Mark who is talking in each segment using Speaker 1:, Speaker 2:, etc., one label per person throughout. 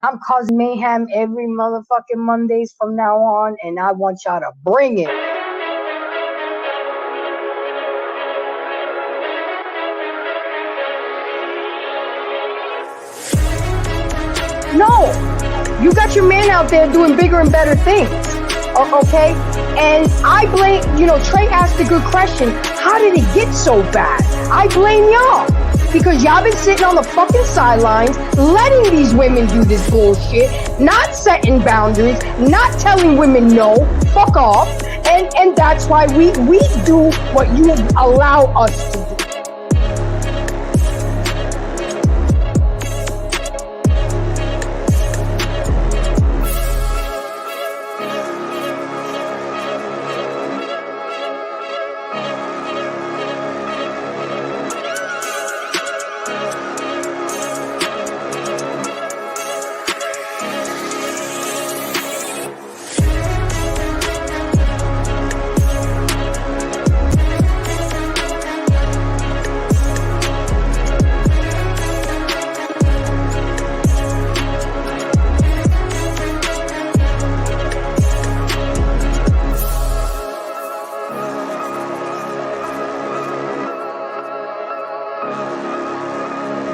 Speaker 1: I'm causing mayhem every motherfucking Mondays from now on, and I want y'all to bring it. No, you got your man out there doing bigger and better things. Okay? And I blame, Trey asked a good question. How did it get so bad? I blame y'all. Because y'all been sitting on the fucking sidelines, letting these women do this bullshit, not setting boundaries, not telling women no, fuck off. And that's why we do what you allow us to do.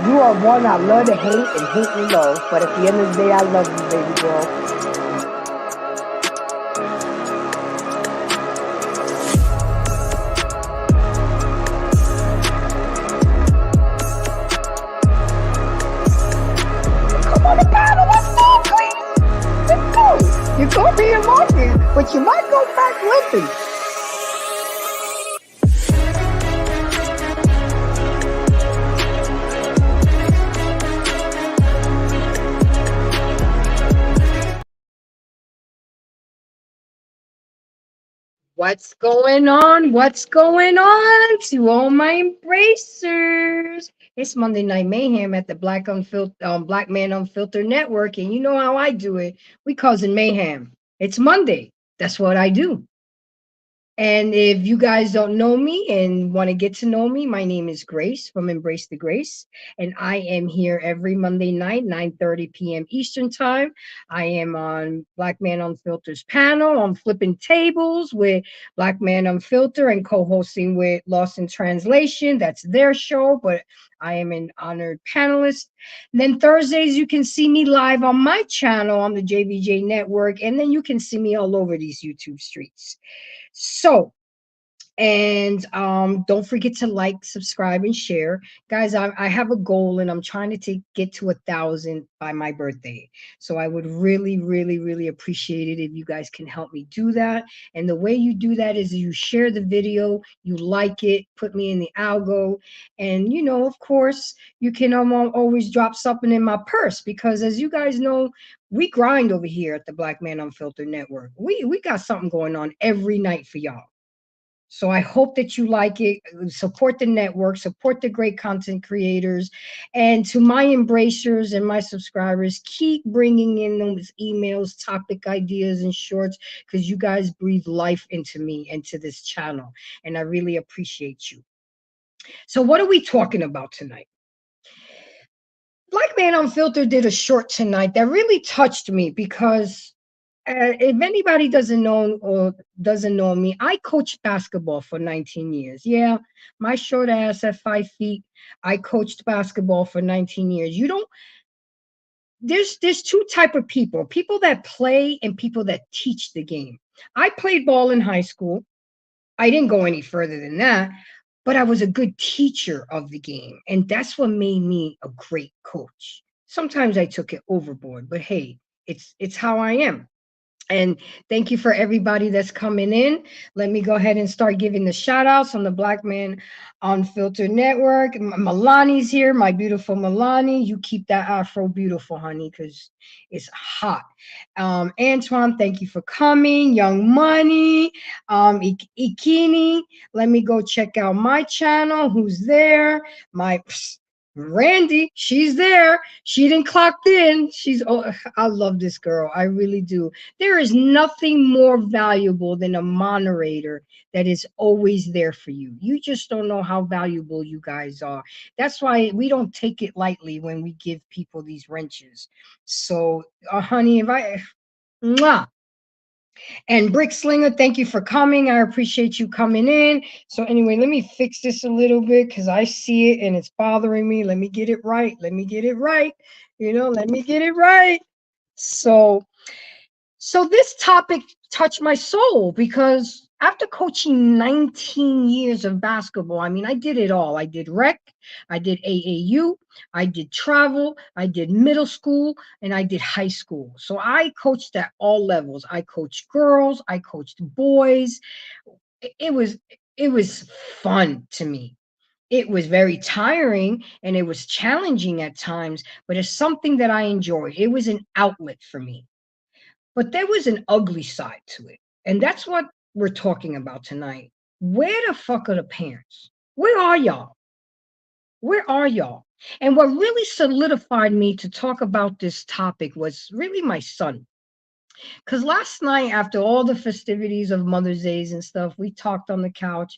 Speaker 1: You are one I love to hate and hate to love, but at the end of the day, I love you, baby girl. Come on the panel, let's go, please. Let's go. You're going to be emotional, but you might go back limping. What's going on? What's going on to all my embracers? It's Monday Night Mayhem at the Black Man Unfiltered Network, and you know how I do it. We causing mayhem. It's Monday. That's what I do. And if you guys don't know me and want to get to know me, my name is Grace from Embrace the Grace. And I am here every Monday night, 9:30 p.m. Eastern Time. I am on Black Man Unfiltered's panel. I'm flipping tables with Black Man Unfiltered and co-hosting with Lost in Translation. That's their show, but I am an honored panelist. And then Thursdays, you can see me live on my channel on the JVJ Network. And then you can see me all over these YouTube streets. So, and don't forget to like, subscribe, and share. Guys, I have a goal, and I'm trying to get to 1,000 by my birthday. So I would really, really, really appreciate it if you guys can help me do that. And the way you do that is you share the video, you like it, put me in the algo, and, of course, you can always drop something in my purse, because as you guys know, we grind over here at the Black Man Unfiltered Network. We got something going on every night for y'all. So I hope that you like it. Support the network, support the great content creators. And to my embracers and my subscribers, keep bringing in those emails, topic ideas, and shorts, because you guys breathe life into me and to this channel. And I really appreciate you. So what are we talking about tonight? Black Man Unfiltered did a short tonight that really touched me, because if anybody doesn't know me, I coached basketball for 19 years. Yeah, my short ass at 5 feet, I coached basketball for 19 years. There's two type of people that play and people that teach the game. I played ball in high school. I didn't go any further than that, but I was a good teacher of the game. And that's what made me a great coach. Sometimes I took it overboard, but hey, it's how I am. And thank you for everybody that's coming in. Let me go ahead and start giving the shout outs on the Black Man Unfiltered Network. Milani's here, my beautiful Milani. You keep that afro beautiful, honey, because it's hot. Antoine, thank you for coming. Young Money, Ikini. Let me go check out my channel. Who's there? My Randy, she's there. She didn't clocked in. She's oh, I love this girl. I really do. There is nothing more valuable than a moderator that is always there for you. You just don't know how valuable you guys are. That's why we don't take it lightly when we give people these wrenches. So, honey, if I mwah, and Brick Slinger, thank you for coming. I appreciate you coming in. So anyway, let me fix this a little bit because I see it and it's bothering me. Let me get it right. Let me get it right. Let me get it right. So this topic touched my soul because after coaching 19 years of basketball, I mean, I did it all. I did rec, I did AAU, I did travel, I did middle school, and I did high school. So I coached at all levels. I coached girls, I coached boys. It was fun to me. It was very tiring and it was challenging at times, but it's something that I enjoyed. It was an outlet for me. But there was an ugly side to it. And that's what we're talking about tonight. Where the fuck are the parents? Where are y'all? Where are y'all? And what really solidified me to talk about this topic was really my son. Because last night, after all the festivities of Mother's Days and stuff, we talked on the couch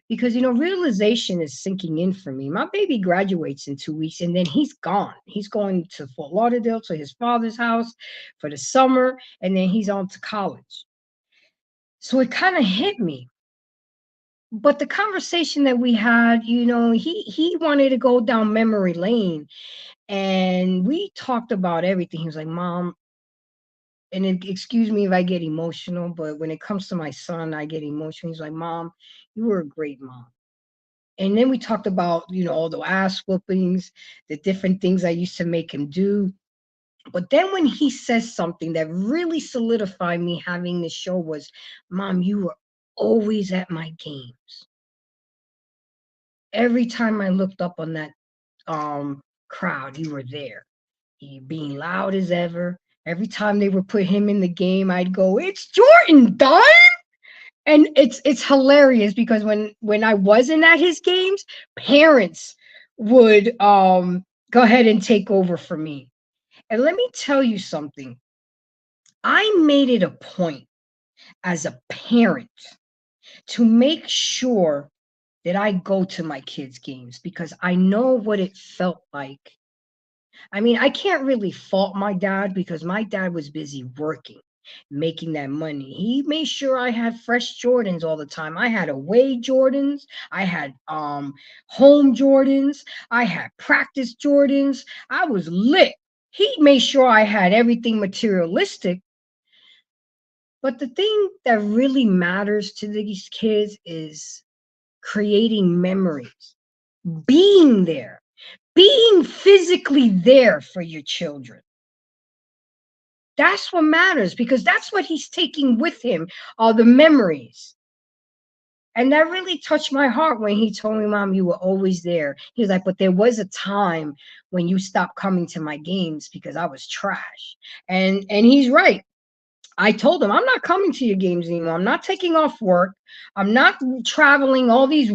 Speaker 1: because, realization is sinking in for me. My baby graduates in 2 weeks and then he's gone. He's going to Fort Lauderdale to his father's house for the summer and then he's on to college. So it kind of hit me. But the conversation that we had, he wanted to go down memory lane and we talked about everything. He was like, Mom, and excuse me if I get emotional, but when it comes to my son, I get emotional. He's like, Mom, you were a great mom. And then we talked about, all the ass whoopings, the different things I used to make him do. But then when he says something that really solidified me having this show was, Mom, you were always at my games. Every time I looked up on that crowd, you were there. He being loud as ever. Every time they would put him in the game, I'd go, it's Jordan time. And it's hilarious because when I wasn't at his games, parents would go ahead and take over for me. And let me tell you something. I made it a point as a parent to make sure that I go to my kids' games because I know what it felt like. I mean, I can't really fault my dad because my dad was busy working, making that money. He made sure I had fresh Jordans all the time. I had away Jordans, I had home Jordans, I had practice Jordans. I was lit. He made sure I had everything materialistic. But the thing that really matters to these kids is creating memories, being there, being physically there for your children. That's what matters because that's what he's taking with him, are the memories. And that really touched my heart when he told me, Mom, you were always there. He was like, but there was a time when you stopped coming to my games because I was trash. And he's right. I told him, I'm not coming to your games anymore. I'm not taking off work. I'm not traveling all these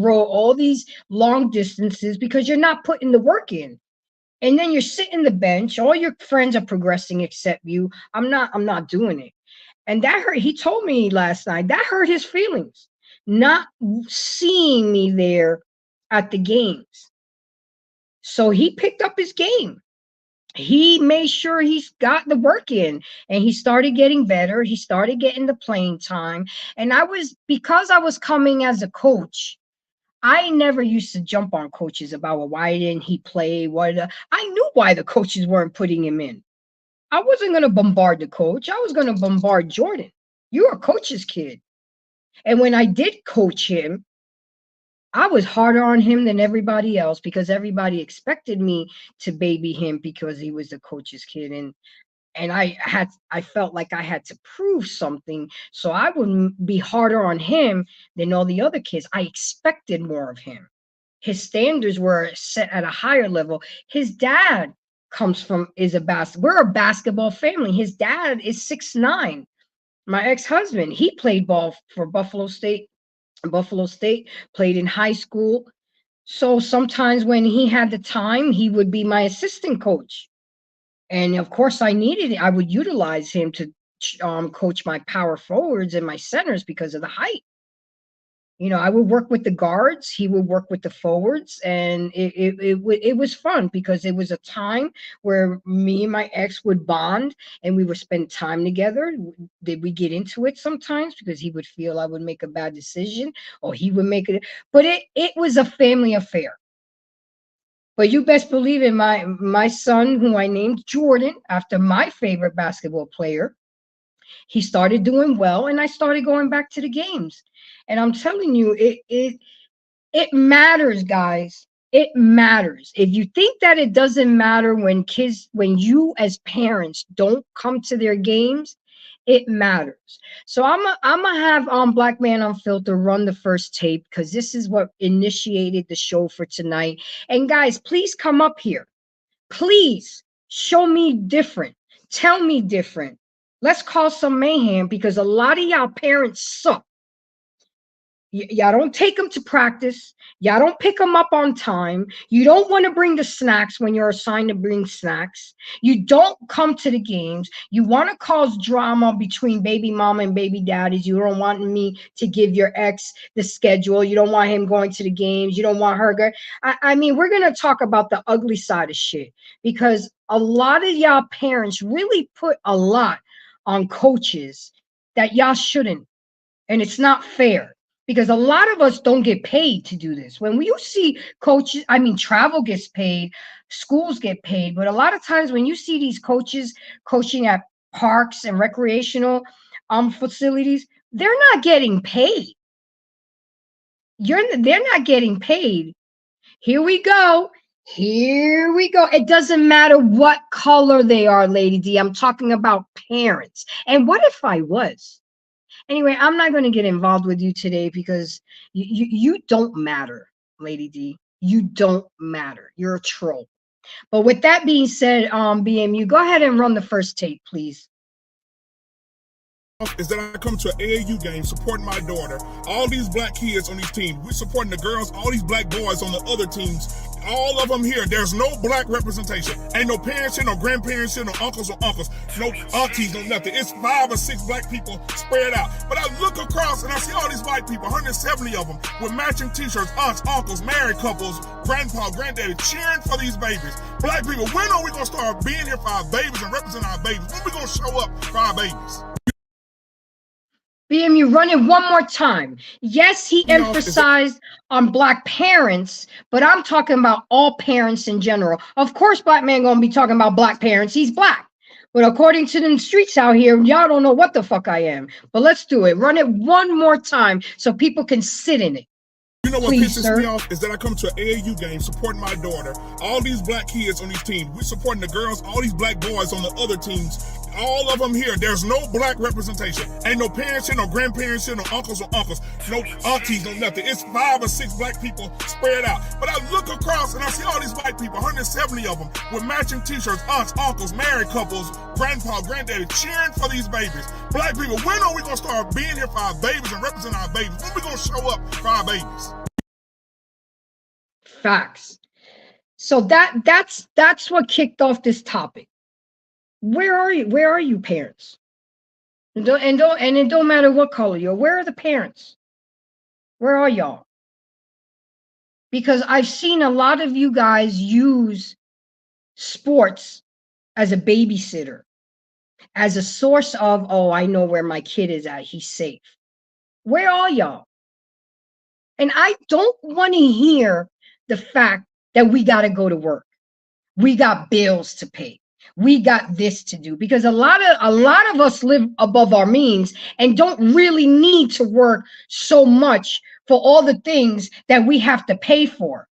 Speaker 1: long distances because you're not putting the work in. And then you're sitting the bench. All your friends are progressing except you. I'm not doing it. And that hurt. He told me last night that hurt his feelings, not seeing me there at the games. So he picked up his game. He made sure he's got the work in and he started getting better. He started getting the playing time. And because I was coming as a coach, I never used to jump on coaches about, well, why didn't he play? I knew why the coaches weren't putting him in. I wasn't going to bombard the coach. I was going to bombard Jordan. You're a coach's kid. And when I did coach him, I was harder on him than everybody else because everybody expected me to baby him because he was the coach's kid. And I felt like I had to prove something. So I wouldn't be harder on him than all the other kids. I expected more of him. His standards were set at a higher level. His dad we're a basketball family. His dad is 6'9". My ex-husband, he played ball for Buffalo State, played in high school. So sometimes when he had the time, he would be my assistant coach. And of course, I would utilize him to coach my power forwards and my centers because of the height. I would work with the guards, he would work with the forwards, and it was fun because it was a time where me and my ex would bond and we would spend time together. Did we get into it sometimes because he would feel I would make a bad decision or he would make it, but it was a family affair. But you best believe it, my son, who I named Jordan after my favorite basketball player, he started doing well, and I started going back to the games. And I'm telling you, it matters, guys. It matters. If you think that it doesn't matter when you as parents don't come to their games, it matters. So I'm gonna have Black Man Unfiltered run the first tape because this is what initiated the show for tonight. And guys, please come up here. Please show me different. Tell me different. Let's cause some mayhem because a lot of y'all parents suck. Y'all don't take them to practice. Y'all don't pick them up on time. You don't want to bring the snacks when you're assigned to bring snacks. You don't come to the games. You want to cause drama between baby mama and baby daddies. You don't want me to give your ex the schedule. You don't want him going to the games. You don't want her going. I mean, we're going to talk about the ugly side of shit because a lot of y'all parents really put a lot on coaches that y'all shouldn't. And it's not fair. Because a lot of us don't get paid to do this. When you see coaches, I mean, travel gets paid, schools get paid, but a lot of times when you see these coaches coaching at parks and recreational facilities, they're not getting paid. They're not getting paid. Here we go. Here we go. It doesn't matter what color they are, Lady D. I'm talking about parents. And what if I was? Anyway, I'm not going to get involved with you today because you don't matter, Lady D. You don't matter. You're a troll. But with that being said, BMU, go ahead and run the first tape, please.
Speaker 2: Is that I come to an AAU game supporting my daughter. All these black kids on these teams. We're supporting the girls, all these black boys on the other teams. All of them here. There's no black representation. Ain't no parents here, no grandparents here, no uncles, no aunties, no nothing. It's 5 or 6 black people spread out. But I look across and I see all these white people, 170 of them, with matching t-shirts, aunts, uncles, married couples, grandpa, granddaddy, cheering for these babies. Black people, when are we going to start being here for our babies and representing our babies? When are we going to show up for our babies?
Speaker 1: BMU, run it one more time. Yes, he emphasized on black parents, but I'm talking about all parents in general. Of course, black man gonna be talking about black parents. He's black. But according to them streets out here, y'all don't know what the fuck I am. But let's do it. Run it one more time so people can sit in it.
Speaker 2: You know what pisses me off is that I come to an AAU game supporting my daughter. All these black kids on these teams. We're supporting the girls, all these black boys on the other teams. All of them here. There's no black representation. Ain't no parents here, no grandparents here, no uncles, no aunties, no nothing. It's 5 or 6 black people spread out. But I look across and I see all these white people, 170 of them, with matching t-shirts, aunts, uncles, married couples, grandpa, granddaddy, cheering for these babies. Black people, when are we going to start being here for our babies and representing our babies? When are we going to show up for our babies?
Speaker 1: Facts. So that's what kicked off this topic. Where are you? Where are you, parents? And it don't matter what color you're. Where are the parents? Where are y'all? Because I've seen a lot of you guys use sports as a babysitter, as a source of, oh, I know where my kid is at. He's safe. Where are y'all? And I don't want to hear the fact that we got to go to work. We got bills to pay. We got this to do, because a lot of us live above our means and don't really need to work so much for all the things that we have to pay for.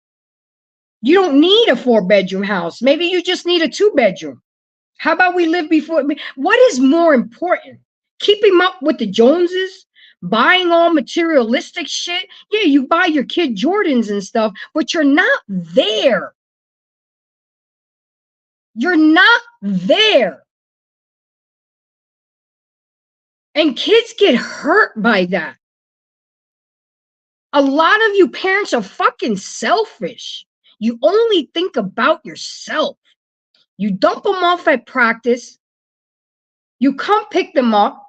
Speaker 1: You don't need a 4-bedroom house. Maybe you just need a 2-bedroom. How about we live before? What is more important? Keeping up with the Joneses? Buying all materialistic shit? Yeah, you buy your kid Jordans and stuff, but you're not there. You're not there. And kids get hurt by that. A lot of you parents are fucking selfish. You only think about yourself. You dump them off at practice. You come pick them up.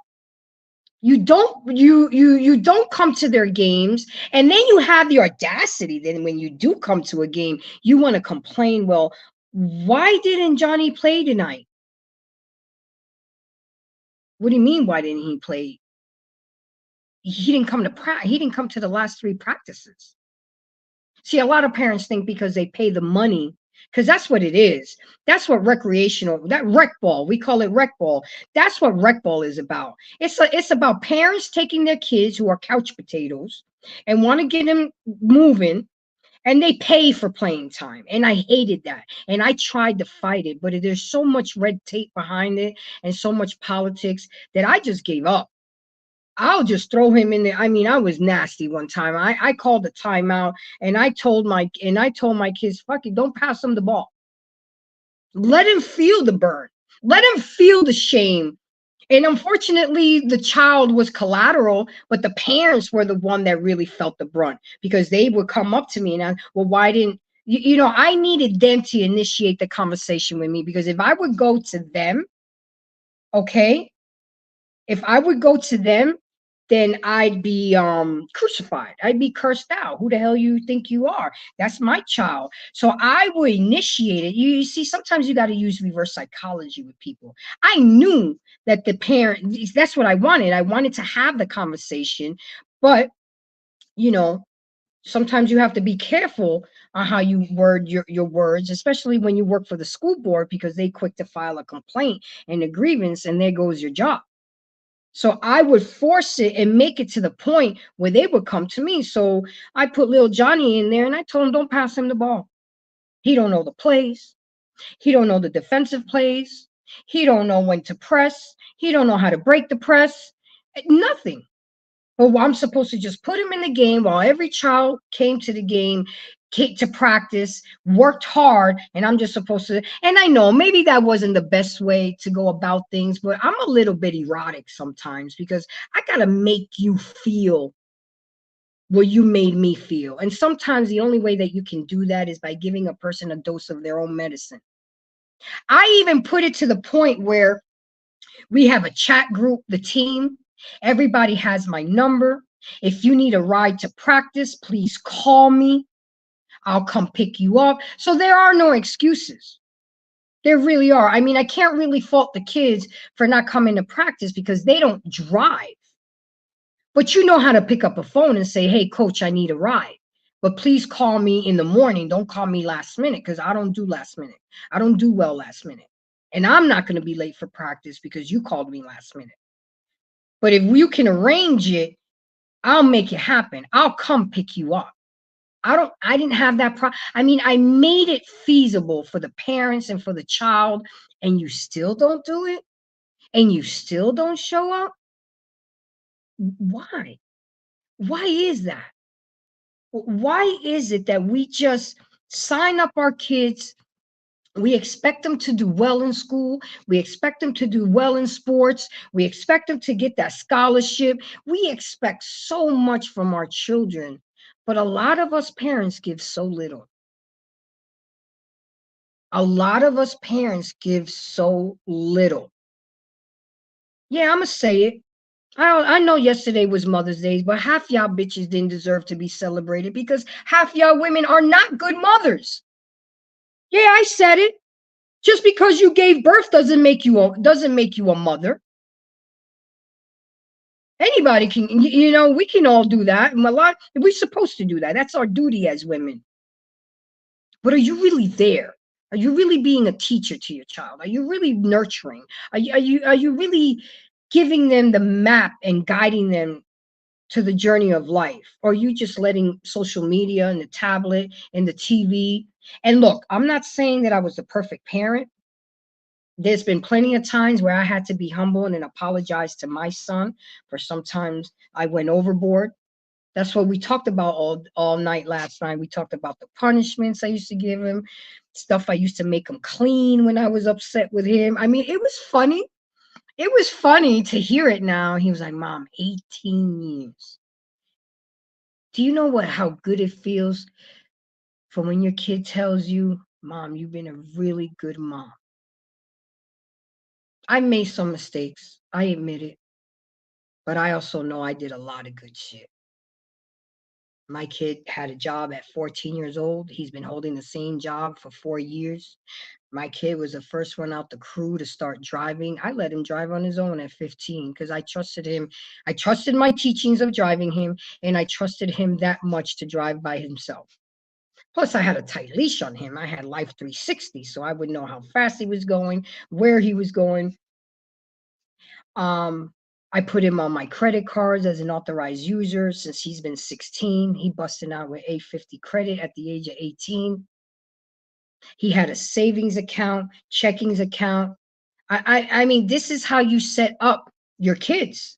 Speaker 1: You don't come to their games, and then you have the audacity. Then when you do come to a game, you want to complain. Well, why didn't Johnny play tonight? What do you mean? Why didn't he play? He didn't come to He didn't come to the last 3 practices. See, a lot of parents think because they pay the money, because that's what it is. That's what that rec ball, we call it rec ball. That's what rec ball is about. It's about parents taking their kids who are couch potatoes and want to get them moving, and they pay for playing time. And I hated that. And I tried to fight it, but there's so much red tape behind it and so much politics that I just gave up. I'll just throw him in there. I mean, I was nasty one time. I called a timeout, and I told my kids, fuck it, don't pass him the ball. Let him feel the burn. Let him feel the shame. And unfortunately, the child was collateral, but the parents were the one that really felt the brunt, because they would come up to me and well, why didn't I needed them to initiate the conversation with me, because if I would go to them, okay, if I would go to them, then I'd be crucified. I'd be cursed out. Who the hell you think you are? That's my child. So I would initiate it. You see, sometimes you got to use reverse psychology with people. I knew that the parent, that's what I wanted. I wanted to have the conversation, but you know, sometimes you have to be careful on how you word your words, especially when you work for the school board, because they quick to file a complaint and a grievance, and there goes your job. So I would force it and make it to the point where they would come to me. So I put little Johnny in there, and I told him, don't pass him the ball. He don't know the plays. He don't know the defensive plays. He don't know when to press. He don't know how to break the press. Nothing. But I'm supposed to just put him in the game while every child came to the game, came to practice, worked hard, and I'm just supposed to. And I know maybe that wasn't the best way to go about things, but I'm a little bit erotic sometimes, because I got to make you feel what you made me feel. And sometimes the only way that you can do that is by giving a person a dose of their own medicine. I even put it to the point where we have a chat group, the team. Everybody has my number. If you need a ride to practice, please call me. I'll come pick you up. So there are no excuses. There really are. I mean, I can't really fault the kids for not coming to practice because they don't drive. But you know how to pick up a phone and say, hey, coach, I need a ride. But please call me in the morning. Don't call me last minute, because I don't do last minute. I don't do well last minute. And I'm not going to be late for practice because you called me last minute. But if you can arrange it, I'll make it happen. I'll come pick you up. I didn't have that I mean, I made it feasible for the parents and for the child, and you still don't do it, and you still don't show up. Why? Why is that? Why is it that we just sign up our kids? We expect them to do well in school. We expect them to do well in sports. We expect them to get that scholarship. We expect so much from our children, but a lot of us parents give so little. A lot of us parents give so little. Yeah, I'm going to say it. I know yesterday was Mother's Day, but half y'all bitches didn't deserve to be celebrated because half y'all women are not good mothers. Yeah, I said it. Just because you gave birth doesn't make you a mother. Anybody can, we can all do that. We're supposed to do that. That's our duty as women. But are you really there? Are you really being a teacher to your child? Are you really nurturing? Are you really giving them the map and guiding them to the journey of life? Or are you just letting social media and the tablet and the TV? And look, I'm not saying that I was the perfect parent. There's been plenty of times where I had to be humble and apologize to my son for sometimes I went overboard. That's what we talked about all night last night. We talked about the punishments I used to give him, stuff I used to make him clean when I was upset with him. I mean, it was funny. It was funny to hear it now. He was like, Mom, 18 years. Do you know how good it feels for when your kid tells you, Mom, you've been a really good mom? I made some mistakes. I admit it. But I also know I did a lot of good shit. My kid had a job at 14 years old. He's been holding the same job for 4 years. My kid was the first one out the crew to start driving. I let him drive on his own at 15 because I trusted him. I trusted my teachings of driving him, and I trusted him that much to drive by himself. Plus, I had a tight leash on him. I had Life 360, so I would know how fast he was going, where he was going. Um, I put him on my credit cards as an authorized user since he's been 16. He busted out with 850 credit at the age of 18. He had a savings account, checkings account. I mean, this is how you set up your kids.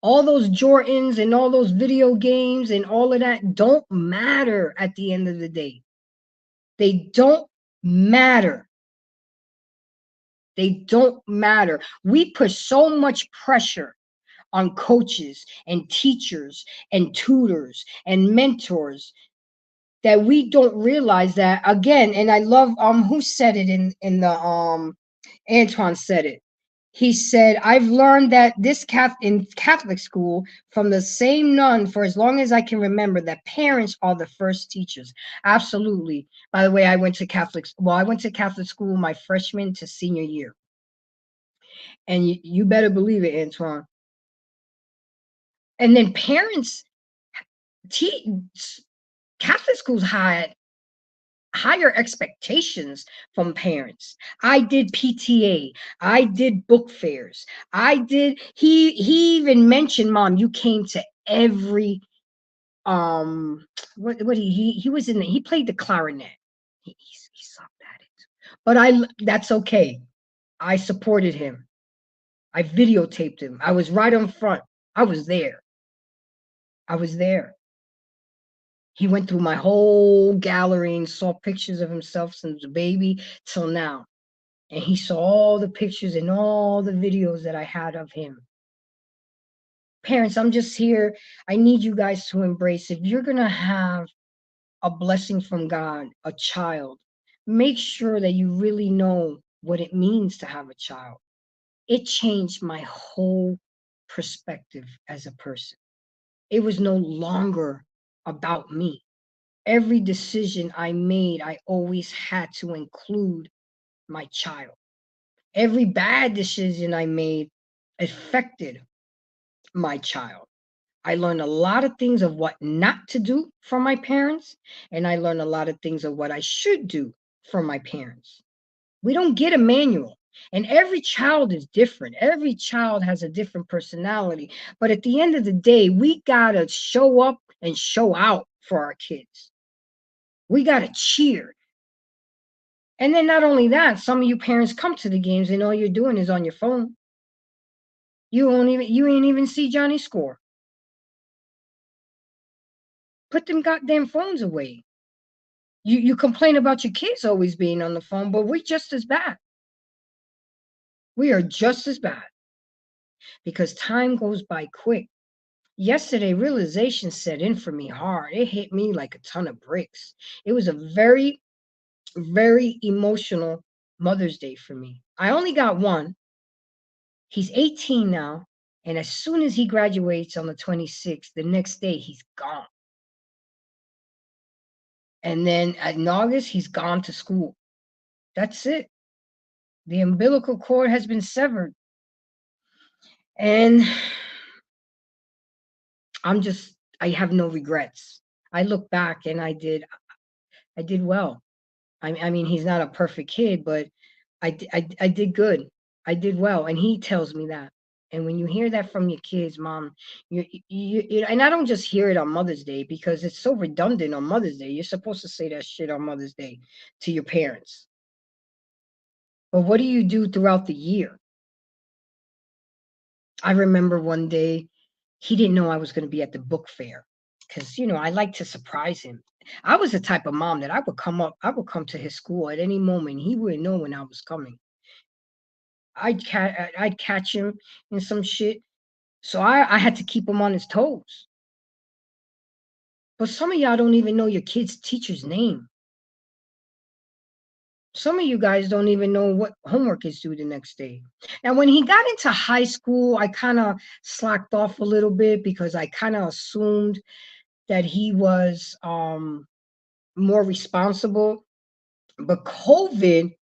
Speaker 1: All those Jordans and all those video games and all of that don't matter at the end of the day. They don't matter. They don't matter. We put so much pressure on coaches and teachers and tutors and mentors that we don't realize that again. And I love who said it in the Antoine said it. He said, I've learned that in Catholic school from the same nun for as long as I can remember that parents are the first teachers. Absolutely. By the way, I went to Catholic school my freshman to senior year. And you better believe it, Antoine. And then parents, Catholic schools had higher expectations from parents. I did PTA. I did book fairs. He even mentioned, Mom, you came to every what he was in he played the clarinet. He sucked at it. But that's okay. I supported him. I videotaped him. I was right on front. I was there. I was there. He went through my whole gallery and saw pictures of himself since a baby till now. And he saw all the pictures and all the videos that I had of him. Parents, I'm just here. I need you guys to embrace. If you're going to have a blessing from God, a child, make sure that you really know what it means to have a child. It changed my whole perspective as a person. It was no longer about me. Every decision I made, I always had to include my child. Every bad decision I made affected my child. I learned a lot of things of what not to do from my parents, and I learned a lot of things of what I should do from my parents. We don't get a manual, and every child is different. Every child has a different personality, but at the end of the day, we got to show up and show out for our kids. We got to cheer. And then not only that, some of you parents come to the games and all you're doing is on your phone. You ain't even see Johnny score. Put them goddamn phones away. You complain about your kids always being on the phone, but we're just as bad. We are just as bad because time goes by quick. Yesterday, realization set in for me hard. It hit me like a ton of bricks. It was a very, very emotional Mother's Day for me. I only got one. He's 18 now. And as soon as he graduates on the 26th, the next day he's gone. And then in August, he's gone to school. That's it. The umbilical cord has been severed. And I have no regrets. I look back and I did well. I mean, he's not a perfect kid, but I did good. I did well. And he tells me that. And when you hear that from your kids, Mom, and I don't just hear it on Mother's Day because it's so redundant on Mother's Day. You're supposed to say that shit on Mother's Day to your parents. But what do you do throughout the year? I remember one day he didn't know I was going to be at the book fair because, I like to surprise him. I was the type of mom that I would come to his school at any moment. He wouldn't know when I was coming. I'd catch him in some shit. So I had to keep him on his toes. But some of y'all don't even know your kid's teacher's name. Some of you guys don't even know what homework is due the next day. Now, when he got into high school, I kind of slacked off a little bit because I kind of assumed that he was more responsible. But COVID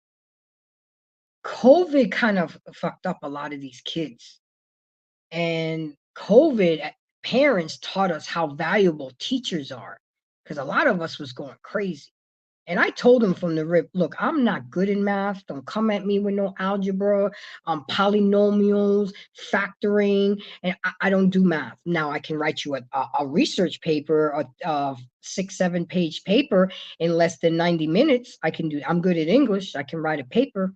Speaker 1: kind of fucked up a lot of these kids. And COVID, parents taught us how valuable teachers are because a lot of us was going crazy. And I told him from the rip, look, I'm not good in math. Don't come at me with no algebra, polynomials, factoring, and I don't do math. Now I can write you a research paper, a 6-7 page paper in less than 90 minutes. I'm good at English. I can write a paper.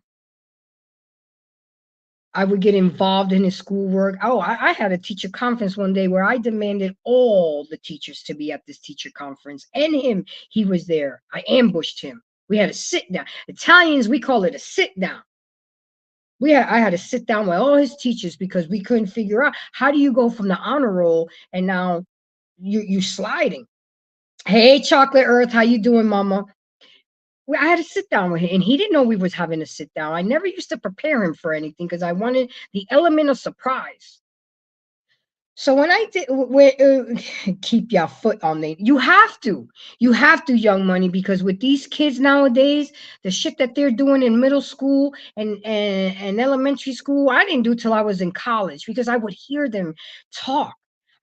Speaker 1: I would get involved in his schoolwork. Oh, I had a teacher conference one day where I demanded all the teachers to be at this teacher conference, and him. He was there. I ambushed him. We had a sit down. Italians, we call it a sit down. I had to sit down with all his teachers because we couldn't figure out how do you go from the honor roll and now you sliding. Hey, Chocolate Earth, how you doing, Mama? I had to sit down with him, and he didn't know we was having to sit down. I never used to prepare him for anything because I wanted the element of surprise. So when I did, keep your foot on the, you have to, Young Money, because with these kids nowadays, the shit that they're doing in middle school and elementary school, I didn't do till I was in college because I would hear them talk.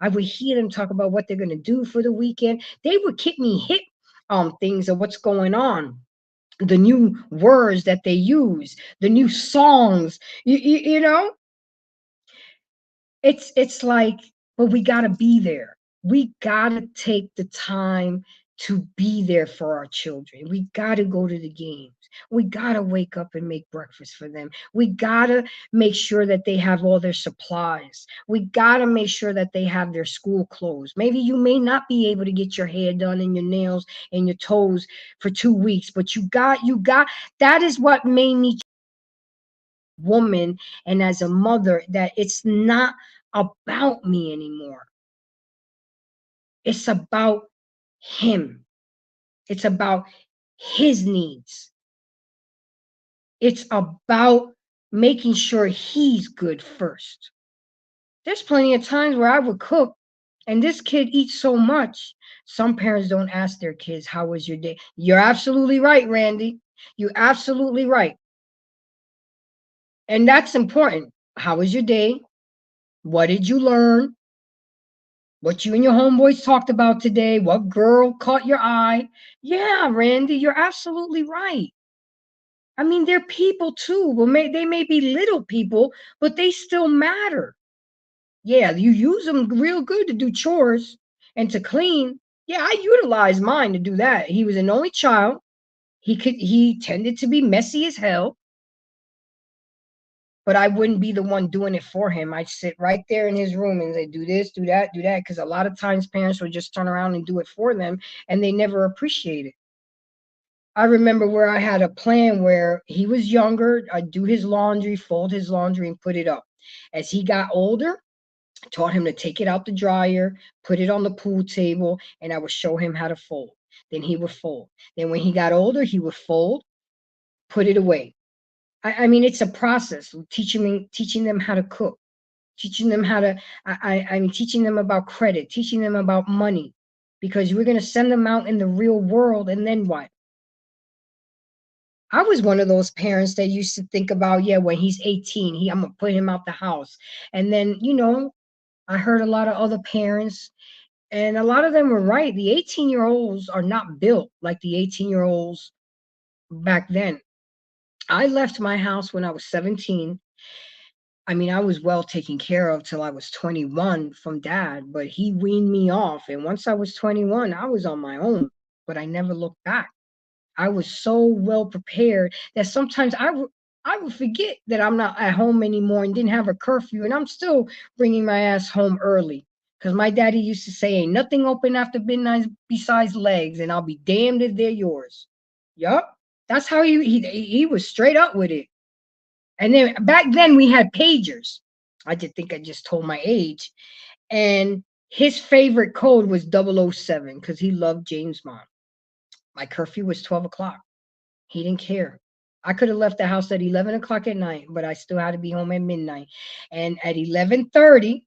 Speaker 1: I would hear them talk about what they're gonna do for the weekend. They would keep me hip on things of what's going on, the new words that they use, the new songs. You know, it's like, but we got to be there. We got to take the time to be there for our children. We got to go to the games. We got to wake up and make breakfast for them. We got to make sure that they have all their supplies. We got to make sure that they have their school clothes. Maybe you may not be able to get your hair done and your nails and your toes for 2 weeks, but you got that is what made me woman and as a mother, that it's not about me anymore. It's about him. It's about his needs. It's about making sure he's good first. There's plenty of times where I would cook and this kid eats so much. Some parents don't ask their kids, how was your day? You're absolutely right, Randy. You're absolutely right. And that's important. How was your day? What did you learn? What you and your homeboys talked about today? What girl caught your eye? Yeah, Randy, you're absolutely right. I mean, they're people too. Well, they may be little people, but they still matter. Yeah, you use them real good to do chores and to clean. Yeah, I utilized mine to do that. He was an only child. He tended to be messy as hell, but I wouldn't be the one doing it for him. I'd sit right there in his room and say, do this, do that, do that. Because a lot of times parents would just turn around and do it for them and they never appreciate it. I remember where I had a plan where he was younger, I'd do his laundry, fold his laundry, and put it up. As he got older, I taught him to take it out the dryer, put it on the pool table, and I would show him how to fold. Then he would fold. Then when he got older, he would fold, put it away. I mean, it's a process. Teaching them how to cook, teaching them how to. I mean, teaching them about credit, teaching them about money, because we're going to send them out in the real world, and then what? I was one of those parents that used to think about, yeah, when he's 18, I'm gonna put him out the house, and then I heard a lot of other parents, and a lot of them were right. The 18-year-olds are not built like the 18-year-olds back then. I left my house when I was 17. I mean, I was well taken care of till I was 21 from dad, but he weaned me off. And once I was 21, I was on my own, but I never looked back. I was so well prepared that sometimes I would forget that I'm not at home anymore and didn't have a curfew, and I'm still bringing my ass home early. Because my daddy used to say, ain't nothing open after midnight besides legs, and I'll be damned if they're yours. Yup. That's how he was straight up with it. And then back then we had pagers. I just think I just told my age. And His favorite code was 007 because he loved James Bond. My curfew was 12 o'clock. He didn't care. I could have left the house at 11 o'clock at night, but I still had to be home at midnight. And at 11:30,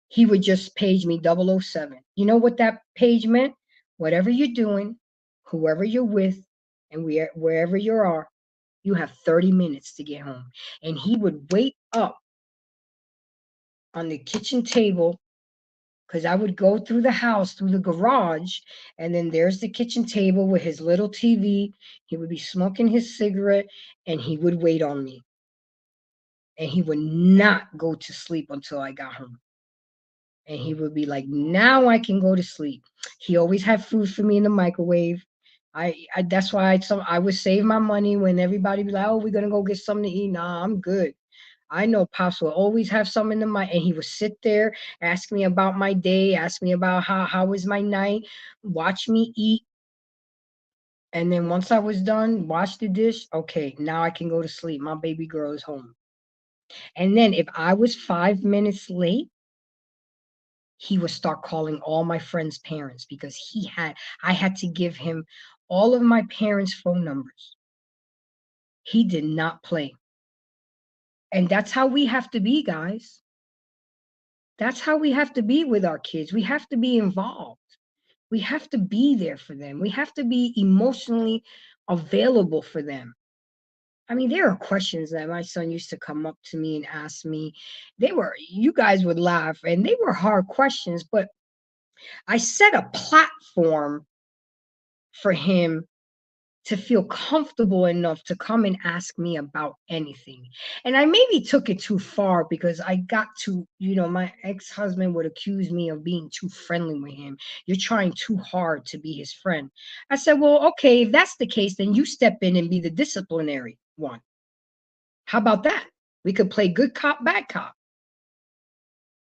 Speaker 1: he would just page me 007. You know what that page meant? Whatever you're doing, whoever you're with, and wherever you are, you have 30 minutes to get home. And he would wait up on the kitchen table because I would go through the house, through the garage, and then there's the kitchen table with his little TV. He would be smoking his cigarette and he would wait on me. And he would not go to sleep until I got home. And he would be like, now I can go to sleep. He always had food for me in the microwave. I that's why I would save my money when everybody be like, oh, we're gonna go get something to eat. Nah, I'm good. I know Pops will always have something in the mind, and he would sit there, ask me about my day, ask me about how was my night, watch me eat, and then once I was done, wash the dish. Okay, now I can go to sleep. My baby girl is home. And then if I was 5 minutes late, he would start calling all my friends' parents because I had to give him all of my parents' phone numbers. He did not play. And that's how we have to be, guys. That's how we have to be with our kids. We have to be involved. We have to be there for them. We have to be emotionally available for them. I mean, there are questions that my son used to come up to me and ask me. You guys would laugh, and they were hard questions, but I set a platform for him to feel comfortable enough to come and ask me about anything. And I maybe took it too far because I got to, my ex-husband would accuse me of being too friendly with him. You're trying too hard to be his friend. I said, well, okay, if that's the case, then you step in and be the disciplinary one. How about that? We could play good cop, bad cop.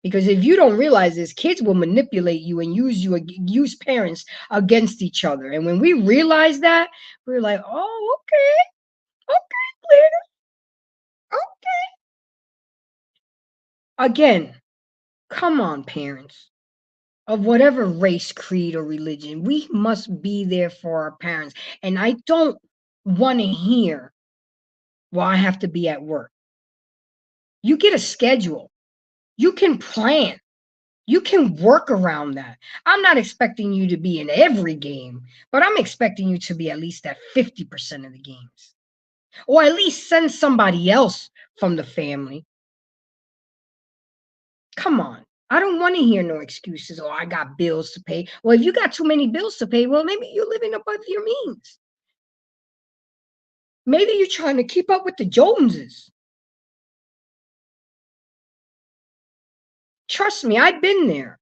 Speaker 1: Because if you don't realize this, kids will manipulate you and use parents against each other. And when we realize that, we're like, oh, okay, okay, Clear, okay. Again, come on, parents of whatever race, creed, or religion. We must be there for our parents. And I don't want to hear, well, I have to be at work. You get a schedule. You can plan. You can work around that. I'm not expecting you to be in every game, but I'm expecting you to be at least at 50% of the games. Or at least send somebody else from the family. Come on. I don't want to hear no excuses. Oh, I got bills to pay. Well, if you got too many bills to pay, well, maybe you're living above your means. Maybe you're trying to keep up with the Joneses. Trust me, I've been there.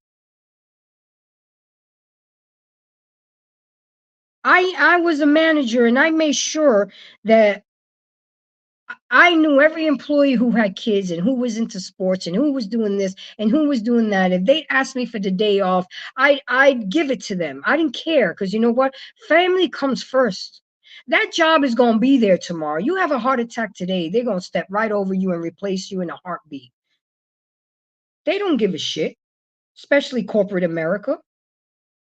Speaker 1: I was a manager and I made sure that I knew every employee who had kids and who was into sports and who was doing this and who was doing that. If they asked me for the day off, I'd give it to them. I didn't care because you know what? Family comes first. That job is going to be there tomorrow. You have a heart attack today, they're going to step right over you and replace you in a heartbeat. They don't give a shit, especially corporate America.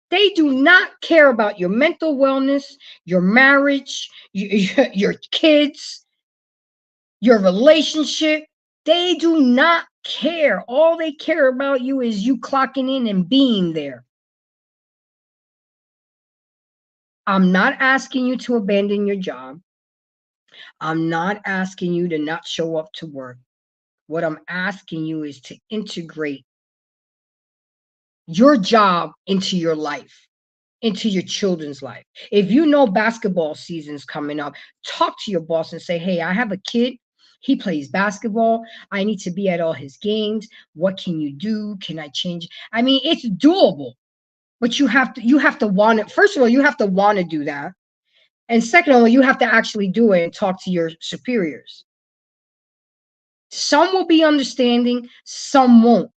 Speaker 1: They do not care about your mental wellness, your marriage, your kids, your relationship. They do not care. All they care about you is you clocking in and being there. I'm not asking you to abandon your job. I'm not asking you to not show up to work. What I'm asking you is to integrate your job into your life, into your children's life. If you know basketball season's coming up, talk to your boss and say, hey, I have a kid. He plays basketball. I need to be at all his games. What can you do? Can I change? I mean, it's doable, but you have to want it. First of all, you have to want to do that. And second of all, you have to actually do it and talk to your superiors. Some will be understanding, some won't.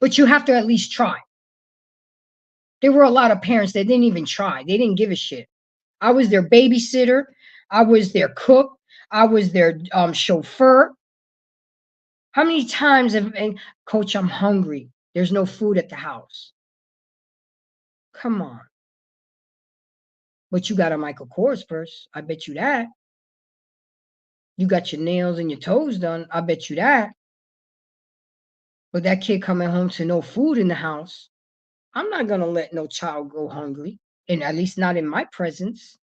Speaker 1: But you have to at least try. There were a lot of parents that didn't even try. They didn't give a shit. I was their babysitter. I was their cook. I was their chauffeur. How many times have, and coach, I'm hungry. There's no food at the house. Come on. But you got a Michael Kors purse. I bet you that. You got your nails and your toes done. I bet you that. But that kid coming home to no food in the house, I'm not going to let no child go hungry, and at least not in my presence.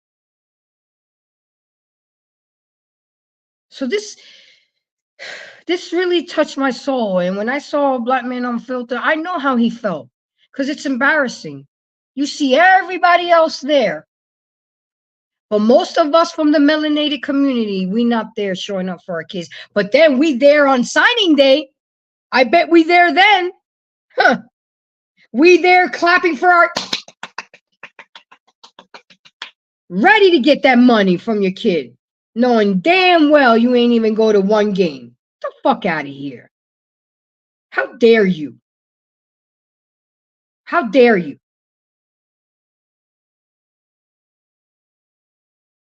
Speaker 1: So this really touched my soul. And when I saw Black Man Unfiltered, I know how he felt, because it's embarrassing. You see everybody else there, but most of us from the melanated community, we not there showing up for our kids. But then we there on signing day. I bet we there then. Huh. We there clapping for our, ready to get that money from your kid, knowing damn well you ain't even go to one game. Get the fuck out of here. How dare you? How dare you?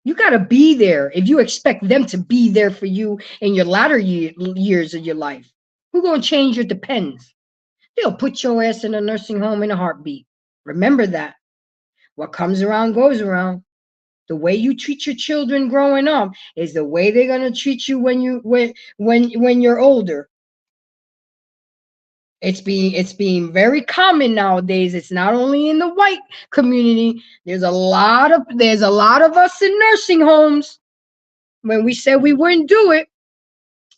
Speaker 1: You got to be there if you expect them to be there for you in your latter years of your life. Who gonna change your depends? They'll put your ass in a nursing home in a heartbeat. Remember that. What comes around goes around. The way you treat your children growing up is the way they're gonna treat you when you're older. It's being very common nowadays. It's not only in the white community. There's a lot of us in nursing homes. When we said we wouldn't do it,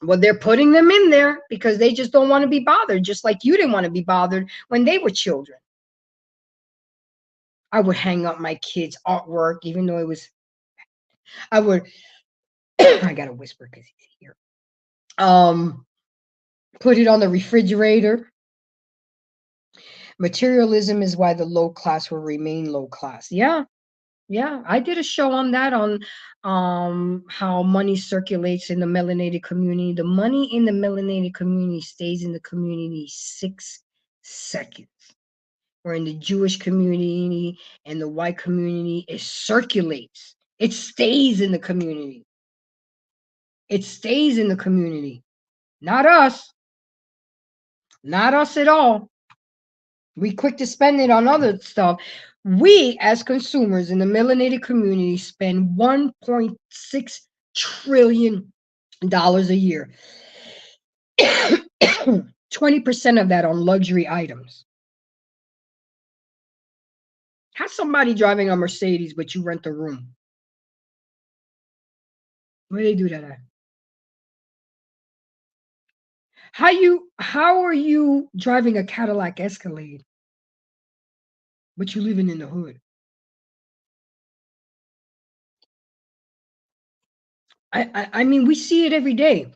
Speaker 1: well, they're putting them in there because they just don't want to be bothered, just like you didn't want to be bothered when they were children. I would hang up my kids' artwork, even though it was. I would. I gotta whisper because he's here. Put it on the refrigerator. Materialism is why the low class will remain low class. Yeah, yeah. I did a show on that, on how money circulates in the melanated community. The money in the melanated community stays in the community 6 seconds. Or in the Jewish community and the white community, it circulates. It stays in the community. It stays in the community. Not us. Not us at all. We quick to spend it on other stuff. We, as consumers in the melanated community, spend $1.6 trillion a year. 20% of that on luxury items. How's somebody driving a Mercedes, but you rent a room? Where do they do that at? How are you driving a Cadillac Escalade, but you living in the hood? I mean, we see it every day.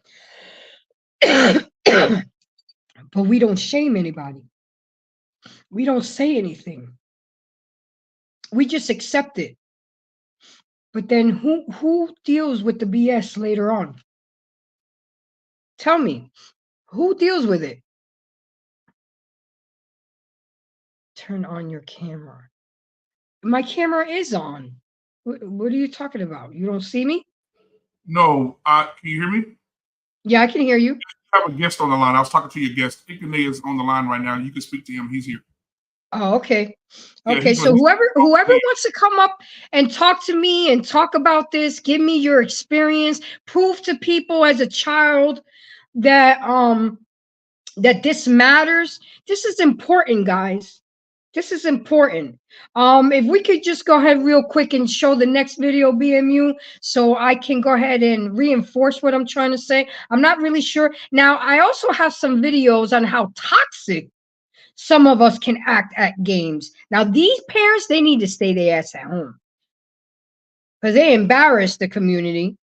Speaker 1: But we don't shame anybody. We don't say anything. We just accept it. But then who deals with the BS later on? Tell me, who deals with it? Turn on your camera. My camera is on. What are you talking about? You don't see me?
Speaker 2: No, can you hear me?
Speaker 1: Yeah, I can hear you.
Speaker 2: I have a guest on the line. I was talking to your guest. Ikene is on the line right now. You can speak to him. He's here.
Speaker 1: Oh, okay.
Speaker 2: Yeah,
Speaker 1: Okay, so whoever wants to come up and talk to me and talk about this, give me your experience, prove to people as a child that that this matters. This is important, guys. This is important. If we could just go ahead real quick and show the next video, BMU, so I can go ahead and reinforce what I'm trying to say. I'm not really sure. Now, I also have some videos on how toxic some of us can act at games. Now, these parents, they need to stay their ass at home because they embarrass the community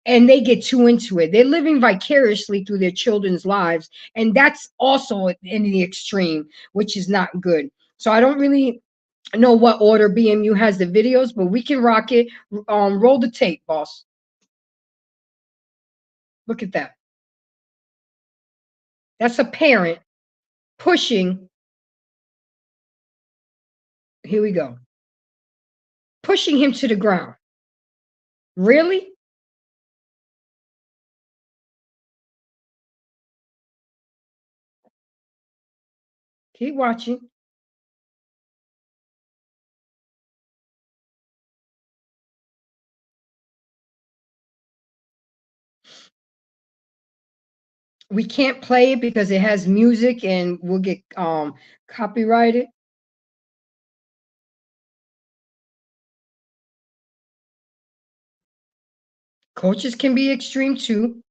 Speaker 1: and they get too into it. They're living vicariously through their children's lives, and that's also in the extreme, which is not good. So I don't really know what order BMU has the videos, but we can rock it. Roll the tape, boss. Look at that. That's a parent pushing. Here we go. Pushing him to the ground. Really? Keep watching. We can't play it because it has music and we'll get copyrighted. Coaches can be extreme too.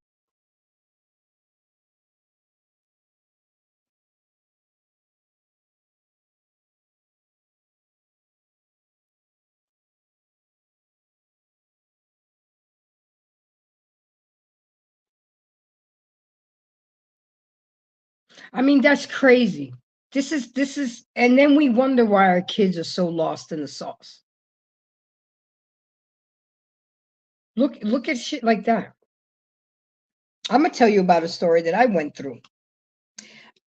Speaker 1: I mean, that's crazy. This is and then we wonder why our kids are so lost in the sauce. Look at shit like that. I'm gonna tell you about a story that I went through.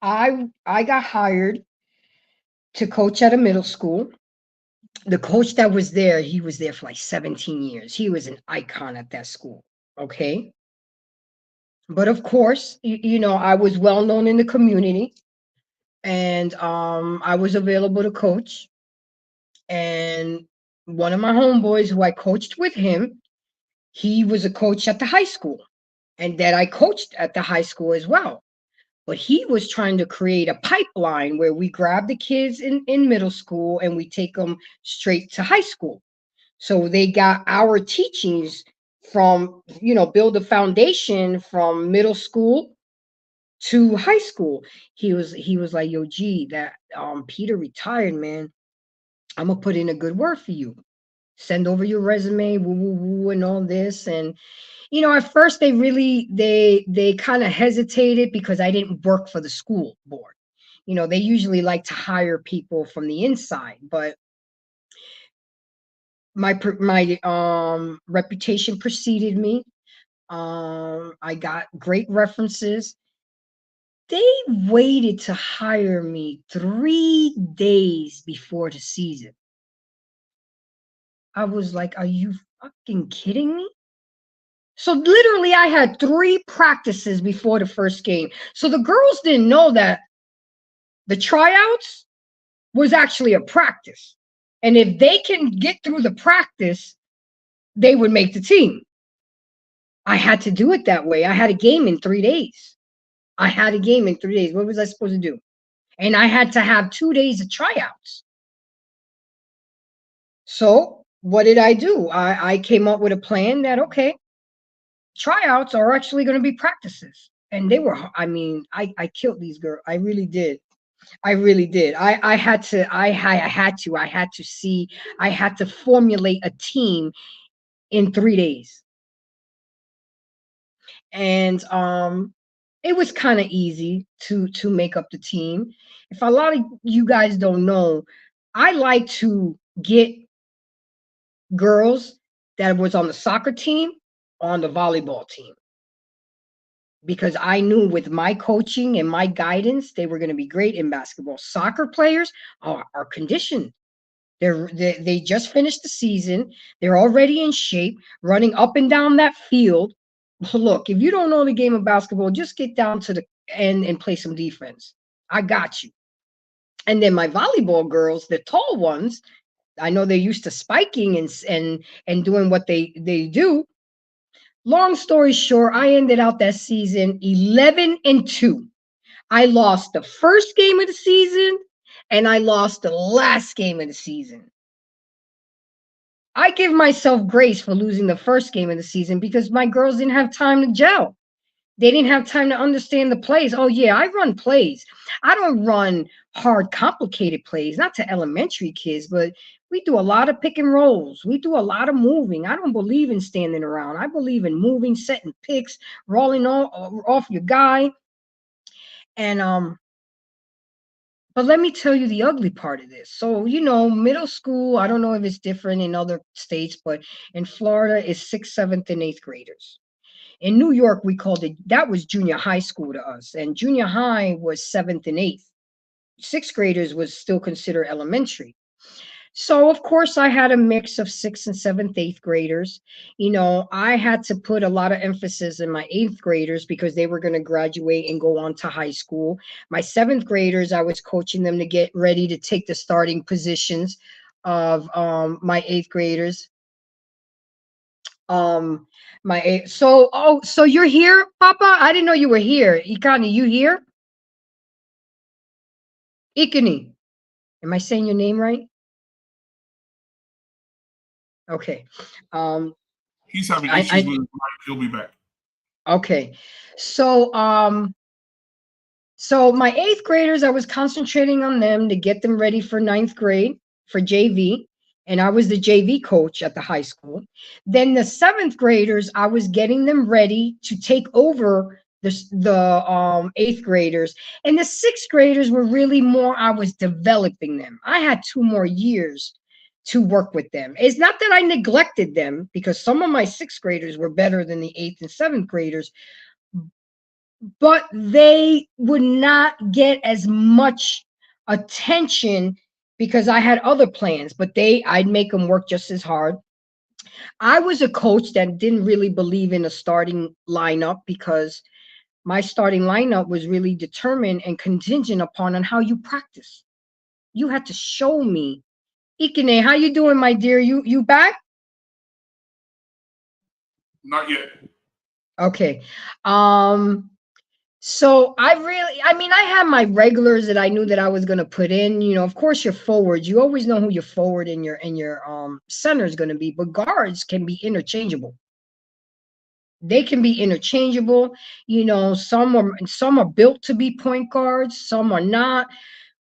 Speaker 1: I got hired to coach at a middle school. The coach that was there, he was there for like 17 years. He was an icon at that school. Okay. But of course, I was well known in the community, and I was available to coach. And one of my homeboys who I coached with him, he was a coach at the high school, and that I coached at the high school as well. But he was trying to create a pipeline where we grab the kids in middle school and we take them straight to high school. So they got our teachings from, build a foundation from middle school to high school. He was like, yo, G, that Peter retired, man. I'm gonna put in a good word for you. Send over your resume, woo woo woo, and all this. And at first they kind of hesitated because I didn't work for the school board. They usually like to hire people from the inside, but my reputation preceded me. I got great references. They waited to hire me 3 days before the season. I was like, are you fucking kidding me? So literally, I had 3 practices before the first game. So the girls didn't know that the tryouts was actually a practice. And if they can get through the practice, they would make the team. I had to do it that way. I had a game in 3 days. I had a game in 3 days. What was I supposed to do? And I had to have 2 days of tryouts. So what did I do? I came up with a plan that, okay, tryouts are actually going to be practices. And they were, I mean, I killed these girls. I really did. I really did. I had to, I had to see, I had to formulate a team in 3 days. And it was kind of easy to make up the team. If a lot of you guys don't know, I like to get girls that was on the soccer team on the volleyball team, because I knew with my coaching and my guidance, they were going to be great in basketball. Soccer players are conditioned. They just finished the season. They're already in shape, running up and down that field. Look, if you don't know the game of basketball, just get down to the end and play some defense. I got you. And then my volleyball girls, the tall ones, I know they're used to spiking and doing what they do. Long story short, I ended out that season 11-2. I lost the first game of the season and I lost the last game of the season. I give myself grace for losing the first game of the season because my girls didn't have time to gel. They didn't have time to understand the plays. Oh, yeah, I run plays. I don't run hard, complicated plays, not to elementary kids, but we do a lot of pick and rolls. We do a lot of moving. I don't believe in standing around. I believe in moving, setting picks, rolling off your guy. And but let me tell you the ugly part of this. So, middle school, I don't know if it's different in other states, but in Florida, is sixth, seventh, and eighth graders. In New York, we called it, that was junior high school to us. And junior high was seventh and eighth. Sixth graders was still considered elementary. So of course I had a mix of sixth and seventh, eighth graders. I had to put a lot of emphasis in my eighth graders because they were going to graduate and go on to high school. My seventh graders, I was coaching them to get ready to take the starting positions of my eighth graders. Um my eighth. So you're here, Papa? I didn't know you were here. Ikani, you here? Ikani. Am I saying your name right? Okay. Um
Speaker 2: He's having issues
Speaker 1: I
Speaker 2: with his mic. He'll be back.
Speaker 1: Okay. So, so my eighth graders, I was concentrating on them to get them ready for ninth grade for JV. And I was the JV coach at the high school. Then the seventh graders, I was getting them ready to take over the eighth graders. And the sixth graders were really more, I was developing them. I had 2 more years to work with them. It's not that I neglected them because some of my sixth graders were better than the eighth and seventh graders, but they would not get as much attention because I had other plans, but I'd make them work just as hard. I was a coach that didn't really believe in a starting lineup because my starting lineup was really determined and contingent upon on how you practice. You had to show me. Ikene, how you doing, my dear? You back?
Speaker 2: Not yet.
Speaker 1: Okay. Um So I mean, I had my regulars that I knew that I was going to put in. Of course, your forwards. You always know who your forward and your center is going to be. But guards can be interchangeable. They can be interchangeable. Some are built to be point guards. Some are not.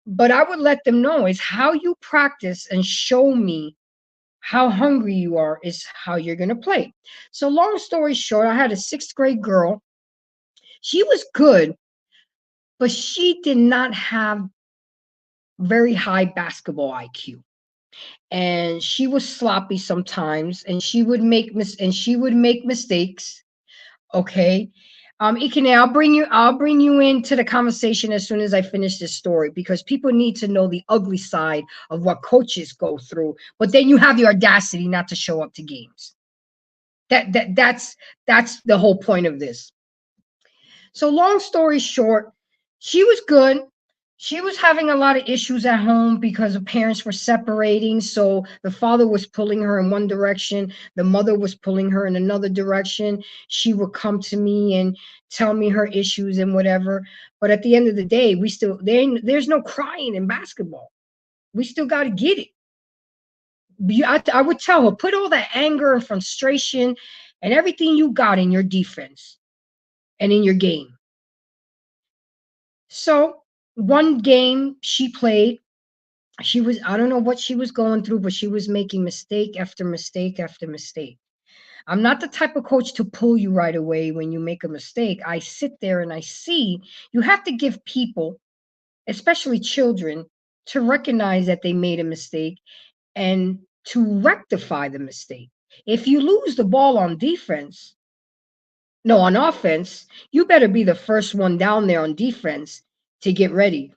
Speaker 1: But I would let them know is how you practice and show me how hungry you are is how you're going to play. So long story short, I had a sixth grade girl. She was good, but she did not have very high basketball IQ. And she was sloppy sometimes, and she would make mistakes. Okay. Ikene, I'll bring you into the conversation as soon as I finish this story because people need to know the ugly side of what coaches go through. But then you have the audacity not to show up to games. That's the whole point of this. So long story short, she was good. She was having a lot of issues at home because the parents were separating. So the father was pulling her in one direction, the mother was pulling her in another direction. She would come to me and tell me her issues and whatever. But at the end of the day, there's no crying in basketball. We still got to get it. I would tell her, put all that anger and frustration and everything you got in your defense and in your game. So one game she played, I don't know what she was going through, but she was making mistake after mistake after mistake. I'm not the type of coach to pull you right away when you make a mistake. I sit there and I see you have to give people, especially children, to recognize that they made a mistake and to rectify the mistake. If you lose the ball on defense, no, on offense, you better be the first one down there on defense to get ready.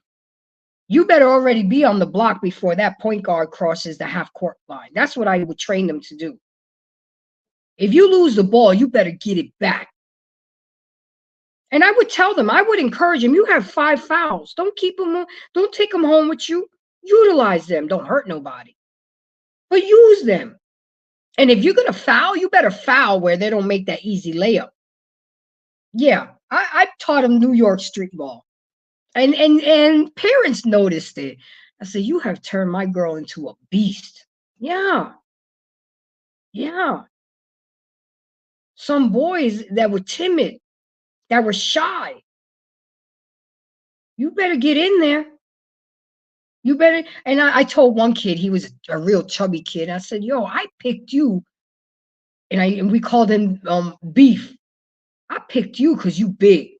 Speaker 1: You better already be on the block before that point guard crosses the half court line. That's what I would train them to do. If you lose the ball, you better get it back. And I would tell them, I would encourage them, you have 5 fouls. Don't take them home with you. Utilize them. Don't hurt nobody. But use them. And if you're going to foul, you better foul where they don't make that easy layup. Yeah, I taught them New York street ball. And parents noticed it. I said, you have turned my girl into a beast. Yeah. Yeah. Some boys that were timid, that were shy. You better get in there. You better. And I told one kid, he was a real chubby kid. I said, yo, I picked you. And we called him Beef. I picked you because you big.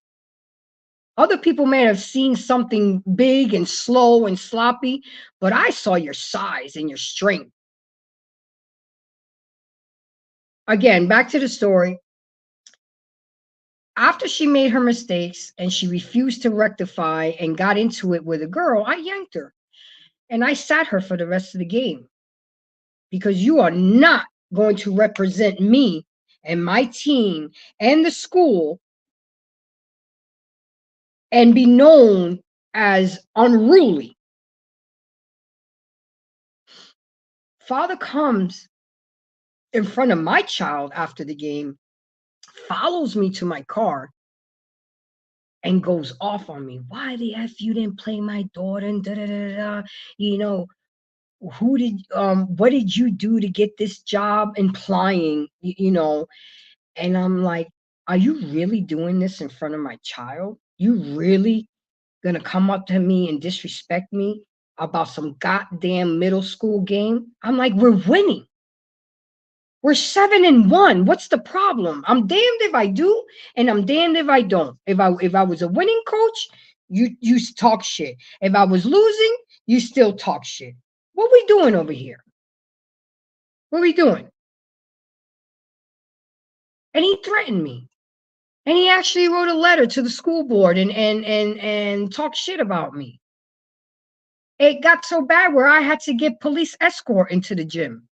Speaker 1: Other people may have seen something big and slow and sloppy, but I saw your size and your strength. Again, back to the story. After she made her mistakes and she refused to rectify and got into it with a girl, I yanked her and I sat her for the rest of the game. because you are not going to represent me and my team and the school and be known as unruly. Father comes in front of my child after the game, follows me to my car, and goes off on me. Why the F you didn't play my daughter? And da da da da. You know, what did you do to get this job? Implying, you know, and I'm like, are you really doing this in front of my child? You really gonna come up to me and disrespect me about some goddamn middle school game? I'm like, we're winning. We're 7-1. What's the problem? I'm damned if I do, and I'm damned if I don't. If I was a winning coach, you talk shit. If I was losing, you still talk shit. What we doing over here? What we doing? And he threatened me. And he actually wrote a letter to the school board and talked shit about me. It got so bad where I had to get police escort into the gym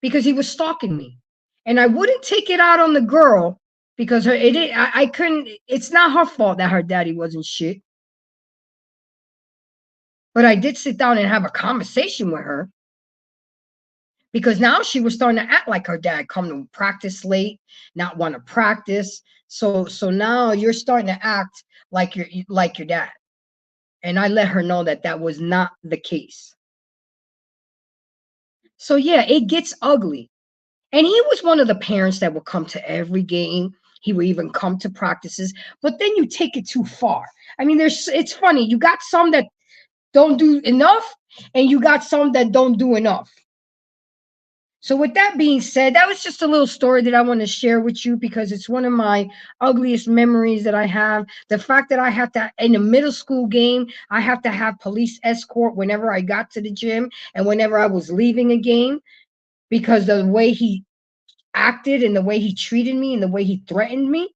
Speaker 1: because he was stalking me. And I wouldn't take it out on the girl because I couldn't. It's not her fault that her daddy wasn't shit. But I did sit down and have a conversation with her because now she was starting to act like her dad, come to practice late, not want to practice. So now you're starting to act like your dad. And I let her know that that was not the case. So yeah, it gets ugly. And he was one of the parents that would come to every game. He would even come to practices, but then you take it too far. I mean, it's funny. You got some that don't do enough, and you got some that don't do enough. So with that being said, that was just a little story that I want to share with you because it's one of my ugliest memories that I have. The fact that I had to, in a middle school game, I have to have police escort whenever I got to the gym and whenever I was leaving a game because the way he acted and the way he treated me and the way he threatened me.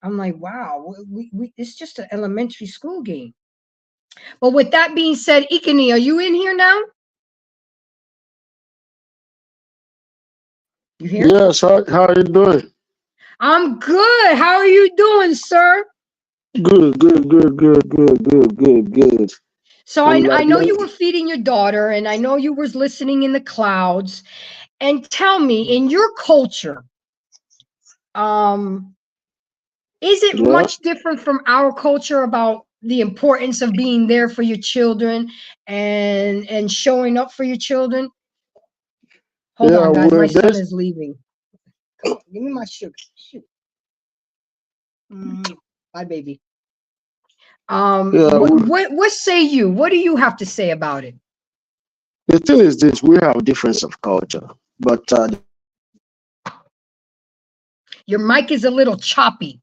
Speaker 1: I'm like, wow, it's just an elementary school game. But with that being said, Ikani, are you in here now? You here?
Speaker 3: Yes, how are you doing?
Speaker 1: I'm good. How are you doing, sir?
Speaker 3: Good.
Speaker 1: So
Speaker 3: I'm
Speaker 1: I
Speaker 3: like,
Speaker 1: know you were feeding your daughter, and I know you was listening in the clouds. And tell me, in your culture, is it
Speaker 3: yeah,
Speaker 1: much different from our culture about the importance of being there for your children and showing up for your children? Hold
Speaker 3: yeah,
Speaker 1: on, guys. My
Speaker 3: we're
Speaker 1: son
Speaker 3: best.
Speaker 1: is leaving. Come on, give me my sugar. Shoot. Bye, baby.
Speaker 3: Yeah,
Speaker 1: What say you? What do you have to say about it?
Speaker 3: the thing is this: we have difference of culture, but
Speaker 1: Your mic is a little choppy.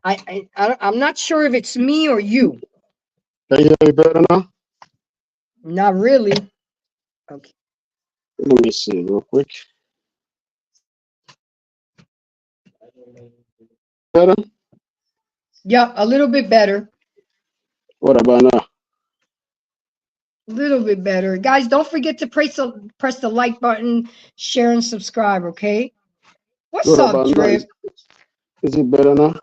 Speaker 1: I'm not sure if it's me or you.
Speaker 3: can you hear me better now?
Speaker 1: Not really. Okay.
Speaker 3: Let me see real quick. Better?
Speaker 1: Yeah, a little bit better.
Speaker 3: What about now?
Speaker 1: A little bit better. Guys, don't forget to press the like button, share, and subscribe, okay? What's
Speaker 3: What
Speaker 1: up,
Speaker 3: about now?
Speaker 1: Drip?
Speaker 3: Is it better now?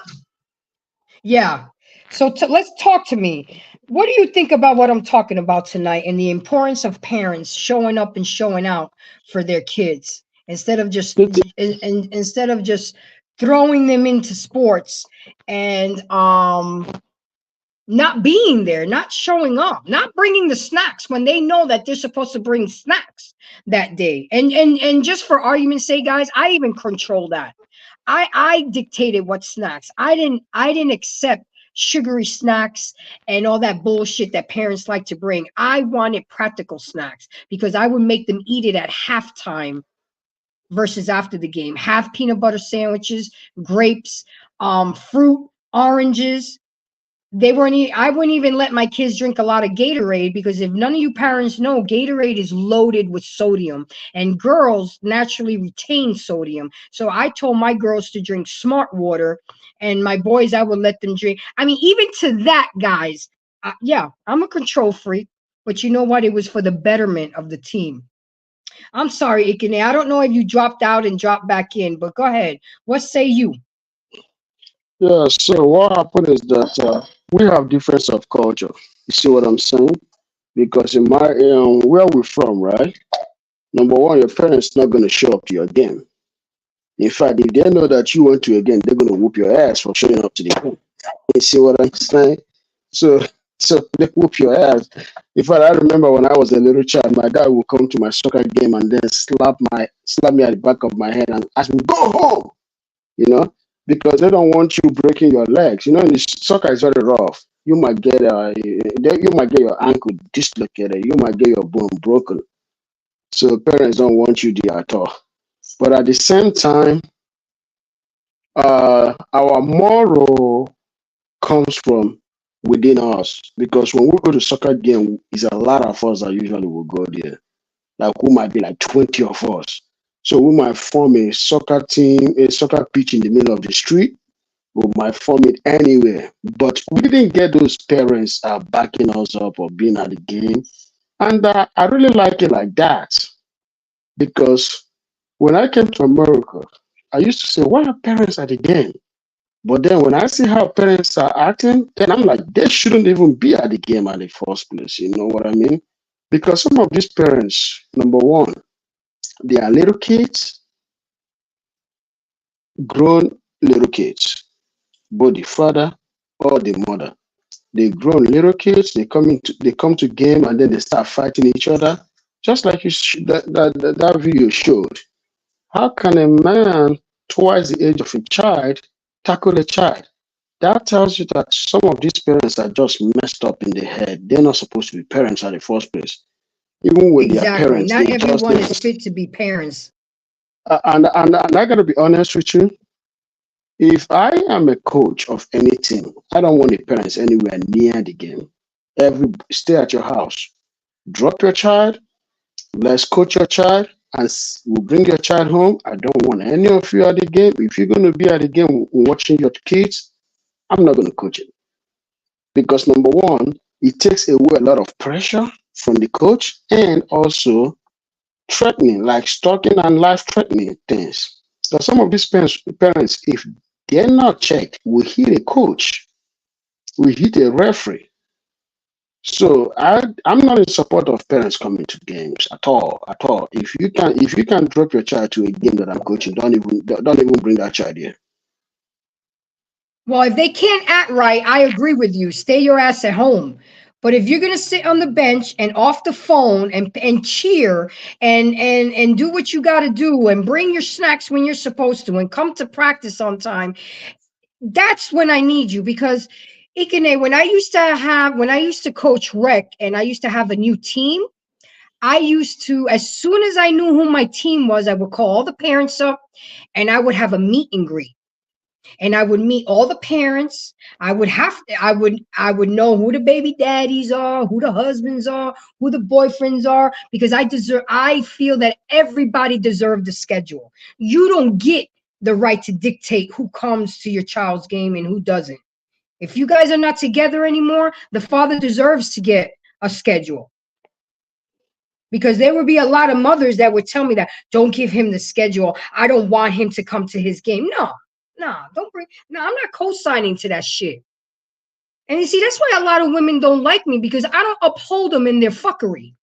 Speaker 1: Yeah. So let's talk to me. What do you think about what I'm talking about tonight and the importance of parents showing up and showing out for their kids instead of just
Speaker 3: The thi-
Speaker 1: instead of just throwing them into sports and not being there, not showing up, not bringing the snacks when they know that they're supposed to bring snacks that day. And just for argument's sake, guys, I even control that. I dictated what snacks. I didn't accept sugary snacks and all that bullshit that parents like to bring. I wanted practical snacks because I would make them eat it at halftime versus after the game. Have peanut butter sandwiches, grapes, fruit, oranges. I wouldn't even let my kids drink a lot of Gatorade because if none of you parents know, Gatorade is loaded with sodium and girls naturally retain sodium. So I told my girls to drink smart water and my boys, I would let them drink. I mean, even to that, guys, yeah, I'm a control freak, but you know what? It was for the betterment of the team. I'm sorry, Ikene. I don't know if you dropped out and dropped back in, but go ahead. What say you?
Speaker 3: Yeah, so what happened is that we have difference of culture. You see what I'm saying? Because in my where we're from, right? Number one, your parents not gonna show up to your game. In fact, if they know that you went to a game, they're gonna whoop your ass for showing up to the game. You see what I'm saying? So so they whoop your ass. In fact, I remember when I was a little child, my dad would come to my soccer game and then slap me at the back of my head and ask me, go home, you know, because they don't want you breaking your legs. You know, in the soccer is very rough. You might get your ankle dislocated. You might get your bone broken. So parents don't want you there at all. But at the same time, our moral comes from within us because when we go to soccer game, it's a lot of us that usually will go there. Like we might be like 20 of us. So we might form a soccer team, a soccer pitch in the middle of the street. We might form it anywhere. But we didn't get those parents backing us up or being at the game. And I really like it like that because when I came to America, I used to say, why are parents at the game? But then when I see how parents are acting, then I'm like, they shouldn't even be at the game at the first place. You know what I mean? Because some of these parents, number one, they are little kids, grown little kids, both the father or the mother. They grown little kids, they come to game and then they start fighting each other, just like that video showed. How can a man twice the age of a child tackle a child? That tells you that some of these parents are just messed up in the head. They're not supposed to be parents at the first place. Even with their
Speaker 1: Exactly.
Speaker 3: parents, they
Speaker 1: Not
Speaker 3: just
Speaker 1: everyone is fit to be parents.
Speaker 3: and I gotta be honest with you. If I am a coach of any team, I don't want the parents anywhere near the game. Stay at your house. Drop your child. Let's coach your child, and we'll bring your child home. I don't want any of you at the game. If you're going to be at the game watching your kids, I'm not going to coach it because number one, it takes away a lot of pressure from the coach and also threatening, like stalking and life-threatening things. So some of these parents, if they're not checked, will hit a coach, will hit a referee. So I'm not in support of parents coming to games at all, at all. If you can drop your child to a game that I'm coaching, don't even bring that child here.
Speaker 1: Well, if they can't act right, I agree with you. Stay your ass at home. But if you're gonna sit on the bench and off the phone and cheer and do what you gotta do and bring your snacks when you're supposed to and come to practice on time, that's when I need you because Ikene, when I used to coach rec and I used to have a new team, I used to, as soon as I knew who my team was, I would call all the parents up and I would have a meet and greet and I would meet all the parents. I would know who the baby daddies are, who the husbands are, who the boyfriends are, because I feel that everybody deserves the schedule. You don't get the right to dictate who comes to your child's game and who doesn't. If you guys are not together anymore, the father deserves to get a schedule. Because there would be a lot of mothers that would tell me that don't give him the schedule. I don't want him to come to his game. No, no, don't bring. No, I'm not co-signing to that shit. And you see, that's why a lot of women don't like me because I don't uphold them in their fuckery.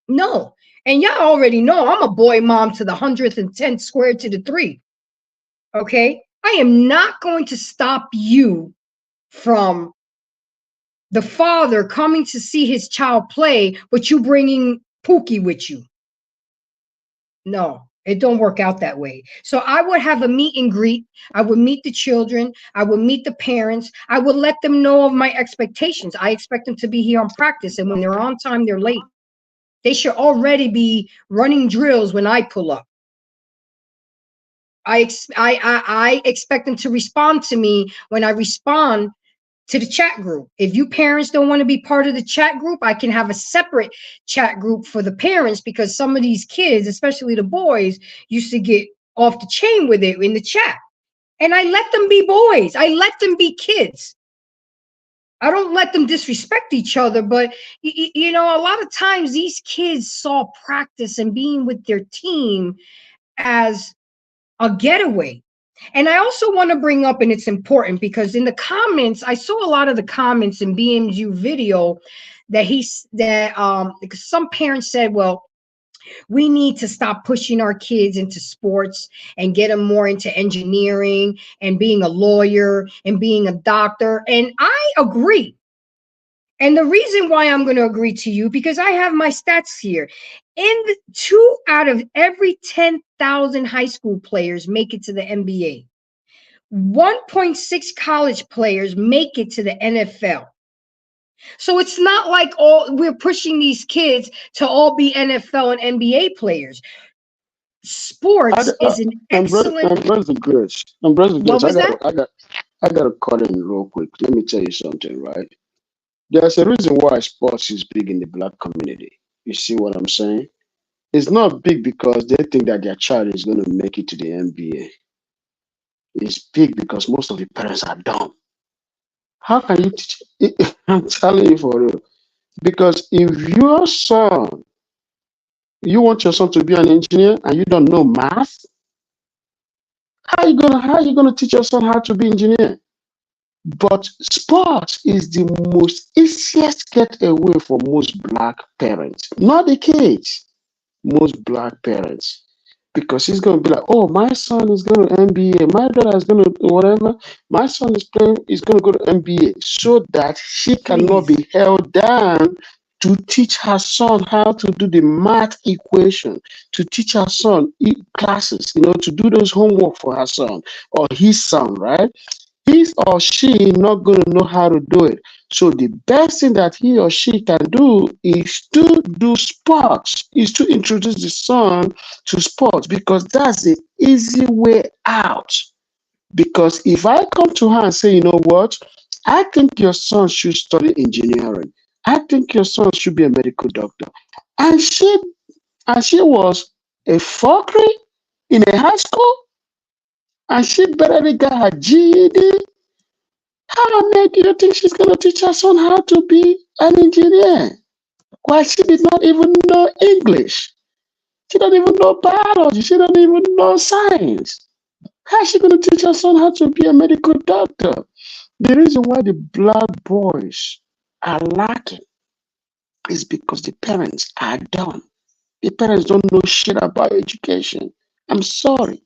Speaker 1: No, and y'all already know I'm a boy mom to the 110th squared to the three. Okay, I am not going to stop you from the father coming to see his child play, but you bringing Pookie with you. No, it don't work out that way. So I would have a meet and greet. I would meet the children. I would meet the parents. I would let them know of my expectations. I expect them to be here on practice, and when they're on time, they're late. They should already be running drills when I pull up. I expect them to respond to me when I respond to the chat group. If you parents don't want to be part of the chat group, I can have a separate chat group for the parents because some of these kids, especially the boys, used to get off the chain with it in the chat. And I let them be boys. I let them be kids. I don't let them disrespect each other, but you know, a lot of times these kids saw practice and being with their team as a getaway. And I also want to bring up, and it's important because in the comments, I saw a lot of the comments in BMU video that because some parents said, well, we need to stop pushing our kids into sports and get them more into engineering and being a lawyer and being a doctor. And I agree. And the reason why I'm going to agree to you, because I have my stats here. Two out of every 10,000 high school players make it to the NBA. 1.6 college players make it to the NFL. So it's not like we're pushing these kids to all be NFL and NBA players. Sports is an excellent.
Speaker 3: I'm brother
Speaker 1: What
Speaker 3: Grace.
Speaker 1: was that?
Speaker 3: I gotta cut in real quick. Let me tell you something, right? There's a reason why sports is big in the black community. You see what I'm saying? It's not big because they think that their child is going to make it to the NBA. It's big because most of the parents are dumb. How can you teach? I'm telling you for real. Because if you want your son to be an engineer and you don't know math, how are you gonna teach your son how to be engineer? But sports is the most easiest get away for most black parents, not the kids. Most black parents, because he's going to be like, oh, my son is going to NBA, my daughter is going to whatever, my son is going to go to NBA, so that she cannot
Speaker 1: Please.
Speaker 3: be held down to teach her son how to do the math equation, to teach her son classes, to do those homework for her son or his son, right? He or she not going to know how to do it. So the best thing that he or she can do is to do sports, is to introduce the son to sports, because that's the easy way out. Because if I come to her and say, you know what, I think your son should study engineering. I think your son should be a medical doctor. And she was a fuckery in a high school, and she barely got her GED. How on earth do you think she's going to teach her son how to be an engineer? While she did not even know English. She don't even know biology. She don't even know science. How is she going to teach her son how to be a medical doctor? The reason why the black boys are lacking is because the parents are dumb. The parents don't know shit about education. I'm sorry.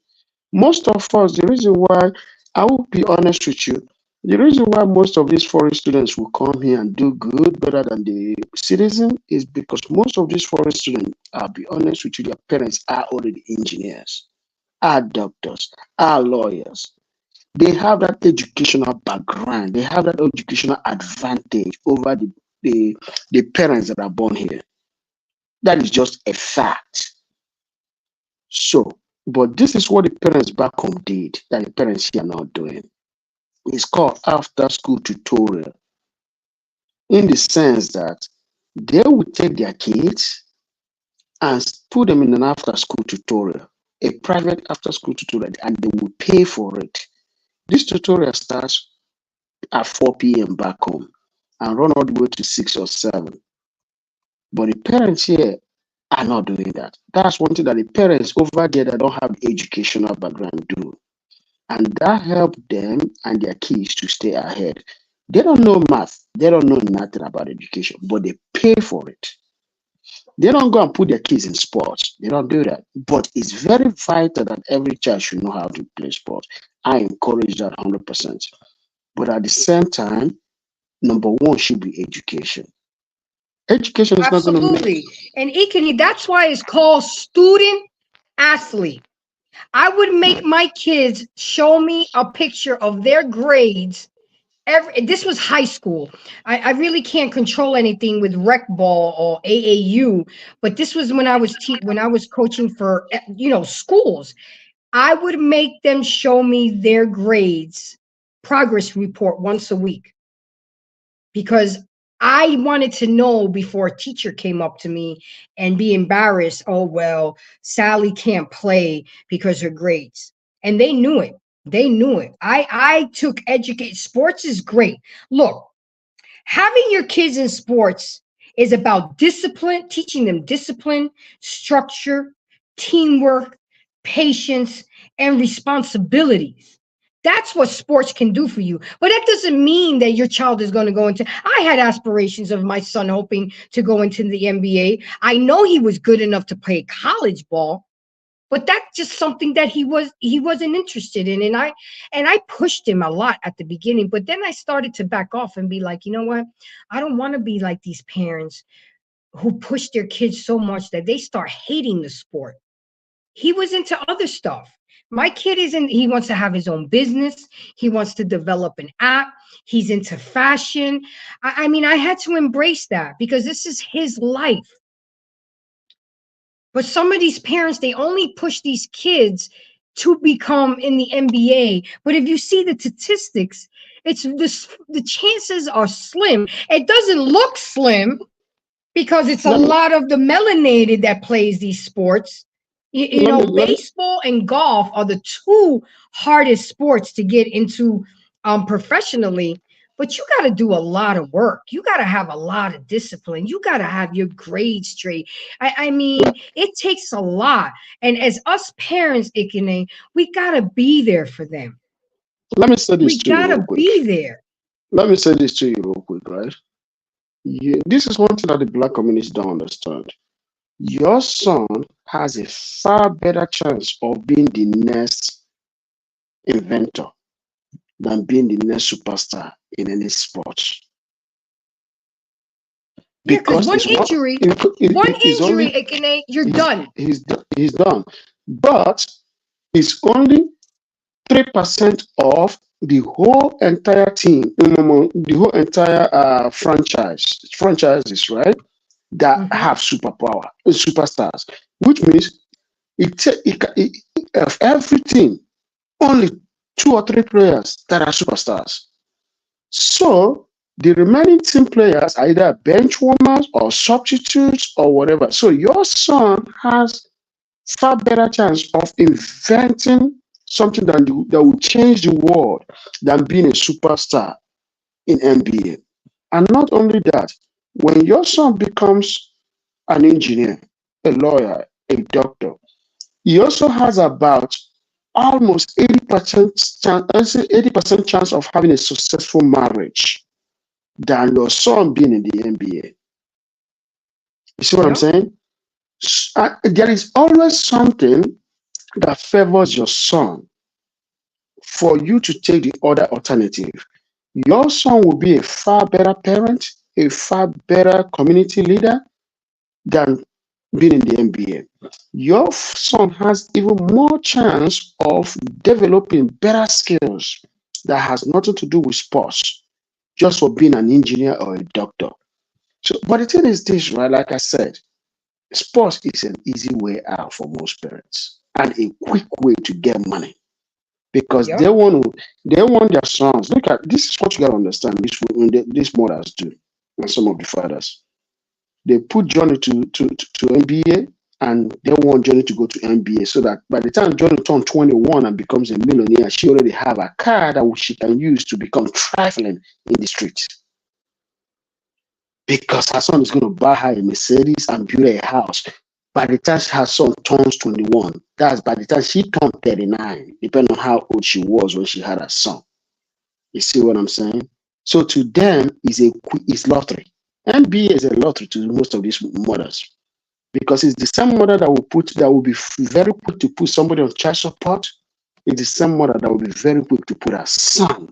Speaker 3: Most of us, the reason why, I will be honest with you, the reason why most of these foreign students will come here and do good better than the citizen is because most of these foreign students, I'll be honest with you, their parents are already engineers, are doctors, are lawyers. They have that educational background. They have that educational advantage over the parents that are born here. That is just a fact. So, but this is what the parents back home did that the parents here are not doing. It's called after school tutorial, in the sense that they will take their kids and put them in an after school tutorial, a private after school tutorial, and they will pay for it. This tutorial starts at 4 p.m. back home and run all the way to 6 or 7. But the parents here are not doing that. That's one thing that the parents over there that don't have educational background do. And that helped them and their kids to stay ahead. They don't know math. They don't know nothing about education, but they pay for it. They don't go and put their kids in sports. They don't do that. But it's very vital that every child should know how to play sports. I encourage that 100%. But at the same time, number one should be education. Education is not going to make.
Speaker 1: Absolutely. And Ikeni, that's why it's called student athlete. I would make my kids show me a picture of their grades. This was high school. I really can't control anything with rec ball or AAU, but this was when I was coaching for schools. I would make them show me their grades progress report once a week, because I wanted to know before a teacher came up to me and be embarrassed. Oh, well, Sally can't play because her grades. And they knew it. They knew it. I took educate. Sports is great. Look, Having your kids in sports is about discipline, teaching them discipline, structure, teamwork, patience, and responsibilities. That's what sports can do for you. But that doesn't mean that your child is going to go into. I had aspirations of my son hoping to go into the NBA. I know he was good enough to play college ball, but that's just something that he wasn't interested in. And I pushed him a lot at the beginning, but then I started to back off and be like, you know what? I don't want to be like these parents who push their kids so much that they start hating the sport. He was into other stuff. My kid isn't, he wants to have his own business. He wants to develop an app. He's into fashion. I mean, I had to embrace that because this is his life. But some of these parents, they only push these kids to become in the NBA. But if you see the statistics, it's this, the chances are slim. It doesn't look slim because it's a
Speaker 3: Let me
Speaker 1: lot of the melanated that plays these sports.
Speaker 3: let me let me
Speaker 1: Baseball and golf are the two hardest sports to get into professionally. But you got to do a lot of work. You got to have a lot of discipline. You got to have your grades straight. I mean, it takes a lot. And as us parents, Ikene, we got to be there for them.
Speaker 3: let me say this
Speaker 1: We
Speaker 3: to you
Speaker 1: got
Speaker 3: real
Speaker 1: to
Speaker 3: quick.
Speaker 1: be there.
Speaker 3: Let me say this to you real quick, right? This is one thing that the black community don't understand. Your son has a far better chance of being the next inventor than being the next superstar in any sport.
Speaker 1: Yeah, because
Speaker 3: Because
Speaker 1: one
Speaker 3: it's one,
Speaker 1: injury, one
Speaker 3: it is
Speaker 1: injury,
Speaker 3: only
Speaker 1: Ikene, you're
Speaker 3: he's,
Speaker 1: done.
Speaker 3: he's done. But it's only 3% of the whole entire team, the whole entire franchises, right? That
Speaker 1: Hmm.
Speaker 3: have superpower, superstars, which means of every team, only 2 or 3 players that are superstars. So the remaining team players are either bench warmers or substitutes or whatever. So your son has far better chance of inventing something that will change the world than being a superstar in NBA. And not only that, when your son becomes an engineer, a lawyer, a doctor, he also has about almost 80% chance, 80% chance of having a successful marriage than your son being in the NBA. You see what I'm
Speaker 1: Yeah.
Speaker 3: saying? There is always something that favors your son for you to take the other alternative. Your son will be a far better parent, a far better community leader than being in the NBA. Your son has even more chance of developing better skills that has nothing to do with sports, just for being an engineer or a doctor. So, but the thing is this, right? Like I said, sports is an easy way out for most parents and a quick way to get money because
Speaker 1: Yep.
Speaker 3: they want their sons. Look at this is what you gotta understand. These mothers do, and some of the fathers. They put Johnny to NBA and they want Johnny to go to NBA so that by the time Johnny turns 21 and becomes a millionaire, she already have a car that she can use to become trifling in the streets. Because her son is going to buy her a Mercedes and build her a house. By the time her son turns 21, that's by the time she turned 39, depending on how old she was when she had her son. You see what I'm saying? So to them, is lottery. NBA is a lottery to most of these mothers because it's the same mother that will be very quick to put somebody on child support. It's the same mother that will be very quick to put her son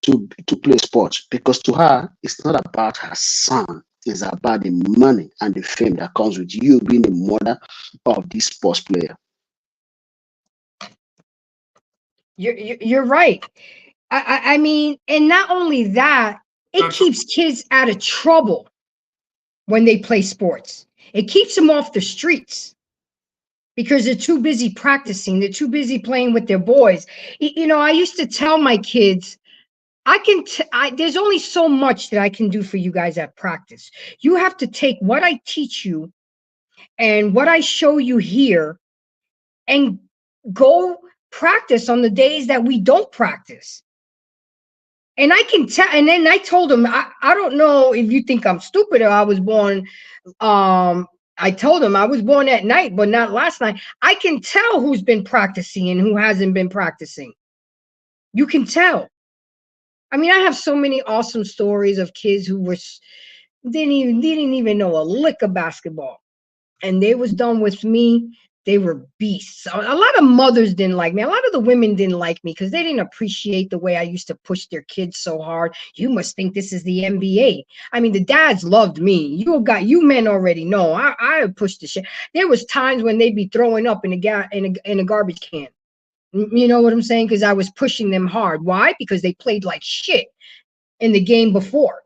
Speaker 3: to play sports because to her it's not about her son, it's about the money and the fame that comes with you being the mother of this sports player.
Speaker 1: You're right. I mean, and not only that, it keeps kids out of trouble when they play sports. It keeps them off the streets because they're too busy practicing. They're too busy playing with their boys. I used to tell my kids, there's only so much that I can do for you guys at practice. You have to take what I teach you and what I show you here and go practice on the days that we don't practice. And I can tell, and then I told him, I don't know if you think I'm stupid or I was born, I told him I was born at night, but not last night. I can tell who's been practicing and who hasn't been practicing. You can tell. I mean, I have so many awesome stories of kids who didn't even know a lick of basketball, and they was done with me. They were beasts. A lot of mothers didn't like me. A lot of the women didn't like me because they didn't appreciate the way I used to push their kids so hard. You must think this is the NBA. I mean, the dads loved me. You men already know. I pushed the shit. There was times when they'd be throwing up in a garbage can. You know what I'm saying? Because I was pushing them hard. Why? Because they played like shit in the game before.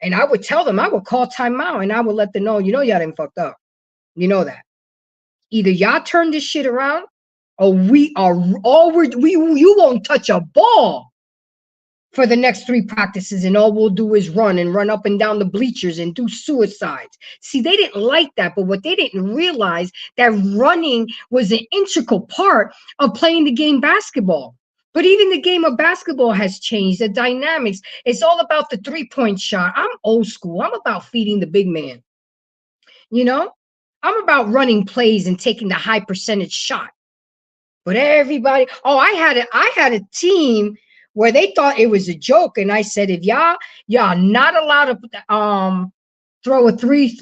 Speaker 1: And I would tell them, I would call timeout and I would let them know, y'all didn't fucked up. You know that. Either y'all turn this shit around or you won't touch a ball for the next 3 practices, and all we'll do is run up and down the bleachers and do suicides. See, they didn't like that, but what they didn't realize that running was an integral part of playing the game basketball. But even the game of basketball has changed, the dynamics. It's all about the 3-point shot. I'm old school. I'm about feeding the big man. You know, I'm about running plays and taking the high percentage shot. But everybody, I had a team where they thought it was a joke, and I said, if y'all not allowed to throw a three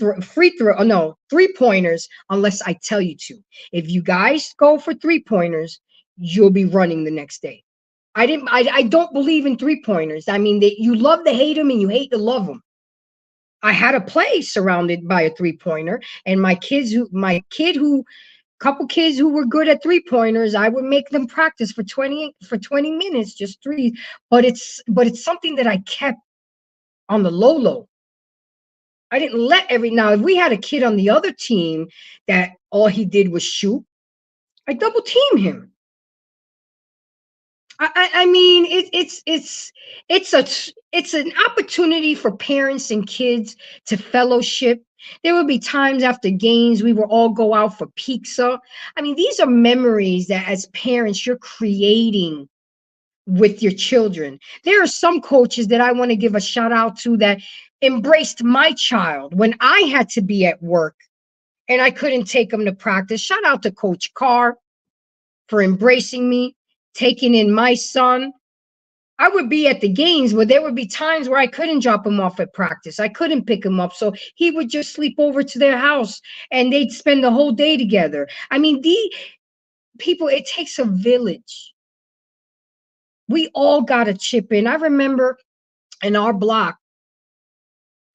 Speaker 1: pointers unless I tell you to. If you guys go for 3-pointers, you'll be running the next day. I don't believe in 3-pointers. I mean, you love to hate them and you hate to love them. I had a play surrounded by a 3-pointer, and couple kids who were good at 3-pointers, I would make them practice for 20 minutes, just 3. But it's something that I kept on the low. I didn't let now, if we had a kid on the other team that all he did was shoot, I double team him. I mean, it's an opportunity for parents and kids to fellowship. There would be times after games we would all go out for pizza. I mean, these are memories that as parents you're creating with your children. There are some coaches that I want to give a shout out to that embraced my child when I had to be at work and I couldn't take them to practice. Shout out to Coach Carr for embracing me, taking in my son. I would be at the games, but there would be times where I couldn't drop him off at practice. I couldn't pick him up. So he would just sleep over to their house and they'd spend the whole day together. I mean, people, it takes a village. We all got to chip in. I remember in our block,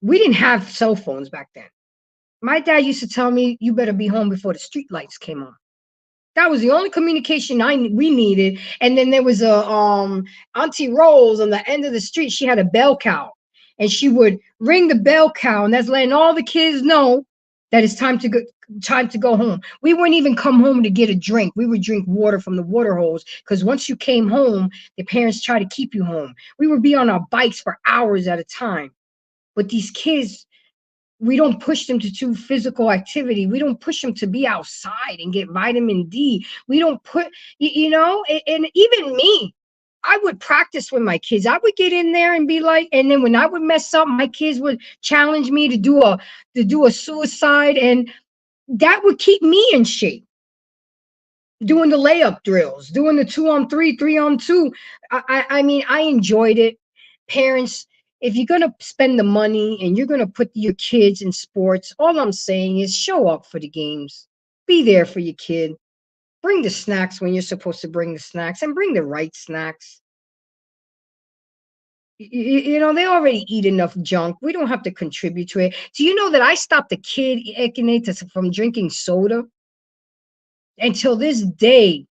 Speaker 1: we didn't have cell phones back then. My dad used to tell me, you better be home before the street lights came on. That was the only communication we needed. And then there was a Auntie Rose on the end of the street. She had a bell cow, and she would ring the bell cow, and that's letting all the kids know that it's time to go home. We wouldn't even come home to get a drink. We would drink water from the water hose because once you came home, the parents try to keep you home. We would be on our bikes for hours at a time. But these kids, we don't push them to do physical activity. We don't push them to be outside and get vitamin D. We don't and even me, I would practice with my kids. I would get in there and be like, and then when I would mess up, my kids would challenge me to do a suicide, and that would keep me in shape. Doing the layup drills, doing the 2-on-3, 3-on-2. I mean, I enjoyed it. Parents, if you're going to spend the money and you're going to put your kids in sports, all I'm saying is show up for the games. Be there for your kid. Bring the snacks when you're supposed to bring the snacks, and bring the right snacks. They already eat enough junk. We don't have to contribute to it. Do you know that I stopped a kid from drinking soda until this day?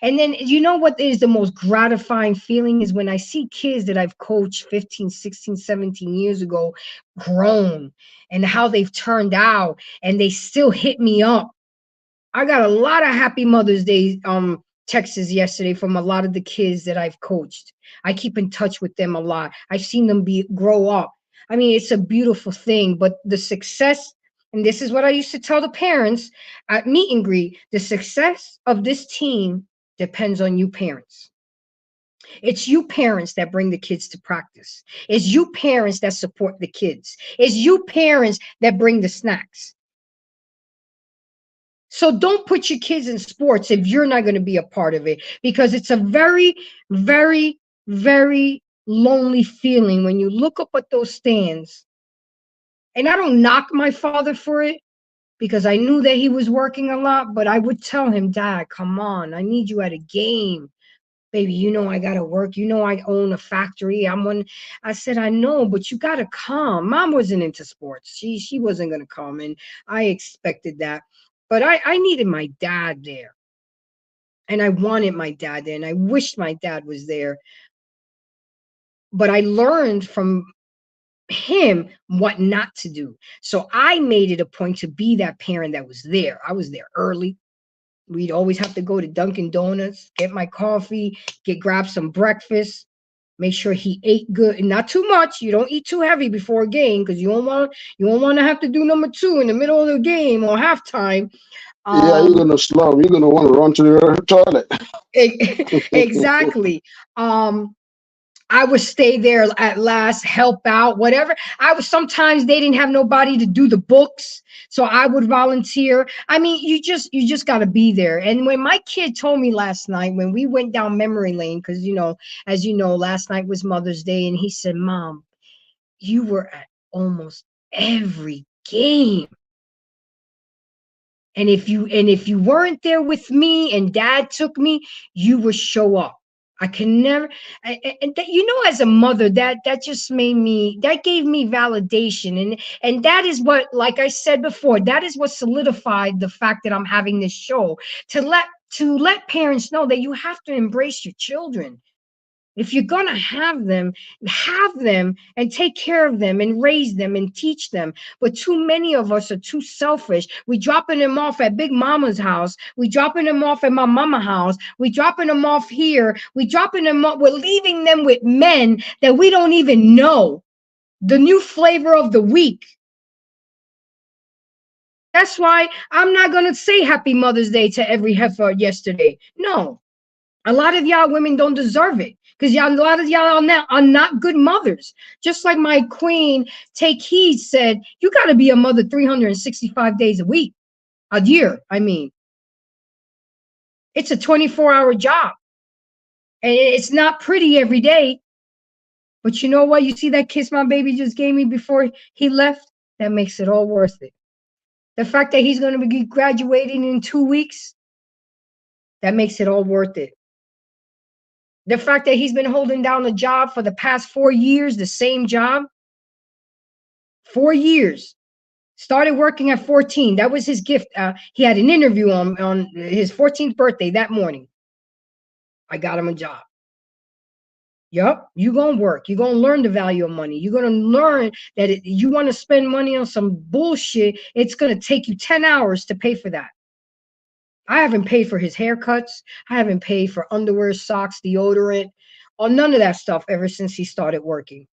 Speaker 1: And then you know what is the most gratifying feeling is when I see kids that I've coached 15, 16, 17 years ago grown and how they've turned out, and they still hit me up. I got a lot of happy Mother's Day texts yesterday from a lot of the kids that I've coached. I keep in touch with them a lot. I've seen them grow up. I mean, it's a beautiful thing, but the success, and this is what I used to tell the parents at meet and greet, the success of this team depends on you parents. It's you parents that bring the kids to practice. It's you parents that support the kids. It's you parents that bring the snacks. So don't put your kids in sports if you're not going to be a part of it, because it's a very, very, very lonely feeling when you look up at those stands. And I don't knock my father for it, because I knew that he was working a lot, but I would tell him, Dad, come on, I need you at a game. Baby, you know I gotta work. You know I own a factory. I said, I know, but you gotta come. Mom wasn't into sports. She wasn't gonna come, and I expected that. But I needed my dad there. And I wanted my dad there, and I wished my dad was there. But I learned from him what not to do. So I made it a point to be that parent that was there. I was there early. We'd always have to go to Dunkin' Donuts, get my coffee, grab some breakfast, make sure he ate good and not too much. You don't eat too heavy before a game, because you don't want to have to do number 2 in the middle of the game or halftime.
Speaker 3: Yeah, you're gonna slum. You're gonna want to run to the toilet.
Speaker 1: Exactly. I would stay there at last, help out, whatever. Sometimes they didn't have nobody to do the books, so I would volunteer. I mean, you just got to be there. And when my kid told me last night, when we went down memory lane, because as you know, last night was Mother's Day, and he said, Mom, you were at almost every game. And if you weren't there with me and Dad took me, you would show up. I can never, and that, as a mother, that just that gave me validation, and that is what, like I said before, that is what solidified the fact that I'm having this show, to let parents know that you have to embrace your children. If you're going to have them and take care of them and raise them and teach them. But too many of us are too selfish. We dropping them off at Big Mama's house. We dropping them off at my mama house. We dropping them off here. We dropping them up. We're leaving them with men that we don't even know. The new flavor of the week. That's why I'm not going to say Happy Mother's Day to every heifer yesterday. No. A lot of y'all women don't deserve it, because a lot of y'all are not good mothers. Just like my queen, Take Heed, said, you got to be a mother 365 days a week, a year. I mean, it's a 24-hour job, and it's not pretty every day. But you know what? You see that kiss my baby just gave me before he left? That makes it all worth it. The fact that he's going to be graduating in 2 weeks, that makes it all worth it. The fact that he's been holding down the job for the past 4 years, the same job, 4 years, started working at 14. That was his gift. He had an interview on his 14th birthday that morning. I got him a job. Yup, you're going to work. You're going to learn the value of money. You're going to learn that you want to spend money on some bullshit, it's going to take you 10 hours to pay for that. I haven't paid for his haircuts. I haven't paid for underwear, socks, deodorant, or none of that stuff ever since he started working.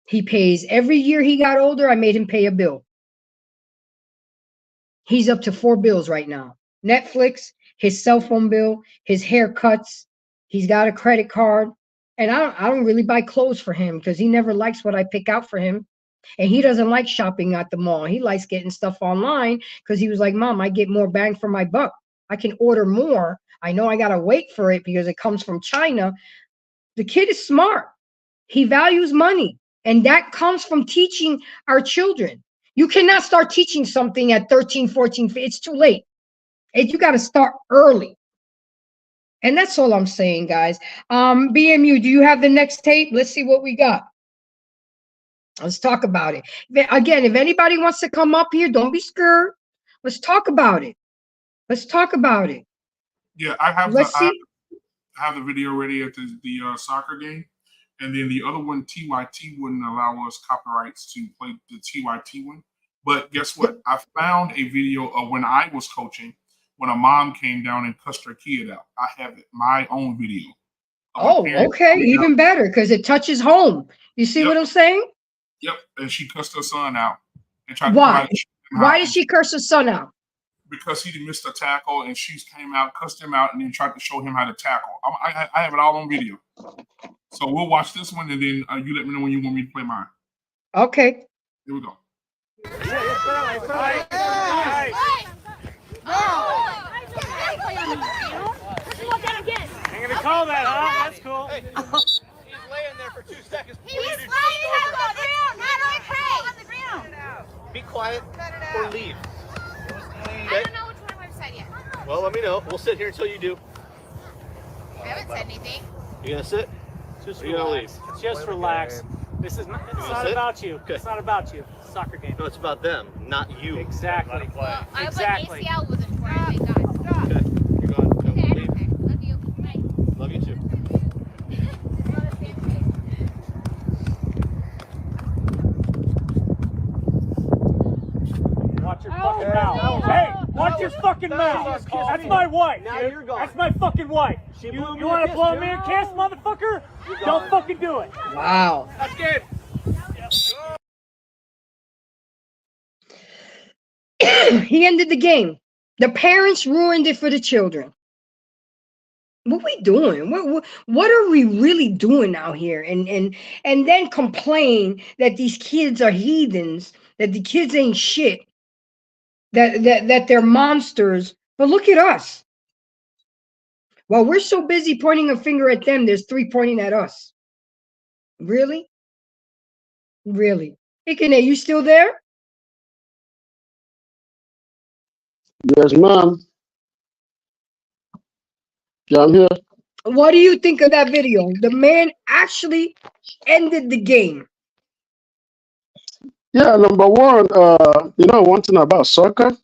Speaker 1: He pays every year he got older. I made him pay a bill. He's up to 4 bills right now. Netflix, his cell phone bill, his haircuts. He's got a credit card. And I don't really buy clothes for him, because he never likes what I pick out for him. And he doesn't like shopping at the mall. He likes getting stuff online, because he was like, Mom, I get more bang for my buck. I can order more. I know I got to wait for it because it comes from China. The kid is smart. He values money. And that comes from teaching our children. You cannot start teaching something at 13, 14. It's too late. You got to start early. And that's all I'm saying, guys. BMU, do you have the next tape? Let's see what we got. Let's talk about it. Again, if anybody wants to come up here, don't be scared. Let's talk about it. Let's talk about it.
Speaker 2: Yeah, I have the video ready at the soccer game. And then the other one, TYT, wouldn't allow us copyrights to play the TYT one. But guess what? I found a video of when I was coaching, when a mom came down and cussed her kid out. I have my own video.
Speaker 1: Oh, okay. Even better, because it touches home. You see what I'm saying?
Speaker 2: Yep. And she cussed her son out. And tried
Speaker 1: Why? Why did she curse her son out?
Speaker 2: because he missed a tackle, and she came out, cussed him out, and then tried to show him how to tackle. I have it all on video. So we'll watch this one, and then you let me know when you want me to play mine.
Speaker 1: Okay.
Speaker 2: Here we go.
Speaker 4: I'm gonna call that, huh? That's cool.
Speaker 5: Hey. He's laying there for 2 seconds.
Speaker 4: He's laying on the ground. Not okay. On the ground.
Speaker 5: Be quiet or leave.
Speaker 4: I don't know which one I've said yet.
Speaker 5: Well, let me know. We'll sit here until you do.
Speaker 4: I haven't said anything.
Speaker 5: You gonna sit?
Speaker 6: Just
Speaker 5: Or you gonna leave?
Speaker 6: Just relax. This is not, it's not about you.
Speaker 5: Okay.
Speaker 6: It's not about you. It's a soccer game.
Speaker 5: No, it's about them, not you.
Speaker 6: Exactly.
Speaker 4: Well,
Speaker 6: Exactly.
Speaker 4: my ACL wasn't torn, thank God.
Speaker 5: Okay, you're gone. No,
Speaker 4: Okay,
Speaker 5: leave.
Speaker 4: okay. Love you. Bye.
Speaker 5: Love you too.
Speaker 6: Watch your fucking mouth. Hey, watch your fucking mouth. That's my wife.
Speaker 5: Now
Speaker 6: dude.
Speaker 5: you're gone.
Speaker 6: That's my fucking wife.
Speaker 5: She
Speaker 6: You
Speaker 5: blew me
Speaker 6: want
Speaker 5: a
Speaker 6: to
Speaker 5: kiss,
Speaker 6: blow
Speaker 5: dude.
Speaker 6: me a kiss, motherfucker?
Speaker 5: You're
Speaker 6: Don't
Speaker 5: gone.
Speaker 6: fucking do it.
Speaker 1: Wow.
Speaker 5: That's good.
Speaker 1: He ended the game. The parents ruined it for the children. What we doing? What are we really doing out here? And then complain that these kids are heathens, that the kids ain't shit, that they're monsters. But look at us. While we're so busy pointing a finger at them, there's 3 pointing at us. Really? Really? Ikene, you still there?
Speaker 3: Yes, ma'am. Yeah, I'm here.
Speaker 1: What do you think of that video? The man actually ended the game.
Speaker 3: Yeah, number one, one thing about soccer.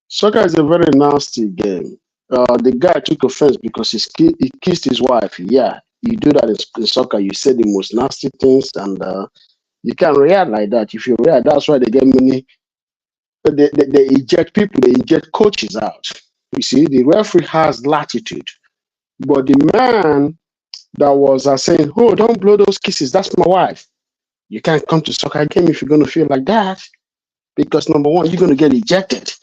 Speaker 3: Soccer is a very nasty game. The guy took offense because he kissed his wife. Yeah, you do that in soccer. You say the most nasty things, and you can't react like that. If you react, that's why they get many. They eject people. They eject coaches out. You see, the referee has latitude, but the man that was saying, "Oh, don't blow those kisses. That's my wife." You can't come to soccer game if you're going to feel like that, because number one, you're going to get ejected,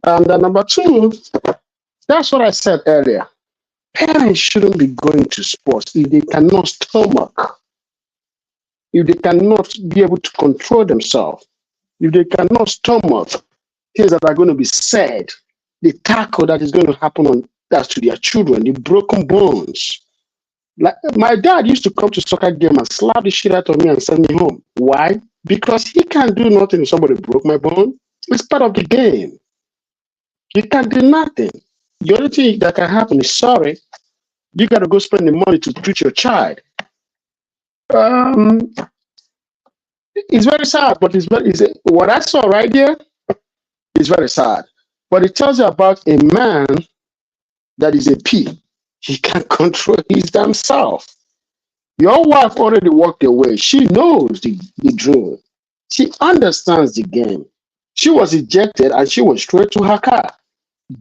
Speaker 3: and number two, that's what I said earlier. Parents shouldn't be going to sports if they cannot stomach, if they cannot be able to control themselves, if they cannot stomach things that are going to be said, the tackle that is going to happen on that to their children, the broken bones. Like my dad used to come to soccer game and slap the shit out of me and send me home. Why? Because he can't do nothing if somebody broke my bone. It's part of the game. You can't do nothing. The only thing that can happen is sorry. You got to go spend the money to treat your child. It's very sad, but what I saw right there is very sad. But it tells you about a man that is a P. He can't control his damn self. Your wife already walked away. She knows the drill. She understands the game. She was ejected and she went straight to her car.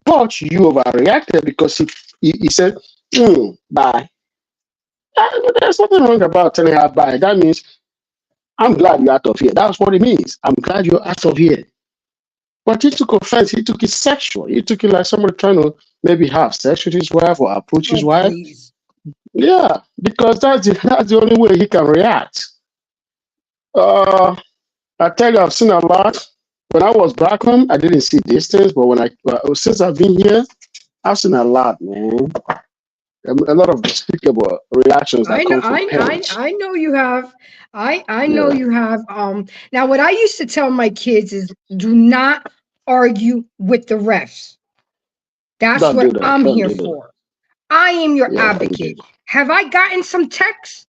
Speaker 3: But you overreacted because he said, bye. There's nothing wrong about telling her bye. That means, I'm glad you're out of here. That's what it means. I'm glad you're out of here. But he took offense. He took it sexual. He took it like somebody trying to maybe have sex with his wife or approach his wife.
Speaker 1: Please.
Speaker 3: Yeah, because that's the only way he can react. I tell you, I've seen a lot. When I was back home, I didn't see these things, but since I've been here, I've seen a lot, man. A lot of despicable reactions that come from parents.
Speaker 1: I know you have. I know you have. Now what I used to tell my kids is, do not argue with the refs. That's
Speaker 3: Don't do
Speaker 1: what
Speaker 3: that.
Speaker 1: I'm
Speaker 3: Don't
Speaker 1: here
Speaker 3: do that.
Speaker 1: for. I am your
Speaker 3: Yeah, don't do
Speaker 1: advocate.
Speaker 3: that.
Speaker 1: Have I gotten some texts?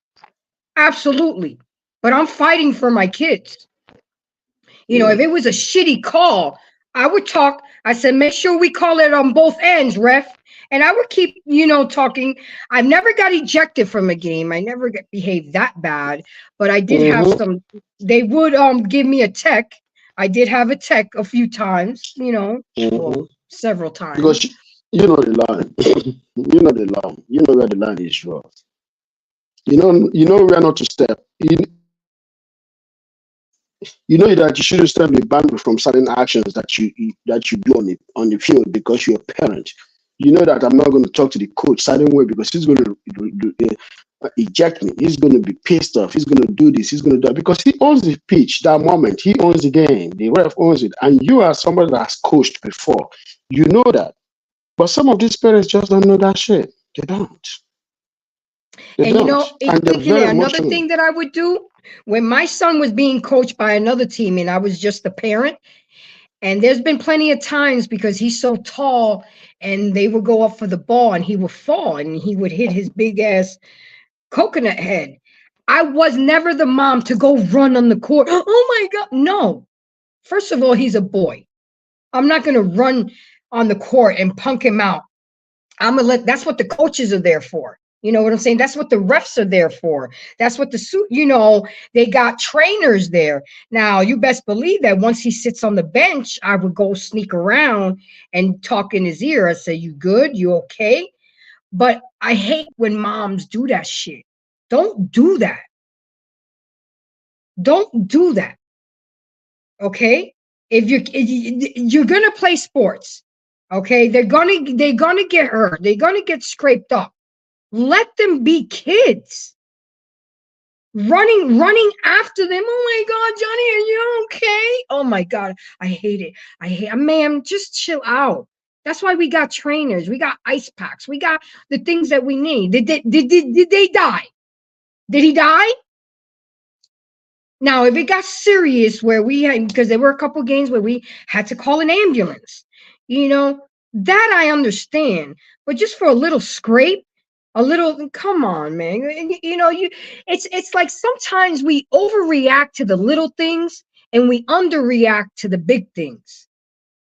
Speaker 1: Absolutely. But I'm fighting for my kids. You know, if it was a shitty call, I would talk. I said, make sure we call it on both ends, ref. And I would keep, talking. I never got ejected from a game. I never behaved that bad. But I did have some. They would give me a tech. I did have a tech a few times, well, several times.
Speaker 3: Because you know the line. You know the line. You know where the line is drawn. You know where not to step. You know that you shouldn't still be banned from certain actions that you do on the field because you're a parent. You know that I'm not going to talk to the coach certain way because he's going to eject me. He's going to be pissed off. He's going to do this. He's going to do that because he owns the pitch. That moment, he owns the game. The ref owns it, and you are somebody that's coached before. You know that, but some of these parents just don't know that shit. They don't. They
Speaker 1: And you
Speaker 3: don't,
Speaker 1: know,
Speaker 3: and they're very
Speaker 1: another
Speaker 3: emotional.
Speaker 1: thing that I would do when my son was being coached by another team and I was just a parent, and there's been plenty of times because he's so tall and they would go up for the ball and he would fall and he would hit his big ass coconut head. I was never the mom to go run on the court. Oh my God. No. First of all, he's a boy. I'm not going to run on the court and punk him out. That's what the coaches are there for. You know what I'm saying? That's what the refs are there for. That's what they got trainers there. Now, you best believe that once he sits on the bench, I would go sneak around and talk in his ear. I say, you good? You okay? But I hate when moms do that shit. Don't do that. Don't do that. Okay? If you're gonna play sports, okay, they're gonna get hurt. They're gonna get scraped up. Let them be kids. Running after them. Oh my God, Johnny, are you okay? Oh my God, I hate it. Ma'am, just chill out. That's why we got trainers. We got ice packs. We got the things that we need. Did they die? Did he die? Now, if it got serious where we had, because there were a couple games where we had to call an ambulance, that I understand. But just for a little scrape, come on, man. It's like sometimes we overreact to the little things and we underreact to the big things.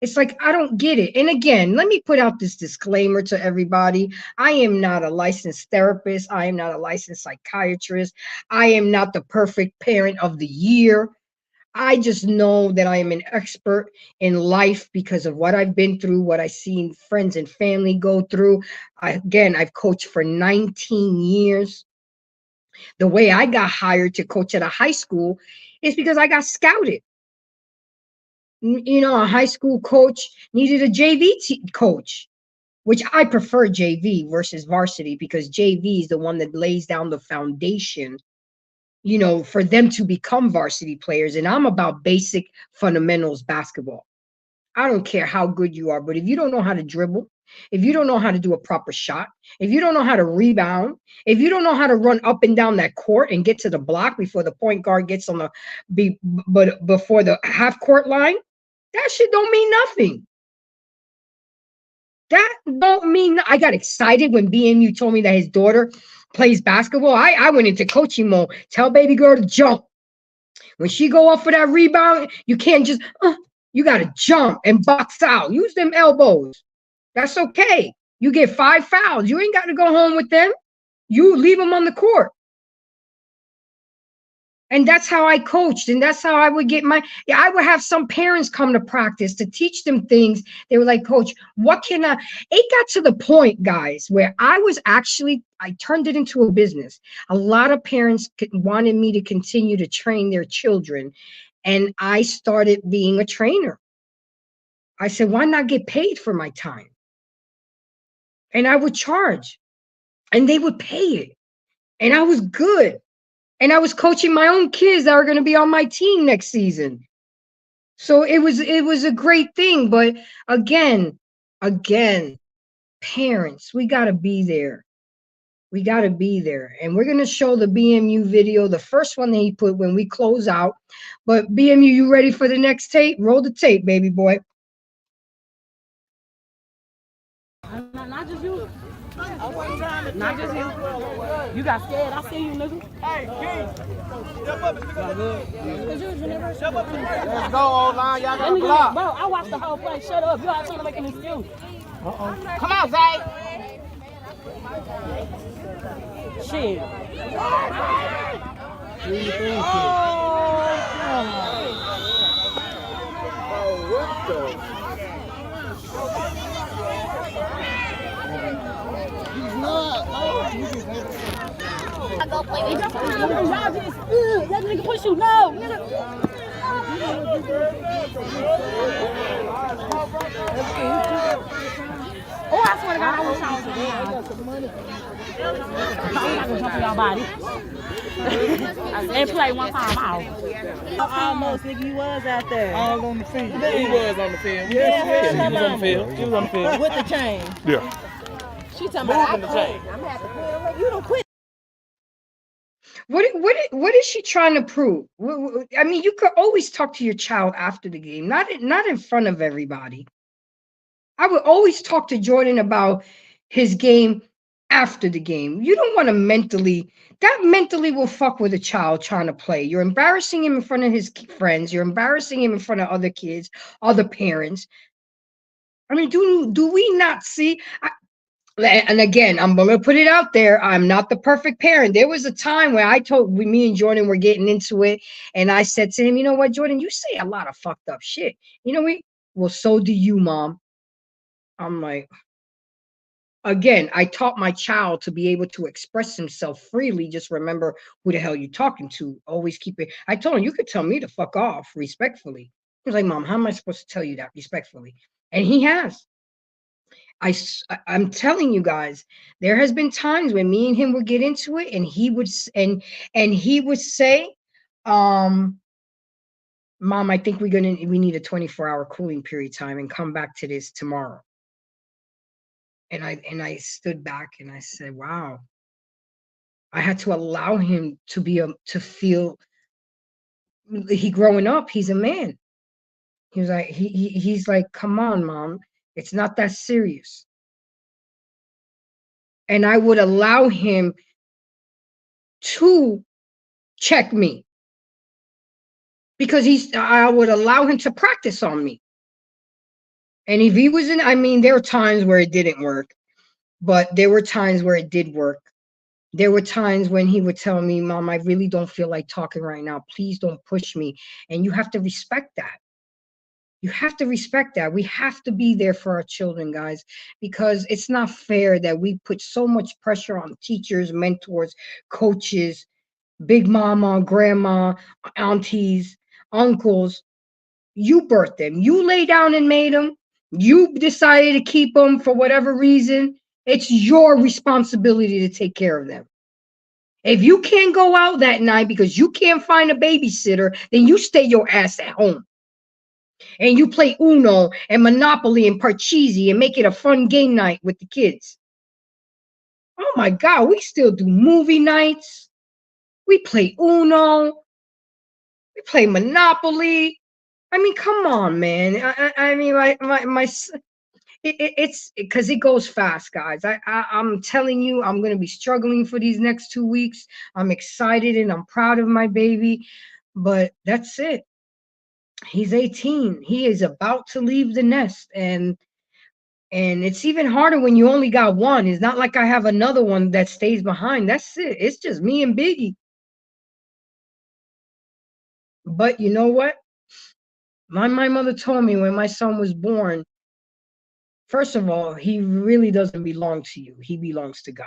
Speaker 1: It's like, I don't get it. And again, let me put out this disclaimer to everybody. I am not a licensed therapist. I am not a licensed psychiatrist. I am not the perfect parent of the year. I just know that I am an expert in life because of what I've been through, what I've seen friends and family go through. I've coached for 19 years. The way I got hired to coach at a high school is because I got scouted. A high school coach needed a JV coach, which I prefer JV versus varsity because JV is the one that lays down the foundation, for them to become varsity players. And I'm about basic fundamentals basketball. I don't care how good you are, but if you don't know how to dribble, if you don't know how to do a proper shot, if you don't know how to rebound, if you don't know how to run up and down that court and get to the block before the point guard gets on before the half court line, that shit don't mean nothing. That don't mean. I got excited when BMU told me that his daughter plays basketball. I went into coaching mode. Tell baby girl to jump. When she go up for that rebound, you can't just, you got to jump and box out. Use them elbows. That's okay. You get 5 fouls. You ain't got to go home with them. You leave them on the court. And that's how I coached. And that's how I would I would have some parents come to practice to teach them things. They were like, Coach, it got to the point, guys, where I turned it into a business. A lot of parents wanted me to continue to train their children. And I started being a trainer. I said, why not get paid for my time? And I would charge. And they would pay it. And I was good. And I was coaching my own kids that are going to be on my team next season. So it was a great thing. But again, parents, we got to be there. We got to be there. And we're going to show the BMU video, the first one that he put when we close out. But BMU, you ready for the next tape? Roll the tape, baby boy.
Speaker 7: Not just you. Not just you. You got scared. I see you, nigga. Hey, let's go, old line. Y'all got to block. Bro, I watched the whole play. Shut up. You all trying to make an excuse. Come on, Zay. Shit.
Speaker 3: What the?
Speaker 7: Y'all just, that nigga push you. No. Oh, I swear to God, I wish I was in y'all. I'm not gonna jump in y'all body. And play one time out.
Speaker 8: Almost, nigga, you was out there.
Speaker 6: All on the field.
Speaker 8: He was on the field. Yeah, he was on the field. He was on the field. With the chain.
Speaker 2: Yeah.
Speaker 8: She talking about moving the chain. I'm gonna have to quit. You don't quit.
Speaker 1: What is she trying to prove? I mean, you could always talk to your child after the game, not in front of everybody. I would always talk to Jordan about his game after the game. You don't want to mentally will fuck with a child trying to play. You're embarrassing him in front of his friends. You're embarrassing him in front of other kids, other parents. I mean, do we not see? And again, I'm gonna put it out there. I'm not the perfect parent. There was a time where me and Jordan were getting into it, and I said to him, "You know what, Jordan? You say a lot of fucked up shit. You know what? Well, so do you, Mom." I'm like, again, I taught my child to be able to express himself freely. Just remember who the hell you're talking to. Always keep it. I told him, you could tell me to fuck off respectfully. He was like, Mom, how am I supposed to tell you that respectfully? And he has. I'm telling you guys, there has been times when me and him would get into it, and he would say, Mom, I think we need a 24-hour cooling period time and come back to this tomorrow. And I stood back and I said, wow. I had to allow him to feel he growing up, he's a man. He was like, he's like, come on, Mom, it's not that serious. And I would allow him to check me because I would allow him to practice on me. And if he was I mean, there were times where it didn't work, but there were times where it did work. There were times when he would tell me, Mom, I really don't feel like talking right now. Please don't push me. And you have to respect that. You have to respect that. We have to be there for our children, guys, because it's not fair that we put so much pressure on teachers, mentors, coaches, big mama, grandma, aunties, uncles. You birthed them. You lay down and made them. You decided to keep them for whatever reason. It's your responsibility to take care of them. If you can't go out that night because you can't find a babysitter, then you stay your ass at home. And you play Uno and Monopoly and Parcheesi and make it a fun game night with the kids. Oh my God, we still do movie nights. We play Uno. We play Monopoly. I mean, come on, man. I mean, it's because it goes fast, guys. I'm telling you, I'm going to be struggling for these next 2 weeks. I'm excited and I'm proud of my baby, but that's it. He's 18. He is about to leave the nest, and it's even harder when you only got one. It's not like I have another one that stays behind. That's it. It's just me and Biggie. But you know what? My mother told me when my son was born, first of all, he really doesn't belong to you. He belongs to God.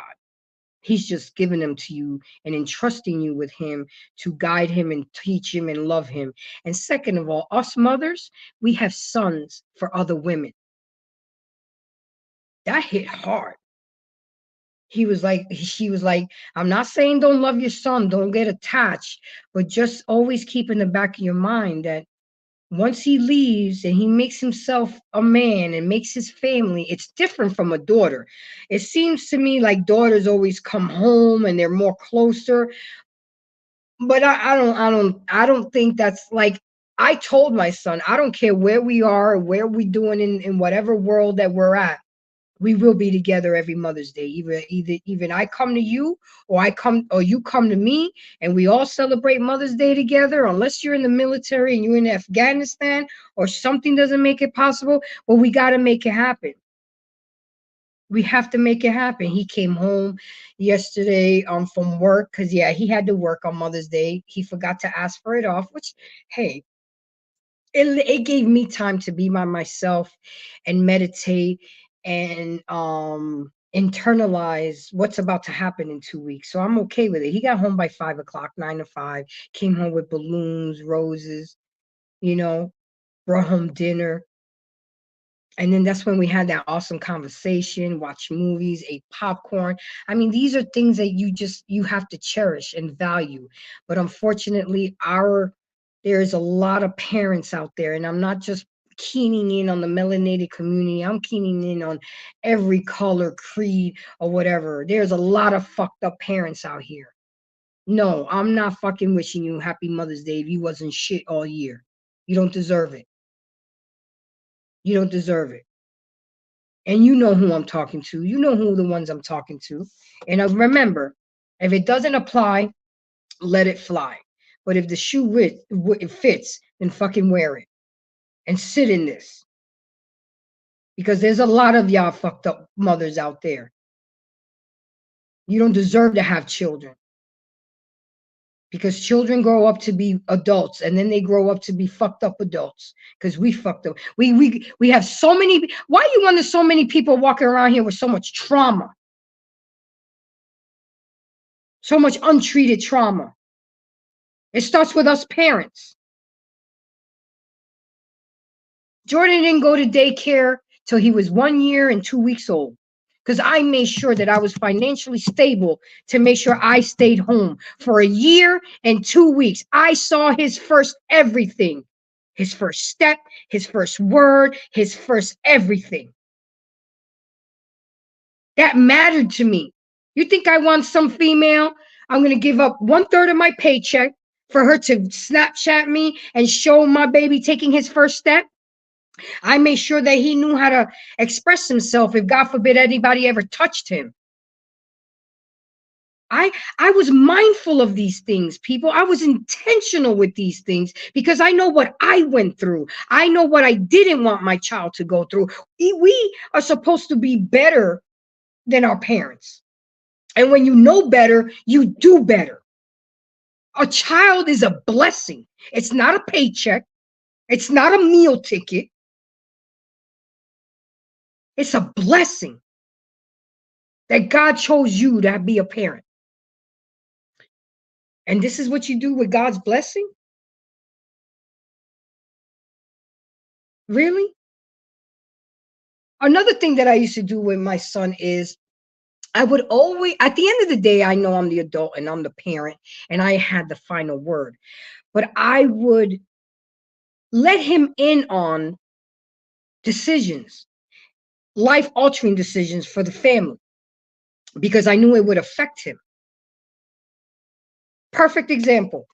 Speaker 1: He's just giving them to you and entrusting you with him to guide him and teach him and love him. And second of all, us mothers, we have sons for other women. That hit hard. She was like, I'm not saying don't love your son, don't get attached, but just always keep in the back of your mind that once he leaves and he makes himself a man and makes his family, it's different from a daughter. It seems to me like daughters always come home and they're more closer. But I don't think that's like, I told my son, I don't care where we are, where we doing in whatever world that we're at. We will be together every Mother's Day. Even I come to you, or you come to me, and we all celebrate Mother's Day together. Unless you're in the military and you're in Afghanistan or something doesn't make it possible, but we got to make it happen. We have to make it happen. He came home yesterday from work because he had to work on Mother's Day. He forgot to ask for it off, which, hey, it gave me time to be by myself and meditate and internalize what's about to happen in 2 weeks. So I'm okay with it. He got home by 5 o'clock, 9 to 5, came home with balloons, roses. you know, brought home dinner. And then that's when we had that awesome conversation, watched movies, ate popcorn. I mean, these are things that you have to cherish and value. But unfortunately, there's a lot of parents out there, and I'm not just keening in on the melanated community. I'm keening in on every color, creed, or whatever. There's a lot of fucked up parents out here. No, I'm not fucking wishing you happy Mother's Day if you wasn't shit all year. You don't deserve it. You don't deserve it. And you know who I'm talking to. You know who the ones I'm talking to. And remember, if it doesn't apply, let it fly. But if the shoe it fits, then fucking wear it and sit in this. Because there's a lot of y'all fucked up mothers out there. You don't deserve to have children. Because children grow up to be adults, and then they grow up to be fucked up adults. Because we fucked up. We have so many. Why you wonder so many people walking around here with so much trauma? So much untreated trauma. It starts with us parents. Jordan didn't go to daycare till he was 1 year and 2 weeks old, because I made sure that I was financially stable to make sure I stayed home for 1 year and 2 weeks. I saw his first everything, his first step, his first word, his first everything. That mattered to me. You think I want some female? I'm going to give up 1/3 of my paycheck for her to Snapchat me and show my baby taking his first step? I made sure that he knew how to express himself if, God forbid, anybody ever touched him. I was mindful of these things, people. I was intentional with these things because I know what I went through. I know what I didn't want my child to go through. We are supposed to be better than our parents. And when you know better, you do better. A child is a blessing. It's not a paycheck. It's not a meal ticket. It's a blessing that God chose you to be a parent. And this is what you do with God's blessing? Really? Another thing that I used to do with my son is I would always, at the end of the day, I know I'm the adult and I'm the parent and I had the final word, but I would let him in on decisions, life altering decisions for the family, because I knew it would affect him. Perfect example.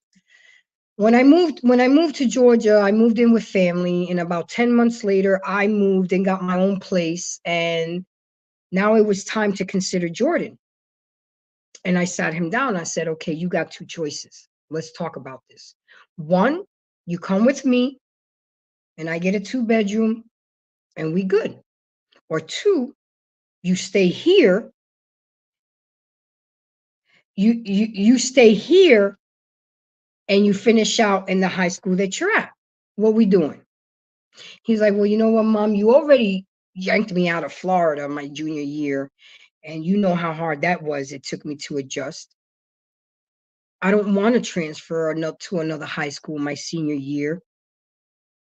Speaker 1: When I moved to Georgia, I moved in with family, and about 10 months later, I moved and got my own place, and now it was time to consider Jordan. And I sat him down. I said, okay, you got 2 choices. Let's talk about this. 1, you come with me and I get a 2-bedroom and we good. Or 2, you stay here. You stay here and you finish out in the high school that you're at. What we doing? He's like, well, you know what, Mom, you already yanked me out of Florida my junior year, and you know how hard that was. It took me to adjust. I don't want to transfer to another high school my senior year.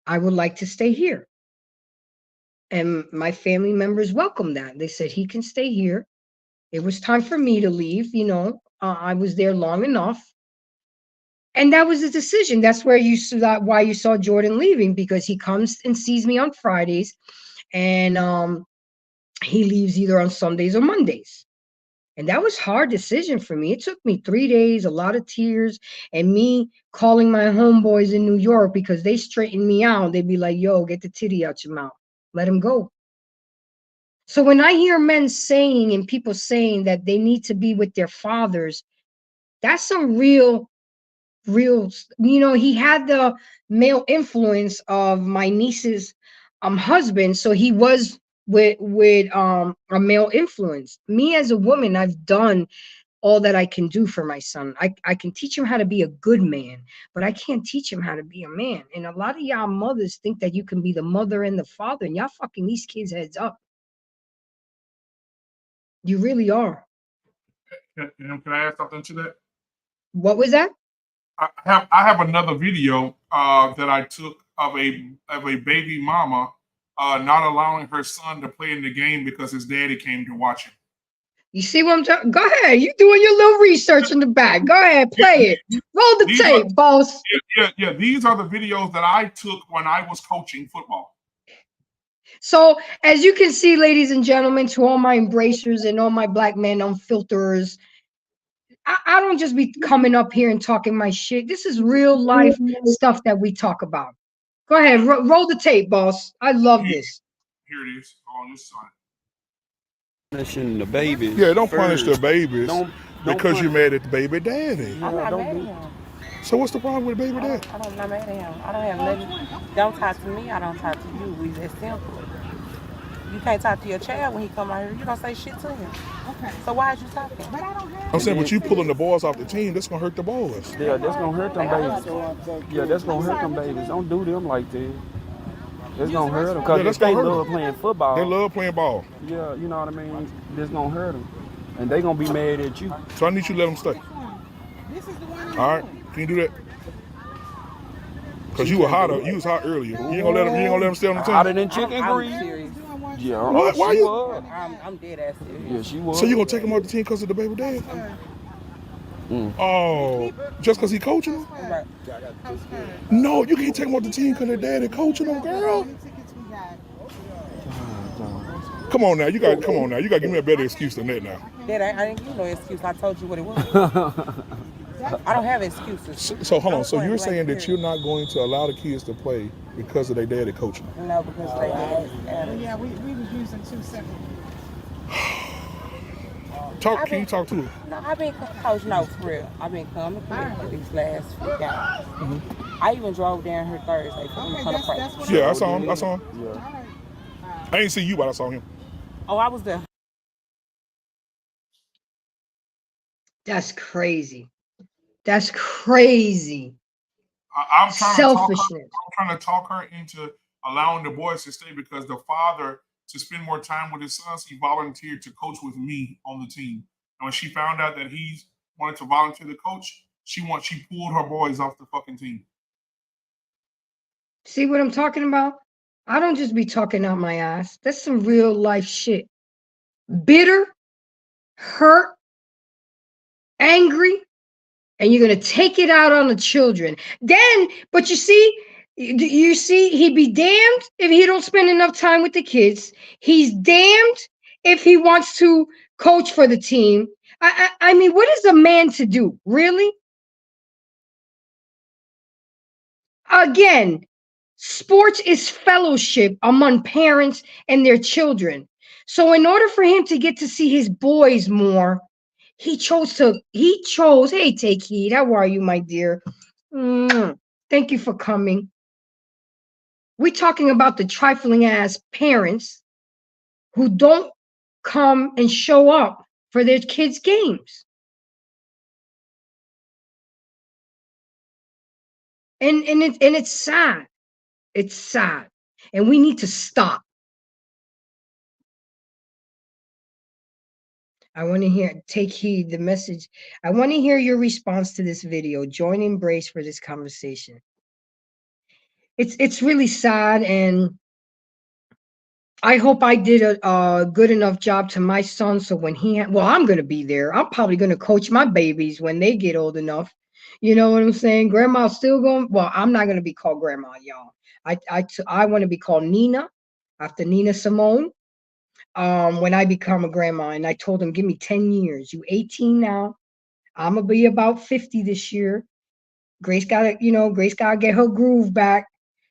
Speaker 1: I would like to stay here. And my family members welcomed that. They said he can stay here. It was time for me to leave. I was there long enough. And that was the decision. That's why you saw Jordan leaving, because he comes and sees me on Fridays, and he leaves either on Sundays or Mondays. And that was a hard decision for me. It took me 3 days, a lot of tears, and me calling my homeboys in New York because they straightened me out. They'd be like, yo, get the titty out your mouth. Let him go. So when I hear men saying and people saying that they need to be with their fathers, that's some real, he had the male influence of my niece's husband. So he was with a male influence. Me as a woman, I've done all that I can do for my son. I can teach him how to be a good man, but I can't teach him how to be a man. And a lot of y'all mothers think that you can be the mother and the father, and y'all fucking these kids' heads up. You really are.
Speaker 2: Can I add something to that?
Speaker 1: What was that?
Speaker 2: I have another video that I took of a baby mama not allowing her son to play in the game because his daddy came to watch him.
Speaker 1: You see what I'm talking? Go ahead. You doing your little research in the back. Go ahead, play it. Roll the tape, boss.
Speaker 2: Yeah. These are the videos that I took when I was coaching football.
Speaker 1: So, as you can see, ladies and gentlemen, to all my embracers and all my black men unfilterers, I don't just be coming up here and talking my shit. This is real life stuff that we talk about. Go ahead, roll the tape, boss. I love this.
Speaker 2: Here it is on this side.
Speaker 9: Punishing the babies.
Speaker 2: Yeah, don't punish the babies
Speaker 9: Don't
Speaker 2: because you're
Speaker 9: punish-
Speaker 2: mad at the baby daddy.
Speaker 7: I'm not mad at him.
Speaker 2: So what's the problem with baby daddy?
Speaker 7: I'm not mad at him. I don't have nothing. Don't talk to me. I don't talk to you. We just simple. You can't talk to your child when he come out here. You don't say shit to him. Okay. So why is you talking? But I don't have.
Speaker 2: I'm saying, but you pulling the boys off the team, that's gonna hurt the boys.
Speaker 9: Yeah, that's gonna hurt them babies. Yeah, that's gonna hurt them babies. Don't do them like that. That's gonna hurt them because
Speaker 2: that's
Speaker 9: they
Speaker 2: gonna hurt
Speaker 9: love playing football.
Speaker 2: They love playing ball.
Speaker 9: Yeah, you know what I mean. That's gonna hurt them, and they gonna be mad at you.
Speaker 2: So I need you to let them stay. All right, can you do that? Because you was hot earlier. You ain't gonna let them stay on the team.
Speaker 9: Hotter than chicken
Speaker 7: I'm
Speaker 9: grease.
Speaker 7: serious.
Speaker 9: Yeah,
Speaker 2: What? Why
Speaker 9: she
Speaker 2: you?
Speaker 9: was.
Speaker 7: I'm dead ass serious.
Speaker 9: Yeah, she was.
Speaker 2: So you gonna take him off the team because of the baby dad? Oh, just because he coaching him?
Speaker 7: Right.
Speaker 2: No, you can't take him off the team because the daddy coaching him, girl. Come on now, you got to give me a better excuse than that now.
Speaker 7: Dad, I didn't give you no excuse. I told you what it was. I don't have excuses.
Speaker 2: So hold on. So you're saying that you're not going to allow the kids to play because of their daddy coaching?
Speaker 7: No, because they did.
Speaker 10: Yeah, we was using two separate.
Speaker 2: Can you talk to her?
Speaker 7: No, I've been coach. No, for real. I've been coming here for these last few guys. I even drove down here Thursday for them to come to practice.
Speaker 2: Yeah, I saw him.
Speaker 9: Yeah.
Speaker 2: I ain't see you, but I saw him.
Speaker 7: Oh, I was there.
Speaker 1: That's crazy. That's crazy.
Speaker 2: I'm
Speaker 1: Selfishness.
Speaker 2: trying to talk her into allowing the boys to stay because the father, to spend more time with his sons, he volunteered to coach with me on the team. And when she found out that he wanted to volunteer to coach, she pulled her boys off the fucking team.
Speaker 1: See what I'm talking about? I don't just be talking out my ass. That's some real life shit. Bitter, hurt, angry, and you're going to take it out on the children. Then, but you see, he'd be damned if he don't spend enough time with the kids. He's damned if he wants to coach for the team. I mean, what is a man to do? Really? Again, sports is fellowship among parents and their children. So in order for him to get to see his boys more, he chose, hey, Take Heed, how are you, my dear? Thank you for coming. We're talking about the trifling ass parents who don't come and show up for their kids' games. And it's sad. It's sad. And we need to stop. I want to take heed the message. I want to hear your response to this video. Join Embrace for this conversation. It's really sad, and I hope I did a good enough job to my son. So when I'm going to be there. I'm probably going to coach my babies when they get old enough. You know what I'm saying? Grandma's still going. Well, I'm not going to be called grandma, y'all. I want to be called Nina, after Nina Simone. When I become a grandma, and I told him, give me 10 years. You 18 now. I'm gonna be about 50 this year. Grace gotta get her groove back.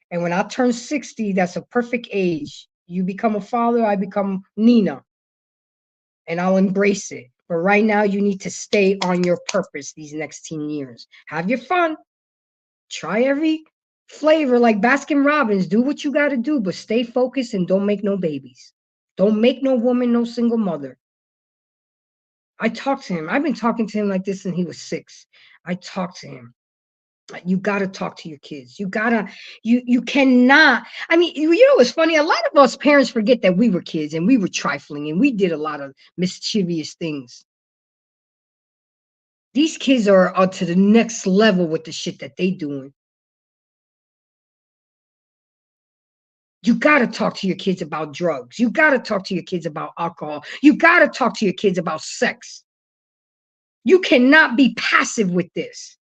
Speaker 1: And when I turn 60, that's a perfect age. You become a father, I become Nina. And I'll embrace it. But right now, you need to stay on your purpose these next 10 years. Have your fun. Try every flavor like Baskin Robbins. Do what you gotta do, but stay focused and don't make no babies. Don't make no woman no single mother. I talked to him. I've been talking to him like this since he was 6. I talked to him. You got to talk to your kids. You cannot. I mean, you know what's funny? A lot of us parents forget that we were kids and we were trifling and we did a lot of mischievous things. These kids are to the next level with the shit that they doing. You got to talk to your kids about drugs. You got to talk to your kids about alcohol. You got to talk to your kids about sex. You cannot be passive with this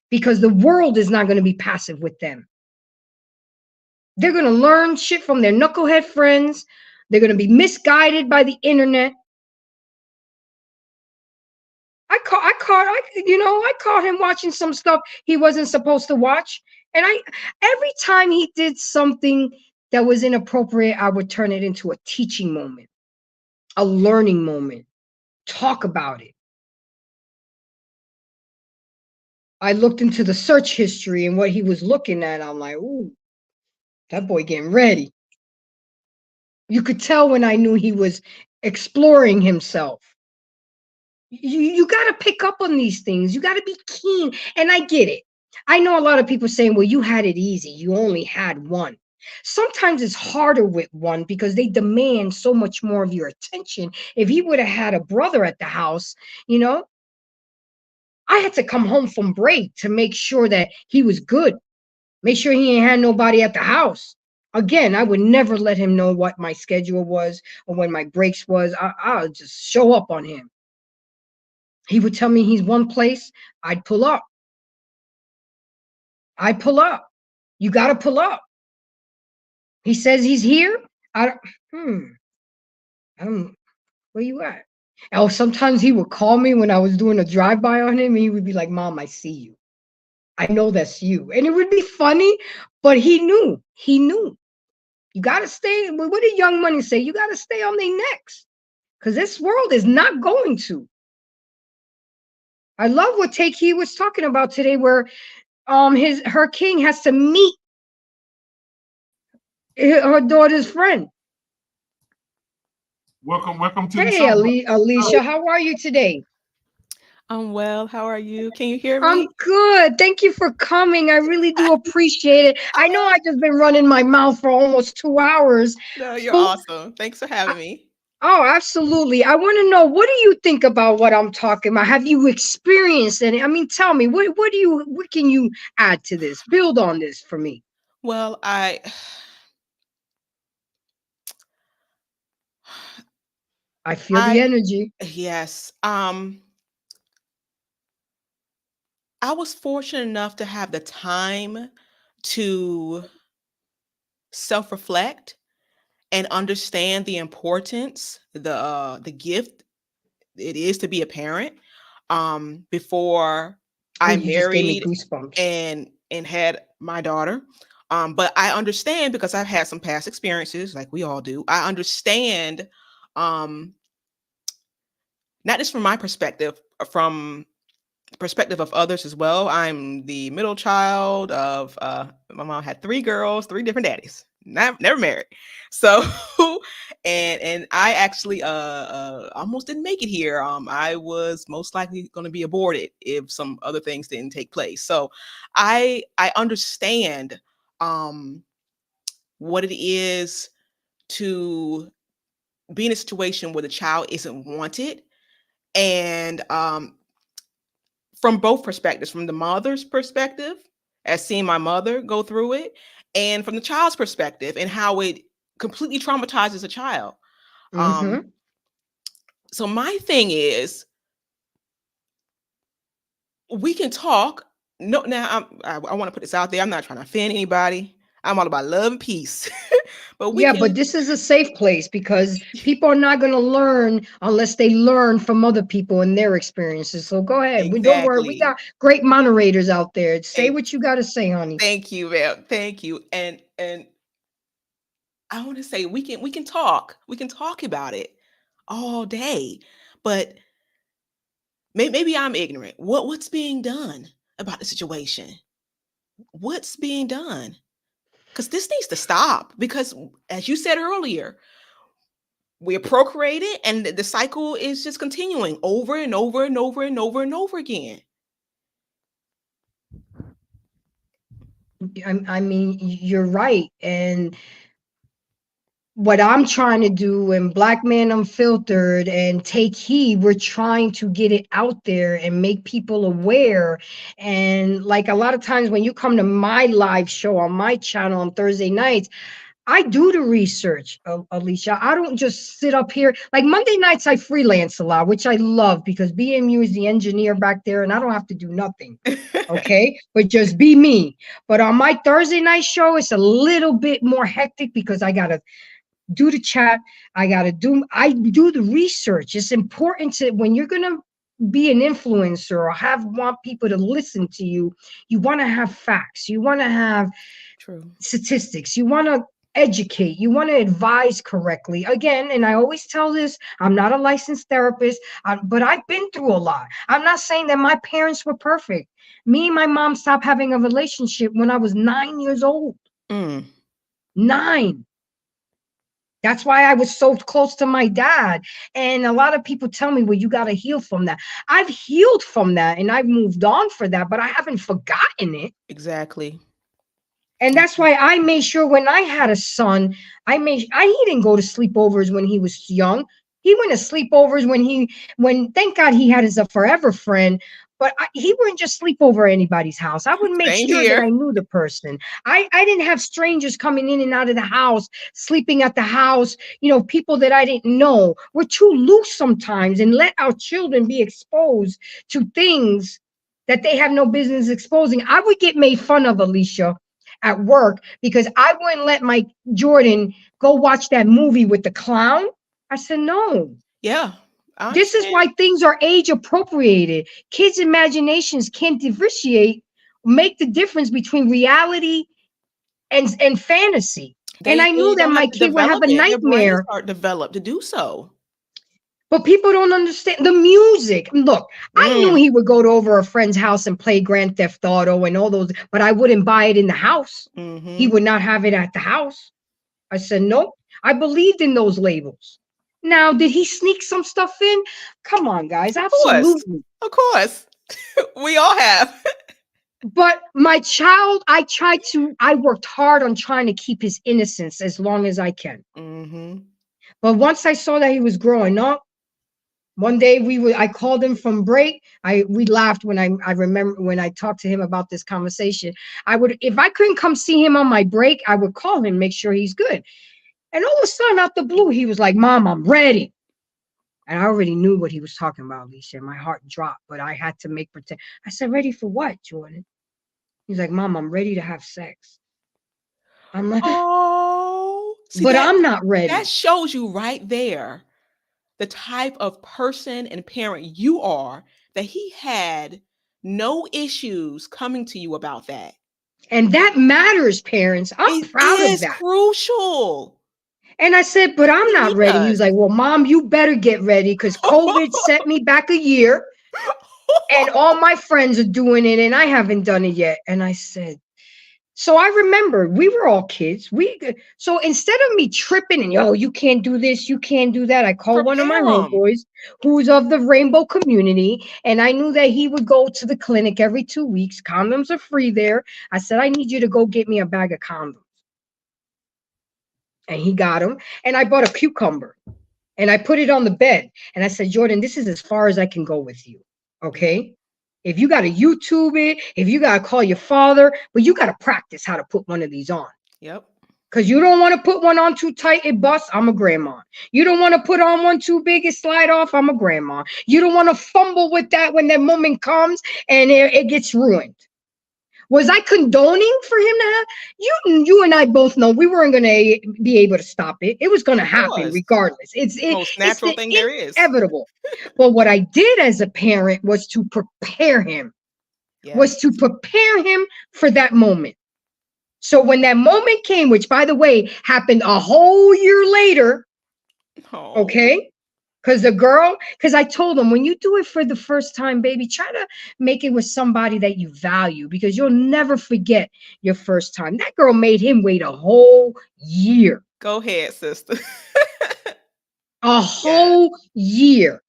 Speaker 1: because the world is not going to be passive with them. They're going to learn shit from their knucklehead friends. They're going to be misguided by the internet. I caught him watching some stuff he wasn't supposed to watch. And every time he did something that was inappropriate, I would turn it into a teaching moment, a learning moment. Talk about it. I looked into the search history and what he was looking at. I'm like, ooh, that boy getting ready. You could tell when I knew he was exploring himself. You got to pick up on these things. You got to be keen. And I get it. I know a lot of people saying, well, you had it easy. You only had one. Sometimes it's harder with one because they demand so much more of your attention. If he would have had a brother at the house, I had to come home from break to make sure that he was good. Make sure he ain't had nobody at the house. Again, I would never let him know what my schedule was or when my breaks was. I'll just show up on him. He would tell me he's one place. I'd pull up. You got to pull up. He says he's here. I don't, where you at? Oh, sometimes he would call me when I was doing a drive-by on him. And he would be like, Mom, I see you. I know that's you. And it would be funny, but he knew. You got to stay. What did Young Money say? You got to stay on their necks because this world is not going to. I love what Take He was talking about today, where her king has to meet her daughter's friend.
Speaker 2: Welcome to the
Speaker 1: Hey,
Speaker 2: show.
Speaker 1: Alicia, how are you today?
Speaker 8: I'm well. How are you? Can you hear
Speaker 1: I'm
Speaker 8: me?
Speaker 1: good. Thank you for coming. I really do appreciate it. I know I just been running my mouth for almost 2 hours.
Speaker 8: No, you're awesome. Thanks for having me.
Speaker 1: Oh, absolutely. I want to know, what do you think about what I'm talking about? Have you experienced any? I mean, tell me, what can you add to this? Build on this for me.
Speaker 8: Well,
Speaker 1: I feel the energy.
Speaker 8: Yes. I was fortunate enough to have the time to self-reflect and understand the importance, the gift it is to be a parent. Before
Speaker 1: Oh,
Speaker 8: I
Speaker 1: you just gave me
Speaker 8: married
Speaker 1: goosebumps.
Speaker 8: and had my daughter. But I understand because I've had some past experiences, like we all do. I understand, not just from my perspective, from the perspective of others as well. I'm the middle child of my mom had 3 girls, 3 different daddies. Never married. So and I actually almost didn't make it here. I was most likely going to be aborted if some other things didn't take place. So I understand what it is to be in a situation where the child isn't wanted, and from both perspectives, from the mother's perspective, as seeing my mother go through it, and from the child's perspective and how it completely traumatizes a child.
Speaker 1: Mm-hmm.
Speaker 8: So my thing is, we can talk. No, now I want to put this out there. I'm not trying to offend anybody. I'm all about love and peace. But
Speaker 1: But this is a safe place because people are not going to learn unless they learn from other people and their experiences. So go ahead. Don't worry. We
Speaker 8: Exactly.
Speaker 1: got great moderators out there. Say what you got to say, honey.
Speaker 8: Thank you, ma'am. Thank you. And I want to say we can talk. We can talk about it all day. But maybe I'm ignorant. What's being done about the situation? What's being done? Because this needs to stop. Because as you said earlier, we're procreated and the cycle is just continuing over and over and over and over and over again.
Speaker 1: I mean, you're right. And what I'm trying to do and Black Man Unfiltered and Take Heed, we're trying to get it out there and make people aware. And like a lot of times when you come to my live show on my channel on Thursday nights, I do the research, Alicia. I don't just sit up here. Like Monday nights, I freelance a lot, which I love because BMU is the engineer back there and I don't have to do nothing. Okay. But just be me. But on my Thursday night show, it's a little bit more hectic because I got to do the chat. I do the research. It's important to, when you're going to be an influencer or want people to listen to you, you want to have facts. You want to have statistics. You want to educate, you want to advise correctly. Again, and I always tell this, I'm not a licensed therapist, but I've been through a lot. I'm not saying that my parents were perfect. Me and my mom stopped having a relationship when I was 9 years old. 9. That's why I was so close to my dad. And a lot of people tell me, well, you got to heal from that. I've healed from that and I've moved on for that, but I haven't forgotten it.
Speaker 8: Exactly.
Speaker 1: And that's why I made sure when I had a son, he didn't go to sleepovers when he was young. He went to sleepovers when thank God he had his forever friend, but he wouldn't just sleep over anybody's house. I would make sure that I knew the person. I didn't have strangers coming in and out of the house, sleeping at the house, people that I didn't know. We're too loose sometimes and let our children be exposed to things that they have no business exposing. I would get made fun of, Alicia, at work because I wouldn't let my Jordan go watch that movie with the clown. I said, no.
Speaker 8: Yeah.
Speaker 1: This is why things are age appropriated. Kids' imaginations can't make the difference between reality and fantasy. And I knew that my kid would have a nightmare.
Speaker 8: Their brains aren't developed to do so.
Speaker 1: But people don't understand the music. Look, I knew he would go to over a friend's house and play Grand Theft Auto and all those, but I wouldn't buy it in the house. He would not have it at the house. I said, nope. I believed in those labels. Now, did he sneak some stuff in? Come on, guys. Absolutely.
Speaker 8: Of course. We all have.
Speaker 1: But my child, I worked hard on trying to keep his innocence as long as I can. But once I saw that he was growing up, one day I called him from break. We laughed when I remember when I talked to him about this conversation. If I couldn't come see him on my break, I would call him, make sure he's good. And all of a sudden, out the blue, he was like, Mom, I'm ready. And I already knew what he was talking about, Alicia. My heart dropped, but I had to pretend. I said, ready for what, Jordan? He's like, Mom, I'm ready to have sex. I'm like,
Speaker 8: oh,
Speaker 1: but I'm not ready.
Speaker 8: That shows you right there the type of person and parent you are, that he had no issues coming to you about that.
Speaker 1: And that matters, parents. I'm proud of that.
Speaker 8: It is crucial.
Speaker 1: And I said, but I'm not ready. He was like, well, Mom, you better get ready because COVID set me back a year and all my friends are doing it and I haven't done it yet. And I said, so I remember we were all kids. So instead of me tripping and, you can't do this, you can't do that, I called one of my homeboys who's of the rainbow community. And I knew that he would go to the clinic every 2 weeks. Condoms are free there. I said, I need you to go get me a bag of condoms. And he got them. And I bought a cucumber and I put it on the bed. And I said, Jordan, this is as far as I can go with you. Okay. If you got to YouTube it, if you got to call your father, but you got to practice how to put one of these on.
Speaker 8: Yep.
Speaker 1: Because you don't want to put one on too tight, it busts. I'm a grandma. You don't want to put on one too big, it slide off. I'm a grandma. You don't want to fumble with that when that moment comes and it gets ruined. Was I condoning for him to have? You and I both know we weren't going to be able to stop it. It was going to happen regardless. It's the most
Speaker 8: natural thing there is.
Speaker 1: Inevitable. But what I did as a parent was to prepare him. Was to prepare him for that moment. So when that moment came, which by the way happened a whole year later, okay? Because I told him, when you do it for the first time, baby, try to make it with somebody that you value because you'll never forget your first time. That girl made him wait a whole year.
Speaker 8: Go ahead, sister.
Speaker 1: A whole year.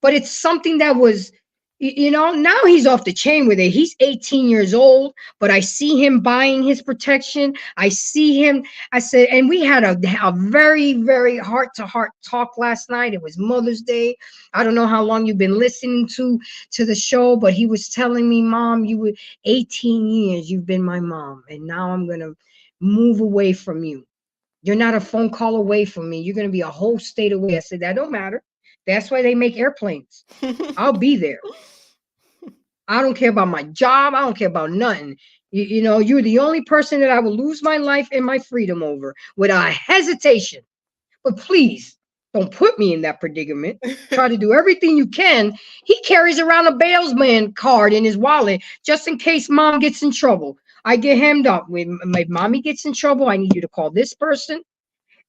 Speaker 1: But it's something that was You know, now he's off the chain with it. He's 18 years old, but I see him buying his protection. I see him. I said, and we had a very, very heart to heart talk last night. It was Mother's Day. I don't know how long you've been listening to the show, but he was telling me, Mom, you were 18 years. You've been my mom, and now I'm gonna move away from you. You're not a phone call away from me. You're gonna be a whole state away. I said, that don't matter. That's why they make airplanes. I'll be there. I don't care about my job. I don't care about nothing. You know, you're the only person that I will lose my life and my freedom over without hesitation. But please don't put me in that predicament. Try to do everything you can. He carries around a bailsman card in his wallet just in case mom gets in trouble. I get hemmed up. When my mommy gets in trouble, I need you to call this person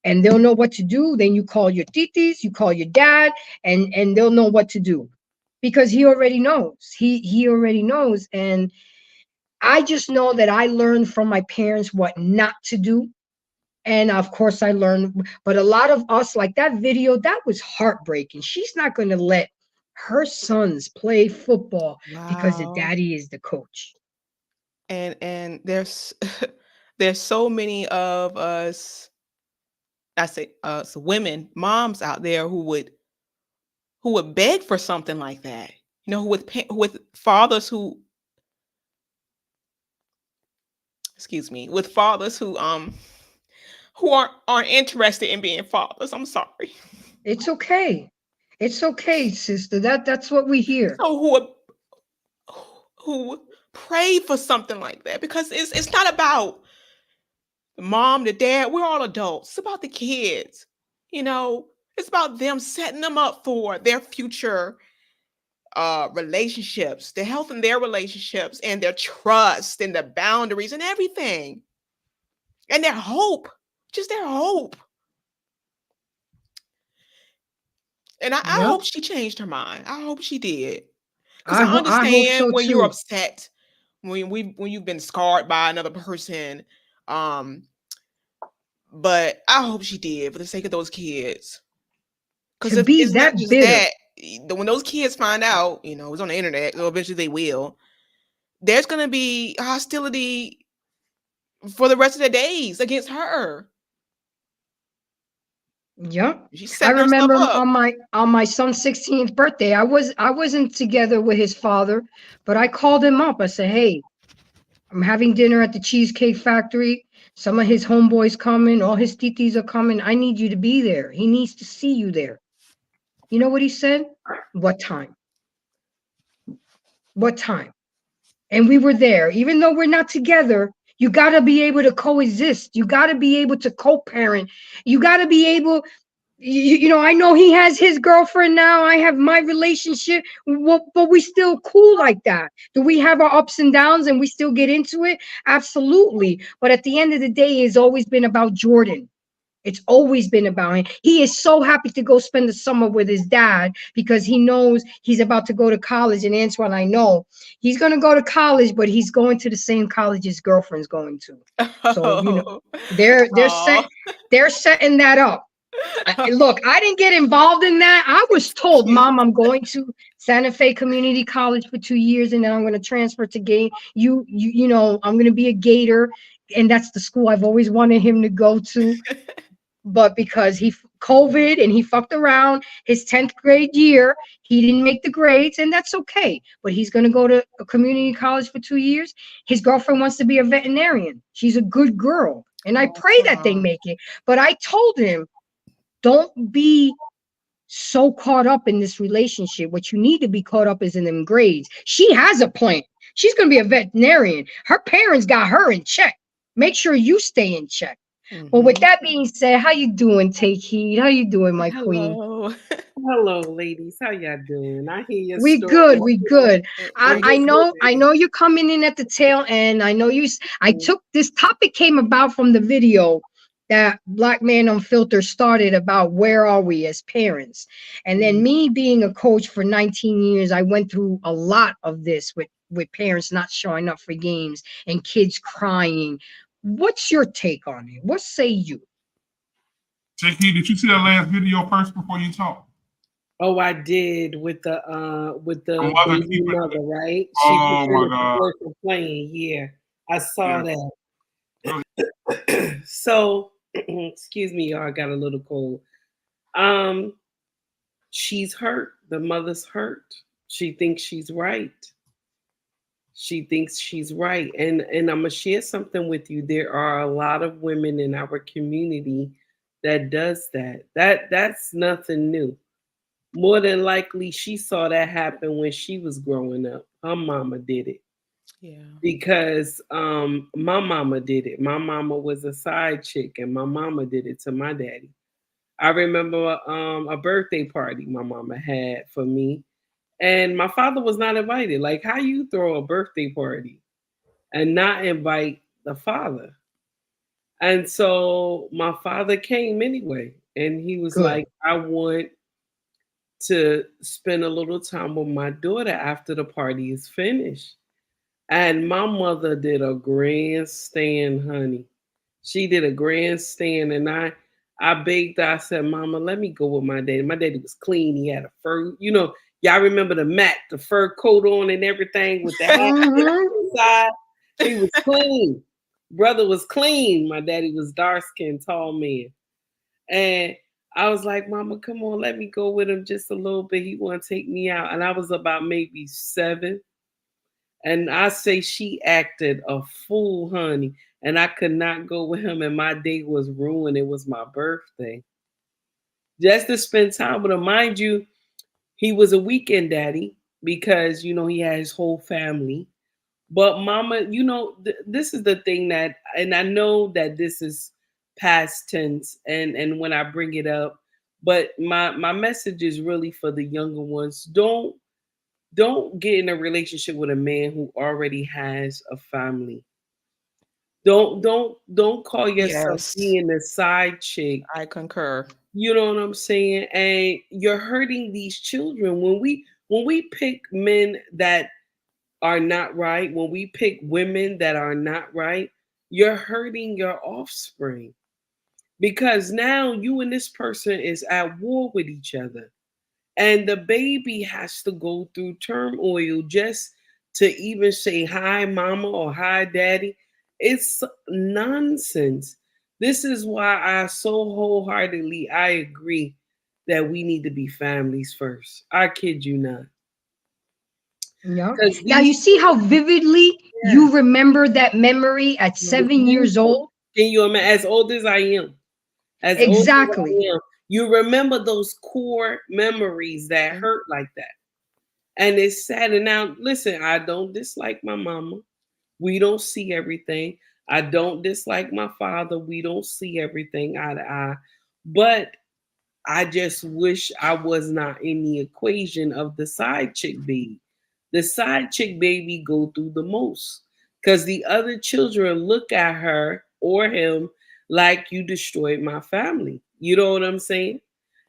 Speaker 1: and they'll know what to do. Then you call your titis, you call your dad, and they'll know what to do because he already knows. He already knows. And I just know that I learned from my parents what not to do. And of course I learned, but a lot of us, like that video, that was heartbreaking. She's not going to let her sons play football because the
Speaker 8: Wow.
Speaker 1: daddy is the coach.
Speaker 8: And there's there's so many of us, I say us women, moms out there who would beg for something like that. You know, with fathers with fathers who aren't interested in being fathers. I'm sorry.
Speaker 1: It's okay. It's okay, sister. That's what we hear.
Speaker 8: So who pray for something like that because it's not about the mom, the dad. We're all adults. It's about the kids. You know, it's about them setting them up for their future relationships, the health in their relationships and their trust and the boundaries and everything. And their hope. Just their hope. And I
Speaker 1: Yep.
Speaker 8: hope she changed her mind. I hope she did. Because
Speaker 1: I
Speaker 8: I
Speaker 1: hope
Speaker 8: understand
Speaker 1: so
Speaker 8: when you're
Speaker 1: too.
Speaker 8: upset, when you've been scarred by another person. But I hope she did for the sake of those kids. Because
Speaker 1: To be
Speaker 8: it's not
Speaker 1: that
Speaker 8: just
Speaker 1: bitter.
Speaker 8: that. When those kids find out, you know, it's on the internet, so eventually they will. There's gonna be hostility for the rest of their days against her.
Speaker 1: Yep.
Speaker 8: She's
Speaker 1: I
Speaker 8: setting herself
Speaker 1: remember
Speaker 8: up.
Speaker 1: on my son's 16th birthday, I wasn't together with his father, but I called him up. I said, "Hey, I'm having dinner at the Cheesecake Factory. Some of his homeboys coming, all his titis are coming. I need you to be there. He needs to see you there." You know what he said? What time? What time? And we were there. Even though we're not together, you got to be able to coexist. You got to be able to co-parent. You got to be able, you know, I know he has his girlfriend now. I have my relationship, but we still cool like that. Do we have our ups and downs and we still get into it? Absolutely. But at the end of the day, it's always been about Jordan. It's always been about him. He is so happy to go spend the summer with his dad because he knows he's about to go to college. And Antoine, I know he's going to go to college, but he's going to the same college his girlfriend's going to. So, you know,
Speaker 8: Oh,
Speaker 1: they're
Speaker 8: aw.
Speaker 1: set, they're setting that up. Look, I didn't get involved in that. I was
Speaker 8: It's
Speaker 1: told,
Speaker 8: cute.
Speaker 1: Mom, I'm going to Santa Fe Community College for 2 years, and then I'm going to transfer to Gate. You know, I'm going to be a Gator, and that's the school I've always wanted him to go to. But because he COVID and he fucked around his 10th grade year, he didn't make the grades, and that's okay. But he's going to go to a community college for 2 years. His girlfriend wants to be a veterinarian. She's a good girl, and I pray that they
Speaker 8: Awesome.
Speaker 1: make it. But I told him, don't be so caught up in this relationship. What you need to be caught up is in them grades. She has a plan. She's going to be a veterinarian. Her parents got her in check. Make sure you stay in check. Well, with
Speaker 8: Mhm.
Speaker 1: that being said, how you doing, Take Heed? How you doing, my queen?
Speaker 8: Hello.
Speaker 11: Hello, ladies. How y'all doing? I hear your
Speaker 1: We
Speaker 11: story.
Speaker 1: good, we good.
Speaker 8: We're
Speaker 1: I know,
Speaker 8: good.
Speaker 1: I know you're coming in at the tail end. I know I took this topic came about from the video that Black Man Unfiltered started about where are we as parents. And then me being a coach for 19 years, I went through a lot of this with parents not showing up for games and kids crying. What's your take on it? What say you?
Speaker 2: JK, did you see that last video first before you talk?
Speaker 11: Oh, I did with
Speaker 2: The
Speaker 11: the
Speaker 2: mother
Speaker 11: baby
Speaker 2: keeping.
Speaker 11: mother, right? She was
Speaker 2: Oh
Speaker 11: in
Speaker 2: my
Speaker 11: the
Speaker 2: God.
Speaker 11: commercial playing. Yeah, I saw
Speaker 2: Yeah.
Speaker 11: that.
Speaker 2: Really.
Speaker 11: So, excuse me, y'all. I got a little cold. Um, she's hurt. The mother's hurt. She thinks she's right. She thinks she's right. And I'm gonna share something with you. There are a lot of women in our community that does that. That's nothing new. More than likely, she saw that happen when she was growing up. Her mama did it
Speaker 8: Yeah.
Speaker 11: because my mama did it. My mama was a side chick, and my mama did it to my daddy. I remember a birthday party my mama had for me, and my father was not invited. Like, how you throw a birthday party and not invite the father? And so my father came anyway, and he was
Speaker 1: Good.
Speaker 11: like, I want to spend a little time with my daughter after the party is finished. And my mother did a grandstand, honey. She did a grandstand, and I begged her. I said, Mama, let me go with my daddy. My daddy was clean. He had a fur, y'all remember the Mac, the fur coat on and everything with the hat
Speaker 1: Mm-hmm.
Speaker 11: inside. He was clean. Brother was clean. My daddy was dark skinned, tall man. And I was like, Mama, come on, let me go with him just a little bit. He want to take me out. And I was about maybe 7. And I say she acted a fool, honey. And I could not go with him. And my day was ruined. It was my birthday. Just to spend time with him. Mind you, he was a weekend daddy because, he had his whole family. But mama, this is the thing that, and I know that this is past tense, and when I bring it up, but my message is really for the younger ones. Don't get in a relationship with a man who already has a family. Don't call yourself
Speaker 8: Yes,
Speaker 11: being a side chick.
Speaker 8: I concur.
Speaker 11: You know what I'm saying? And you're hurting these children when we pick men that are not right, when we pick women that are not right, you're hurting your offspring because now you and this person is at war with each other. And the baby has to go through turmoil just to even say hi, mama, or hi, daddy. It's nonsense. This is why I so wholeheartedly I agree that we need to be families first. I kid you not.
Speaker 1: Yeah.
Speaker 11: Because
Speaker 1: Now
Speaker 11: these
Speaker 1: you see how vividly
Speaker 11: yeah.
Speaker 1: you remember that memory at 7 years old?
Speaker 11: Can you imagine? As old as I am, as old as
Speaker 1: Exactly.
Speaker 11: I am, you remember those core memories that hurt like that. And it's sad. And now, listen, I don't dislike my mama. We don't see everything. I don't dislike my father. We don't see everything eye to eye. But I just wish I was not in the equation of the side chick baby. The side chick baby go through the most because the other children look at her or him like you destroyed my family. You know what I'm saying?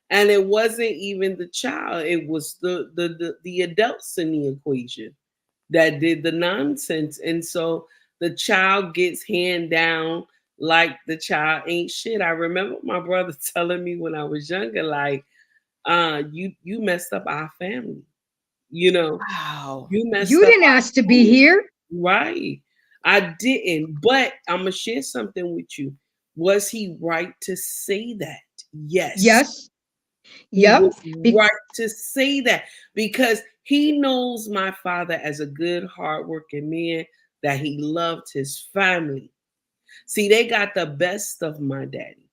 Speaker 11: And it wasn't even the child; it was the adults in the equation that did the nonsense. And so the child gets hand down like the child ain't shit. I remember my brother telling me when I was younger, like, you messed up our family. You know,
Speaker 8: Wow.
Speaker 11: you messed
Speaker 1: You
Speaker 11: up
Speaker 1: didn't ask to
Speaker 11: our
Speaker 1: be
Speaker 11: family.
Speaker 1: here.
Speaker 11: Right. I didn't, but I'm gonna share something with you. Was he right to say that? Yes.
Speaker 1: Yes.
Speaker 11: He
Speaker 1: Yep.
Speaker 11: was right to say that because he knows my father as a good, hardworking man, that he loved his family. See, they got the best of my daddy.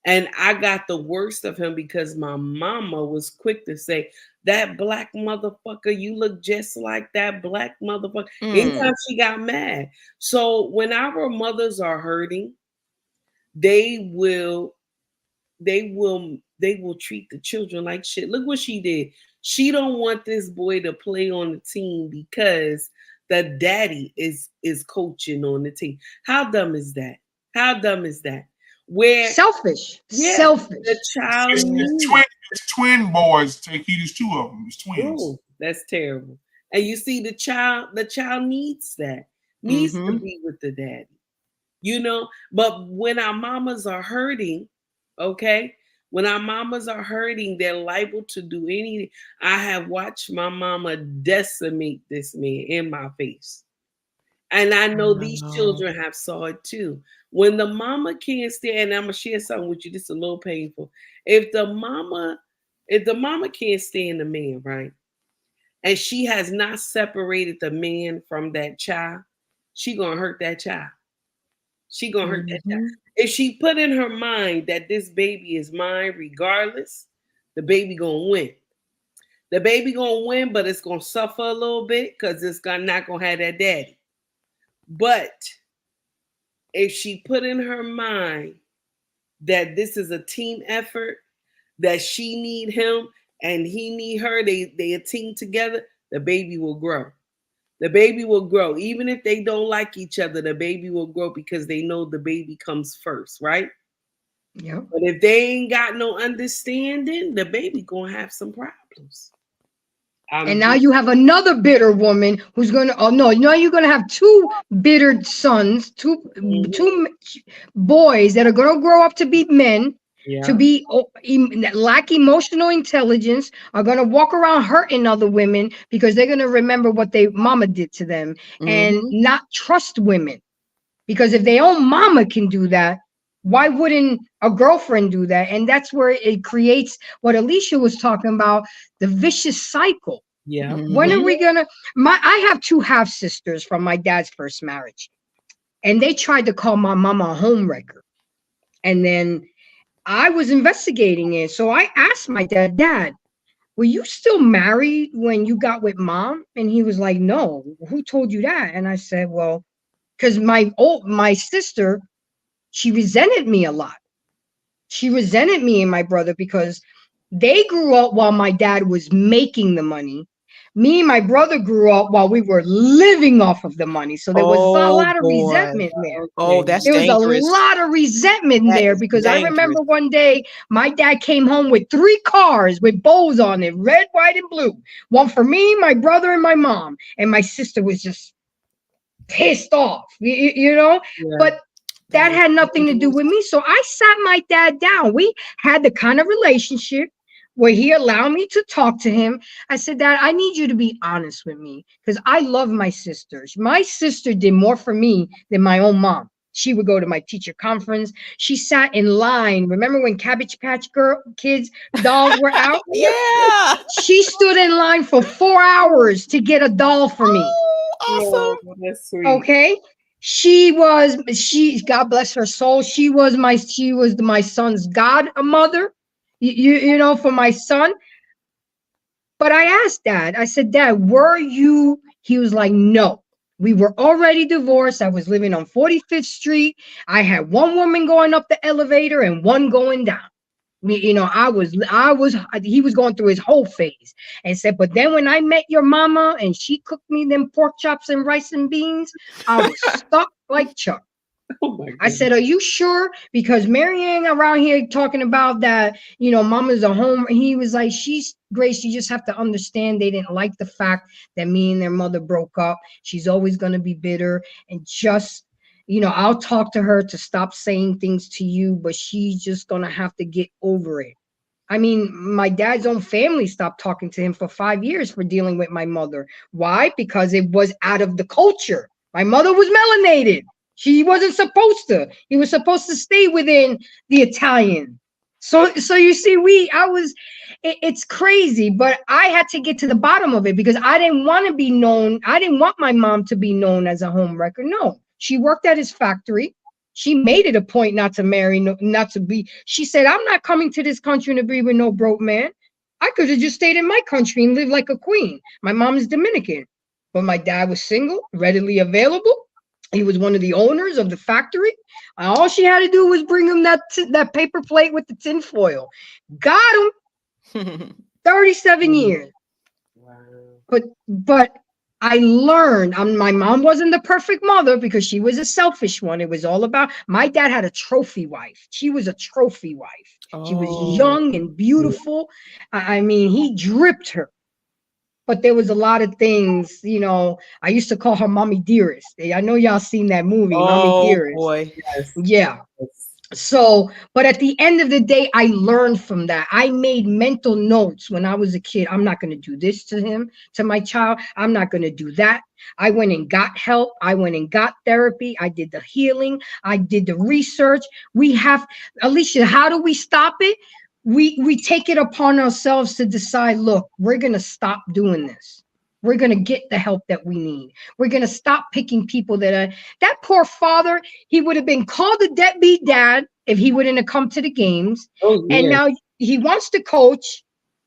Speaker 11: And I got the worst of him because my mama was quick to say, that black motherfucker, you look just like that black motherfucker.
Speaker 8: Mm.
Speaker 11: Anytime she got mad. So when our mothers are hurting, they will they will treat the children like shit. Look what she did. She don't want this boy to play on the team because the daddy is coaching on the team. How dumb is that? How dumb is that? Where
Speaker 1: Selfish.
Speaker 11: yeah, the
Speaker 1: Selfish.
Speaker 11: child
Speaker 2: It's, it's
Speaker 11: needs.
Speaker 2: twin. It's twin boys. Take heed. There's 2 of them. It's twins.
Speaker 11: Oh, that's terrible. And you see the child needs that. Needs to
Speaker 8: Mm-hmm.
Speaker 11: be with the daddy. But when our mamas are hurting, okay, When our mamas are hurting, they're liable to do anything. I have watched my mama decimate this man in my face. And I know these children have saw it too. When the mama can't stand, I'm gonna share something with you. This is a little painful. If the mama can't stand the man, right? And she has not separated the man from that child, she gonna hurt that child. She gonna hurt that child. If she put in her mind that this baby is mine regardless, the baby gonna win. The baby gonna win, but it's gonna suffer a little bit because it's not gonna have that daddy. But if she put in her mind that this is a team effort, that she need him and he need her, they a team together, the baby will grow. The baby will grow. Even if they don't like each other, the baby will grow because they know the baby comes first, right?
Speaker 1: Yeah.
Speaker 11: But if they ain't got no understanding, the baby gonna have some problems.
Speaker 1: And now you have another bitter woman who's gonna. Oh no! Now you're gonna have two bitter sons, two boys that are gonna grow up to be men, to be lack emotional intelligence, are gonna walk around hurting other women because they're gonna remember what their mama did to them and not trust women. Because if their own mama can do that, why wouldn't a girlfriend do that? And that's where it creates what Alicia was talking about, the vicious cycle.
Speaker 11: Yeah.
Speaker 1: When are we gonna? I have two half sisters from my dad's first marriage, and they tried to call my mama a homewrecker. And then I was investigating it, so I asked my dad, "Dad, were you still married when you got with mom?" And he was like, "No." Who told you that? And I said, "Well, because my sister, she resented me a lot. She resented me and my brother because they grew up while my dad was making the money. Me and my brother grew up while we were living off of the money. So there was a lot of resentment there.
Speaker 8: Oh, that's
Speaker 1: There was
Speaker 8: dangerous.
Speaker 1: a lot of resentment
Speaker 8: That
Speaker 1: there
Speaker 8: is
Speaker 1: because I
Speaker 8: dangerous.
Speaker 1: remember one day my dad came home with 3 cars with bows on it, red, white, and blue. One for me, my brother, and my mom. And my sister was just pissed off, you know?
Speaker 11: Yeah.
Speaker 1: But that had nothing to do with me. So I sat my dad down. We had the kind of relationship where he allowed me to talk to him. I said, "Dad, I need you to be honest with me because I love my sisters. My sister did more for me than my own mom. She would go to my teacher conference. She sat in line. Remember when Cabbage Patch Kids dolls were out?
Speaker 8: Yeah.
Speaker 1: She stood in line for 4 hours to get a doll for me.
Speaker 8: Awesome.
Speaker 11: Oh, that's sweet.
Speaker 1: Okay. She God bless her soul. She was my son's godmother, you know, for my son. But I asked Dad, I said, "Dad, were you?" He was like, "No, we were already divorced. I was living on 45th Street. I had one woman going up the elevator and one going down. You know, he was going through his whole phase and said, but then when I met your mama and she cooked me them pork chops and rice and beans, I was stuck like Chuck."
Speaker 11: Oh my
Speaker 1: I said, "Are you sure?" Because Marianne around here talking about that, you know, mama's a home. He was like, Grace, you just have to understand they didn't like the fact that me and their mother broke up. She's always going to be bitter and just, you know, I'll talk to her to stop saying things to you, but she's just going to have to get over it. I mean, my dad's own family stopped talking to him for 5 years for dealing with my mother. Why? Because it was out of the culture. My mother was melanated. He wasn't supposed to. He was supposed to stay within the Italian. So you see, it's crazy, but I had to get to the bottom of it because I didn't want to be known. I didn't want my mom to be known as a homewrecker. No, she worked at his factory. She made it a point not to marry, not to be. She said, "I'm not coming to this country to be with no broke man. I could have just stayed in my country and lived like a queen." My mom is Dominican, but my dad was single, readily available. He was one of the owners of the factory. All she had to do was bring him that paper plate with the tin foil. Got him. 37 years.
Speaker 11: Wow.
Speaker 1: But I learned. My mom wasn't the perfect mother because she was a selfish one. It was all about. My dad had a trophy wife. She was a trophy wife. She was young and beautiful. I mean, he dripped her. But there was a lot of things, you know. I used to call her Mommy Dearest. I know y'all seen that movie, Mommy Dearest.
Speaker 8: Boy.
Speaker 11: Yes.
Speaker 1: Yeah. So, but at the end of the day, I learned from that. I made mental notes when I was a kid. I'm not going to do this to him, to my child. I'm not going to do that. I went and got help. I went and got therapy. I did the healing. I did the research. We have, Alicia, how do we stop it? We take it upon ourselves to decide, look, we're going to stop doing this. We're going to get the help that we need. We're going to stop picking people that poor father, he would have been called a deadbeat dad if he wouldn't have come to the games.
Speaker 11: Oh,
Speaker 1: And
Speaker 11: yeah.
Speaker 1: now he wants to coach,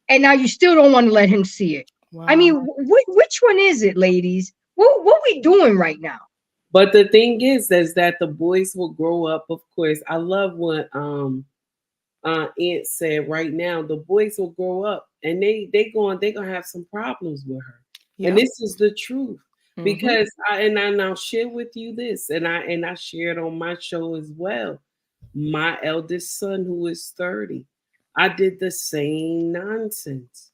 Speaker 1: and now you still don't want to let him see it.
Speaker 8: Wow.
Speaker 1: I mean, which one is it, ladies? What we doing right now?
Speaker 11: But the thing is that the boys will grow up. Of course, I love what Aunt said. Right now, the boys will grow up, and they gonna have some problems with her. And this is the truth. Because I'll share with you this, and I shared on my show as well. My eldest son, who is 30, I did the same nonsense.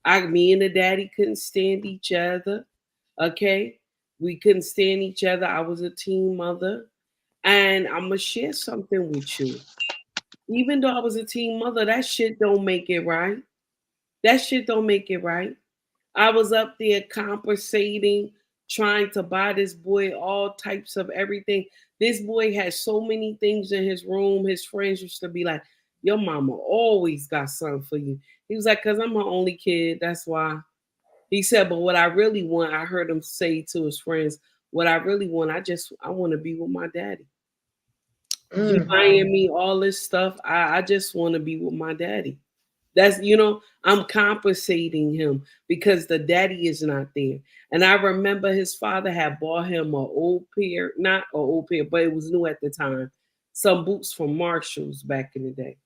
Speaker 11: Me and the daddy couldn't stand each other. Okay, we couldn't stand each other. I was a teen mother, and I'm gonna share something with you. Even though I was a teen mother, that shit don't make it right. That shit don't make it right. I was up there compensating, trying to buy this boy all types of everything. This boy had so many things in his room. His friends used to be like, your mama always got something for you. He was like, because I'm her only kid. That's why. He said, but what I really want, I heard him say to his friends, what I really want, I want to be with my daddy. You buying me all this stuff. I just want to be with my daddy. That's, I'm compensating him because the daddy is not there. And I remember his father had bought him an old pair, not an old pair, but it was new at the time, some boots from Marshall's back in the day.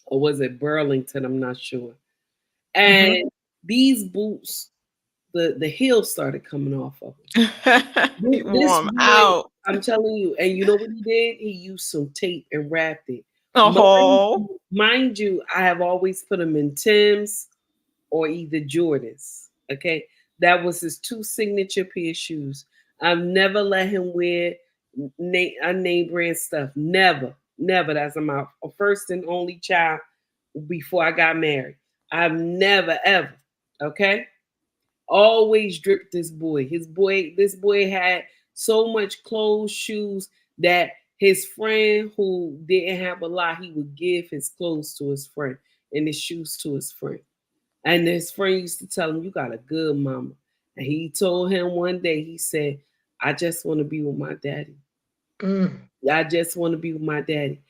Speaker 11: Or was it Burlington? I'm not sure. And these boots, the heel started coming off of them. This boy,
Speaker 8: out.
Speaker 11: I'm telling you, and you know what he did? He used some tape and wrapped it.
Speaker 8: Oh,
Speaker 11: Mind you, I have always put him in Tim's or either Jordans. Okay, that was his two signature pair of shoes. I've never let him wear name brand stuff. Never. That's my first and only child before I got married. I've never ever. Okay, always dripped this boy. This boy had so much clothes, shoes that his friend who didn't have a lot, he would give his clothes to his friend and his shoes to his friend. And his friend used to tell him, you got a good mama. And he told him one day, he said, I just want to be with my daddy. I just want to be with my daddy.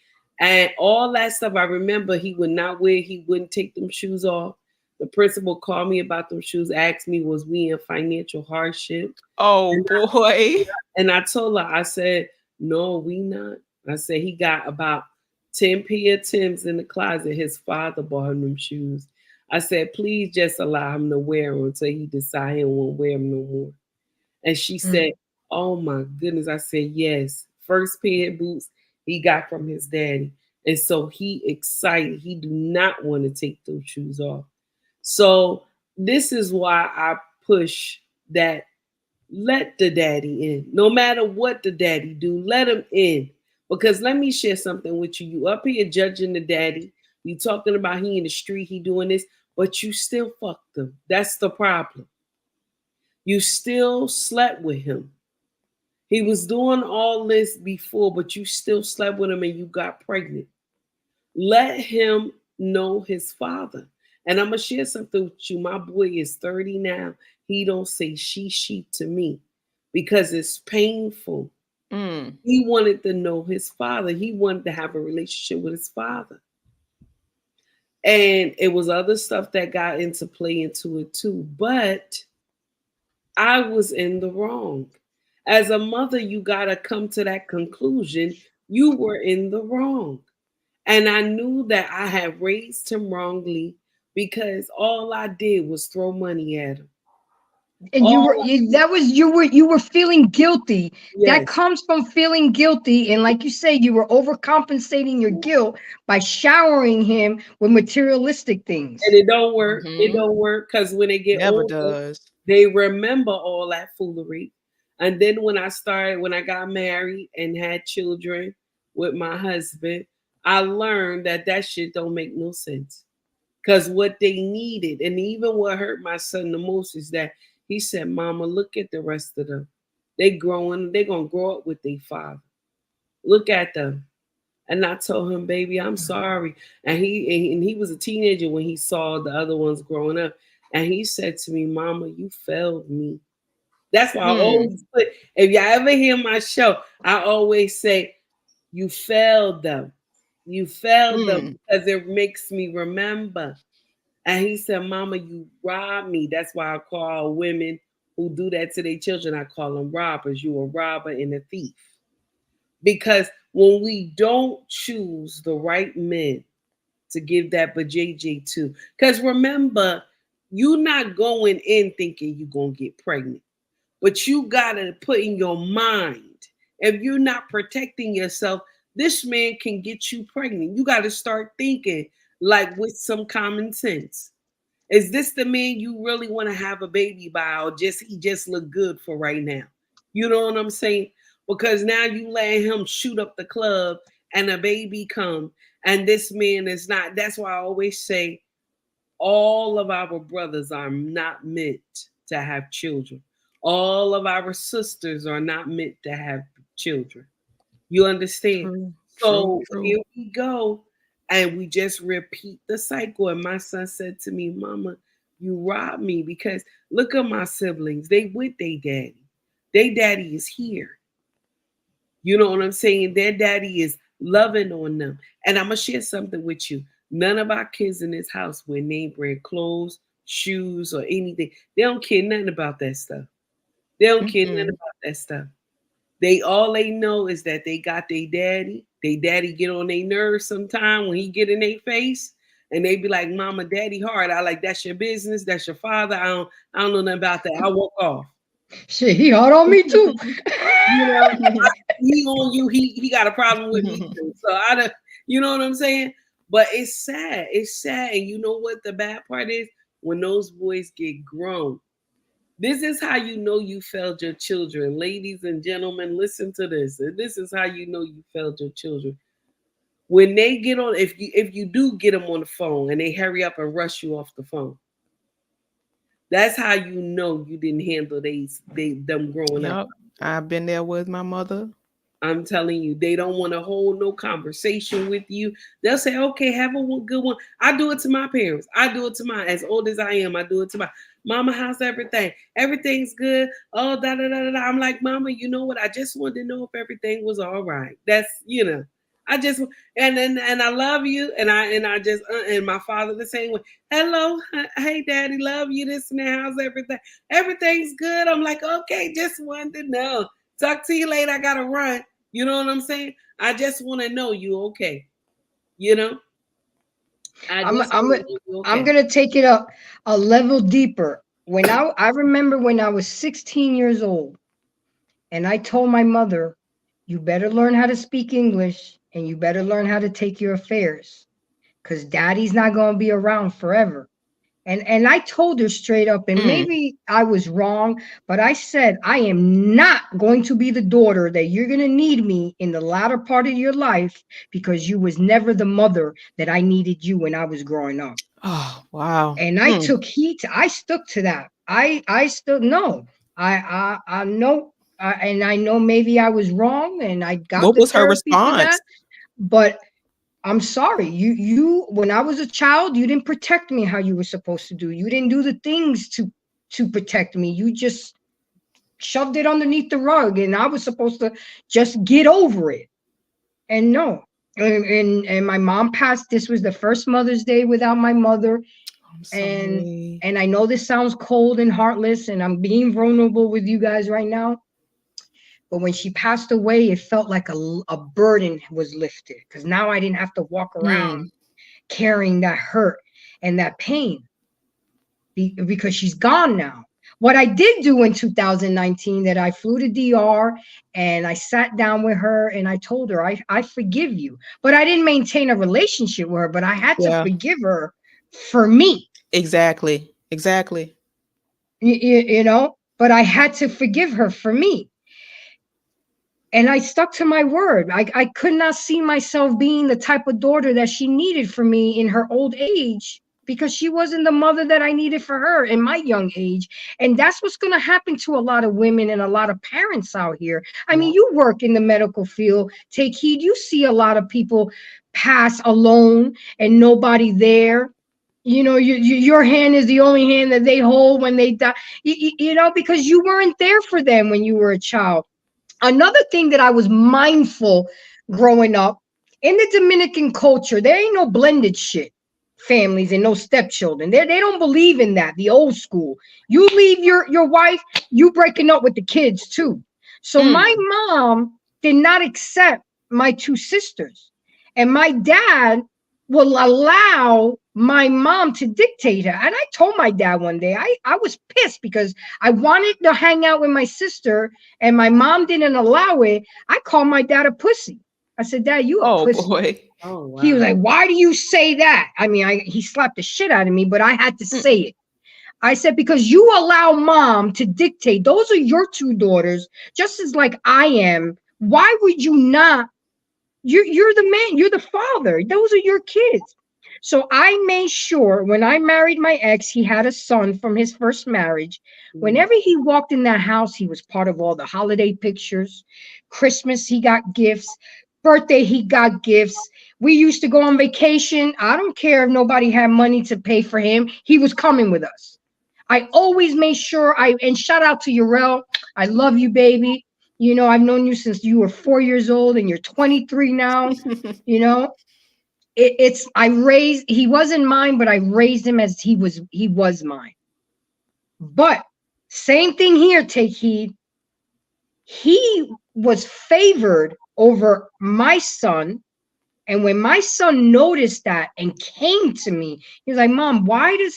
Speaker 11: And all that stuff, I remember he wouldn't take them shoes off. The principal called me about them shoes, asked me, was we in financial hardship?
Speaker 8: Oh, boy.
Speaker 11: And I told her, I said, no, we not. I said, he got about 10 pair of Timbs in the closet. His father bought him them shoes. I said, please just allow him to wear them until he decide he won't wear them no more. And she said, oh my goodness. I said, yes. First pair of boots he got from his daddy. And so he excited. He do not want to take those shoes off. So this is why I push that let the daddy in. No matter what the daddy do, let him in. Because let me share something with you. You up here judging the daddy. You talking about he in the street, he doing this, but you still fucked him. That's the problem. You still slept with him. He was doing all this before, but you still slept with him and you got pregnant. Let him know his father. And I'm going to share something with you. My boy is 30 now. He don't say she to me because it's painful. He wanted to know his father. He wanted to have a relationship with his father. And it was other stuff that got into play into it too. But I was in the wrong. As a mother, you got to come to that conclusion. You were in the wrong. And I knew that I had raised him wrongly because all I did was throw money at him.
Speaker 1: And you were feeling guilty.
Speaker 11: Yes.
Speaker 1: That comes from feeling guilty. And like you say, you were overcompensating your guilt by showering him with materialistic things.
Speaker 11: And it don't work. It don't work because when they get
Speaker 8: Never
Speaker 11: older,
Speaker 8: does.
Speaker 11: they remember all that foolery. And then when I got married and had children, with my husband, I learned that shit don't make no sense. Because what they needed, and even what hurt my son the most, is that he said, Mama, look at the rest of them. They growing, they gonna grow up with their father. Look at them. And I told him, baby, I'm sorry. And he was a teenager when he saw the other ones growing up. And he said to me, Mama, you failed me. That's why I always put, if y'all ever hear my show, I always say, you failed them. You failed them because it makes me remember. And he said, Mama, you robbed me. That's why I call women who do that to their children, I call them robbers. You a robber and a thief. Because when we don't choose the right men to give that JJ to, because remember, you're not going in thinking you're going to get pregnant. But you got to put in your mind, if you're not protecting yourself, this man can get you pregnant. You got to start thinking like with some common sense. Is this the man you really want to have a baby by, or he just look good for right now? You know what I'm saying? Because now you let him shoot up the club and a baby come, and this man is not. That's why I always say all of our brothers are not meant to have children. All of our sisters are not meant to have children. You understand? True. Here we go. And we just repeat the cycle. And my son said to me, Mama, you robbed me, because look at my siblings. They with their daddy. Their daddy is here. You know what I'm saying? Their daddy is loving on them. And I'm going to share something with you. None of our kids in this house wear name brand clothes, shoes, or anything. They don't care nothing about that stuff. They don't care nothing about that stuff. All they know is that they got their daddy. They daddy get on their nerves sometime when he get in their face, and they be like, Mama, daddy hard. I like, that's your business. That's your father. I don't know nothing about that. I walk off.
Speaker 1: Shit, he hard on me too.
Speaker 11: You know, he on you. He got a problem with me too. So you know what I'm saying? But it's sad. It's sad. And you know what the bad part is? When those boys get grown. This is how you know you failed your children. Ladies and gentlemen, listen to this. This is how you know you failed your children. When they get on, if you do get them on the phone and they hurry up and rush you off the phone, that's how you know you didn't handle them growing up.
Speaker 8: I've been there with my mother.
Speaker 11: I'm telling you, they don't want to hold no conversation with you. They'll say, okay, have a good one. I do it to my parents. I do it to my, as old as I am, I do it to my Mama, how's everything? Everything's good. Oh, da da da da. I'm like, Mama, you know what? I just wanted to know if everything was all right. That's, you know, I just, and I love you. And I just, and my father the same way. Hello. Hey, Daddy, love you. This and that. How's everything? Everything's good. I'm like, okay, just wanted to know. Talk to you later. I got to run. You know what I'm saying? I just want to know you okay. You know?
Speaker 1: I'm gonna take it up a level deeper. When I remember when I was 16 years old, and I told my mother, you better learn how to speak English and you better learn how to take your affairs, because daddy's not gonna be around forever. And I told her straight up, and maybe I was wrong, but I said, I am not going to be the daughter that you're going to need me in the latter part of your life, because you was never the mother that I needed you when I was growing up.
Speaker 8: Oh, wow.
Speaker 1: And I took heat. I stuck to that. I still know. I know, and I know maybe I was wrong, and I got
Speaker 8: what was her response?
Speaker 1: But I'm sorry. You when I was a child, you didn't protect me how you were supposed to do. You didn't do the things to protect me. You just shoved it underneath the rug, and I was supposed to just get over it. And no. And my mom passed. This was the first Mother's Day without my mother. And I know this sounds cold and heartless, and I'm being vulnerable with you guys right now. But when she passed away, it felt like a burden was lifted, because now I didn't have to walk around carrying that hurt and that pain, because she's gone now. What I did do in 2019, that I flew to DR and I sat down with her and I told her, I forgive you. But I didn't maintain a relationship with her, but I had to forgive her for me.
Speaker 8: Exactly.
Speaker 1: You know, but I had to forgive her for me. And I stuck to my word. I could not see myself being the type of daughter that she needed for me in her old age, because she wasn't the mother that I needed for her in my young age. And that's what's going to happen to a lot of women and a lot of parents out here. I mean, you work in the medical field. Take heed. You see a lot of people pass alone and nobody there. You know, your hand is the only hand that they hold when they die, you know, because you weren't there for them when you were a child. Another thing that I was mindful growing up, in the Dominican culture, there ain't no blended shit families and no stepchildren. They don't believe in that, the old school. You leave your wife, you breaking up with the kids too. So my mom did not accept my two sisters. And my dad will allow my mom to dictate her. And I told my dad one day, I was pissed because I wanted to hang out with my sister and my mom didn't allow it. I called my dad a pussy. I said, Dad, you a pussy.
Speaker 8: Boy.
Speaker 11: Oh, wow.
Speaker 1: He was like, why do you say that? I mean, he slapped the shit out of me, but I had to say it. I said, because you allow mom to dictate. Those are your two daughters, just as like I am. Why would you not? You're the man, you're the father. Those are your kids. So I made sure when I married my ex, he had a son from his first marriage. Whenever he walked in that house, he was part of all the holiday pictures. Christmas, he got gifts. Birthday, he got gifts. We used to go on vacation. I don't care if nobody had money to pay for him. He was coming with us. I always made sure and shout out to Urel. I love you, baby. You know, I've known you since you were 4 years old and you're 23 now. You know, he wasn't mine, but I raised him as he was mine. But same thing here, take heed. He was favored over my son. And when my son noticed that and came to me, he was like, Mom, why does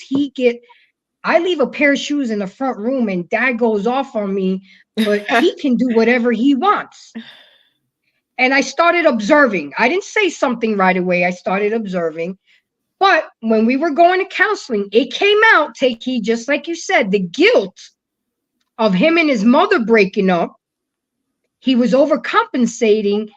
Speaker 1: I leave a pair of shoes in the front room and Dad goes off on me, but he can do whatever he wants. And I started observing. I didn't say something right away. I started observing. But when we were going to counseling, it came out, take heed, just like you said, the guilt of him and his mother breaking up. He was overcompensating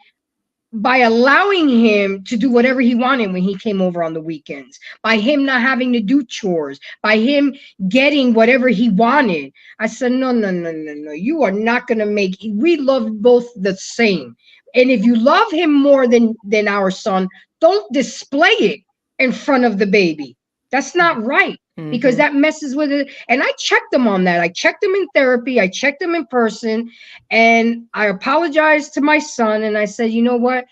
Speaker 1: by allowing him to do whatever he wanted when he came over on the weekends, by him not having to do chores, by him getting whatever he wanted. I said, no. You are not going to we love both the same. And if you love him more than our son, don't display it in front of the baby. That's not right. Because that messes with it. And I checked him on that. I checked him in therapy. I checked him in person. And I apologized to my son. And I said, you know what?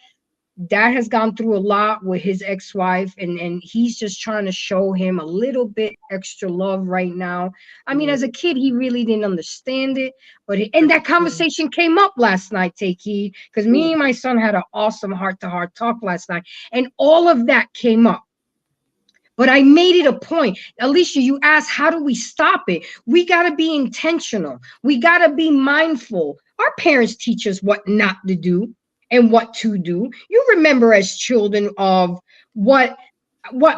Speaker 1: Dad has gone through a lot with his ex-wife. And he's just trying to show him a little bit extra love right now. I mean, as a kid, he really didn't understand it. And that conversation came up last night, take heed. Because me and my son had an awesome heart-to-heart talk last night. And all of that came up. But I made it a point. Alicia, you asked, how do we stop it? We got to be intentional. We got to be mindful. Our parents teach us what not to do and what to do. You remember as children of what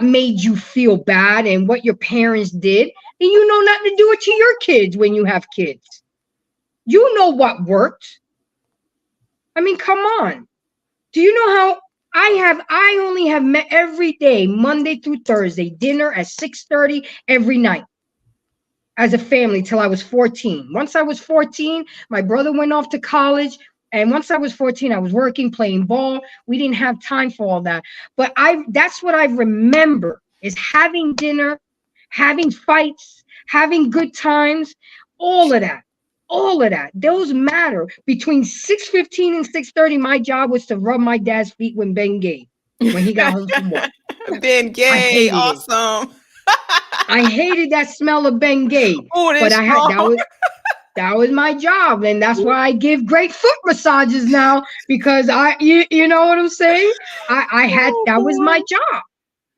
Speaker 1: made you feel bad and what your parents did. And you know not to do it to your kids when you have kids. You know what worked. I mean, come on. Do you know how I only have met every day, Monday through Thursday, dinner at 6:30 every night as a family till I was 14. Once I was 14, my brother went off to college. And once I was 14, I was working, playing ball. We didn't have time for all that. But that's what I remember is having dinner, having fights, having good times, all of that. All of that. Those matter. Between 6:15 and 6:30, my job was to rub my dad's feet with Ben Gay when he got home from work.
Speaker 8: Ben Gay, awesome.
Speaker 1: I hated that smell of Ben Gay.
Speaker 8: But
Speaker 1: that was my job. And that's why I give great foot massages now, because you know what I'm saying? That was my job.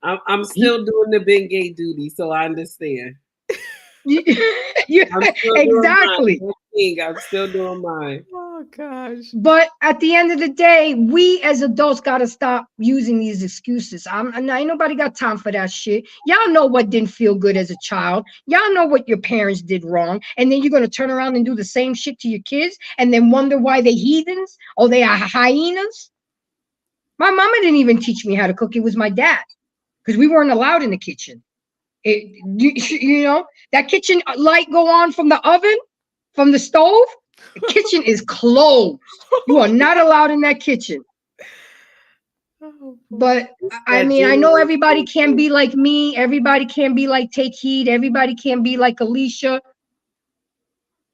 Speaker 11: I'm still doing the Ben Gay duty, so I understand.
Speaker 1: Exactly.
Speaker 11: I'm still doing mine.
Speaker 8: Oh gosh.
Speaker 1: But at the end of the day, we as adults got to stop using these excuses. Ain't nobody got time for that shit. Y'all know what didn't feel good as a child. Y'all know what your parents did wrong. And then you're going to turn around and do the same shit to your kids and then wonder why they heathens or they are hyenas. My mama didn't even teach me how to cook. It was my dad because we weren't allowed in the kitchen. You know, that kitchen light go on from the oven, from the stove. The kitchen is closed. You are not allowed in that kitchen. But I mean, I know everybody can't be like me. Everybody can't be like Take Heed. Everybody can't be like Alicia.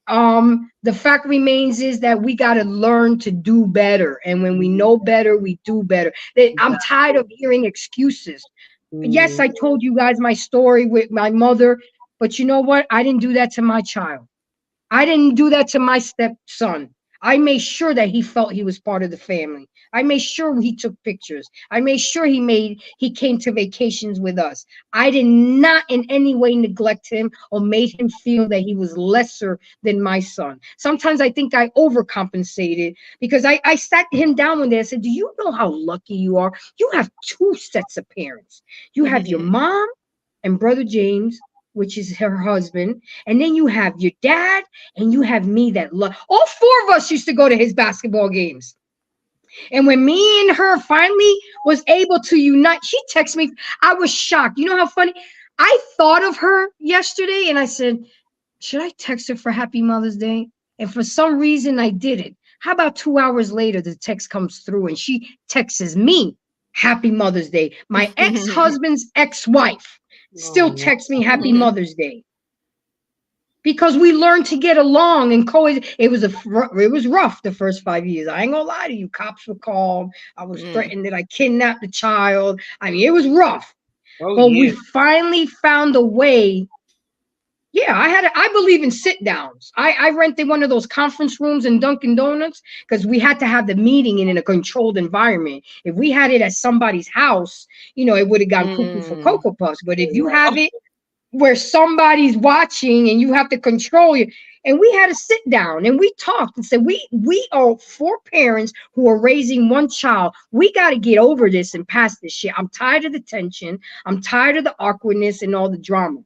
Speaker 1: The fact remains is that we got to learn to do better. And when we know better, we do better. I'm tired of hearing excuses. Yes, I told you guys my story with my mother, but you know what? I didn't do that to my child. I didn't do that to my stepson. I made sure that he felt he was part of the family. I made sure he took pictures. I made sure he came to vacations with us. I did not in any way neglect him or made him feel that he was lesser than my son. Sometimes I think I overcompensated because I sat him down one day and said, do you know how lucky you are? You have two sets of parents. You have your mom and brother James, which is her husband, and then you have your dad, and you have me that love. All four of us used to go to his basketball games. And when me and her finally was able to unite, she texted me. I was shocked. You know how funny? I thought of her yesterday, and I said, should I text her for Happy Mother's Day? And for some reason, I didn't. How about 2 hours later, the text comes through, and she texts me, Happy Mother's Day. My ex-husband's ex-wife still texts me Happy Mother's Day because we learned to get along and it was rough the first 5 years. I ain't gonna lie to you. Cops were called. I was threatened that I kidnapped the child. I mean, it was rough. But we finally found a way. Yeah, I believe in sit downs. I rented one of those conference rooms in Dunkin' Donuts because we had to have the meeting in a controlled environment. If we had it at somebody's house, you know, it would have gone cuckoo for Cocoa Puffs. But if you have it where somebody's watching and you have to control it, and we had to sit down and we talked and said, we are four parents who are raising one child. We got to get over this and pass this shit. I'm tired of the tension. I'm tired of the awkwardness and all the drama.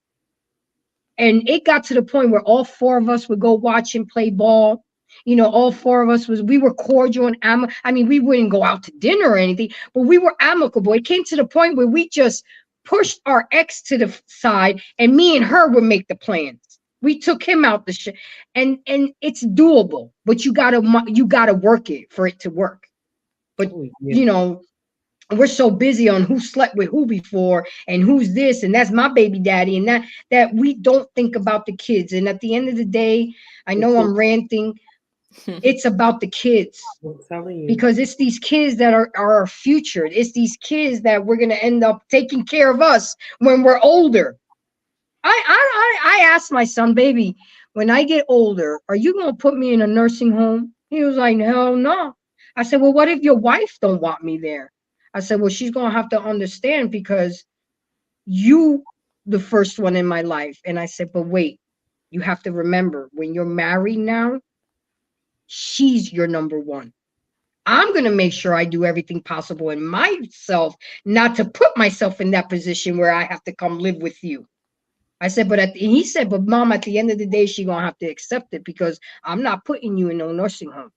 Speaker 1: And it got to the point where all four of us would go watch him play ball. You know, all four of us we were cordial and I mean, we wouldn't go out to dinner or anything, but we were amicable. It came to the point where we just pushed our ex to the side and me and her would make the plans. We took him out the shit and it's doable, but you gotta work it for it to work. But you know, we're so busy on who slept with who before and who's this and that's my baby daddy and that we don't think about the kids. And at the end of the day, I know I'm ranting. It's about the kids because it's these kids that are our future. It's these kids that we're going to end up taking care of us when we're older. I asked my son, baby, when I get older, are you going to put me in a nursing home? He was like, hell no. I said, well, what if your wife don't want me there? I said, well, she's going to have to understand because you the first one in my life. And I said, but wait, you have to remember when you're married now, she's your number one. I'm going to make sure I do everything possible in myself not to put myself in that position where I have to come live with you. I said, he said, but mom, at the end of the day, she's going to have to accept it because I'm not putting you in no nursing home.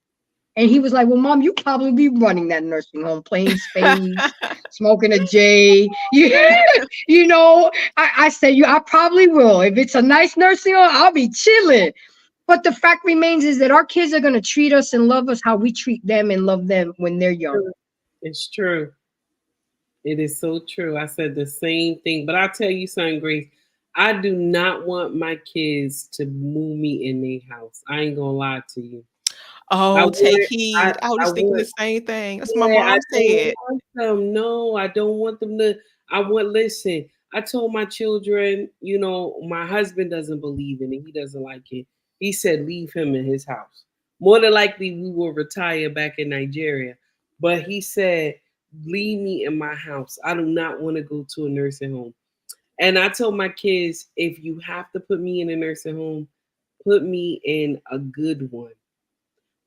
Speaker 1: And he was like, well, mom, you probably be running that nursing home, playing spades, smoking a J. You know, I said, I probably will. If it's a nice nursing home, I'll be chilling. But the fact remains is that our kids are going to treat us and love us how we treat them and love them when they're young.
Speaker 11: It's true. It is so true. I said the same thing. But I'll tell you something, Grace. I do not want my kids to move me in their house. I ain't going to lie to you.
Speaker 8: Oh, Take Heed. I was thinking the same thing. That's what my mom said.
Speaker 11: No, I don't want them to. Listen, I told my children, you know, my husband doesn't believe in it. He doesn't like it. He said, leave him in his house. More than likely, we will retire back in Nigeria. But he said, leave me in my house. I do not want to go to a nursing home. And I told my kids, if you have to put me in a nursing home, put me in a good one.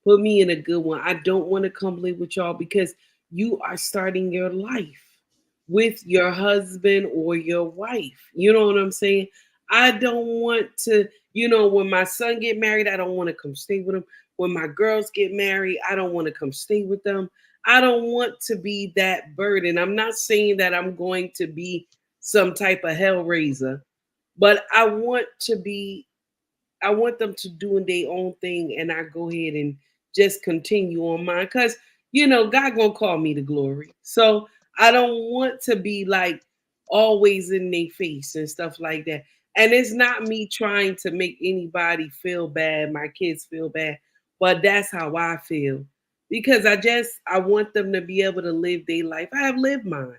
Speaker 11: Put me in a good one. I don't want to come live with y'all because you are starting your life with your husband or your wife. You know what I'm saying? I don't want to, when my son get married, I don't want to come stay with him. When my girls get married, I don't want to come stay with them. I don't want to be that burden. I'm not saying that I'm going to be some type of hellraiser, but I want them to do their own thing, and I go ahead and just continue on mine. Because, God gonna call me to glory. So I don't want to be like always in their face and stuff like that. And it's not me trying to make anybody feel bad, my kids feel bad, but that's how I feel. Because I want them to be able to live their life. I have lived mine.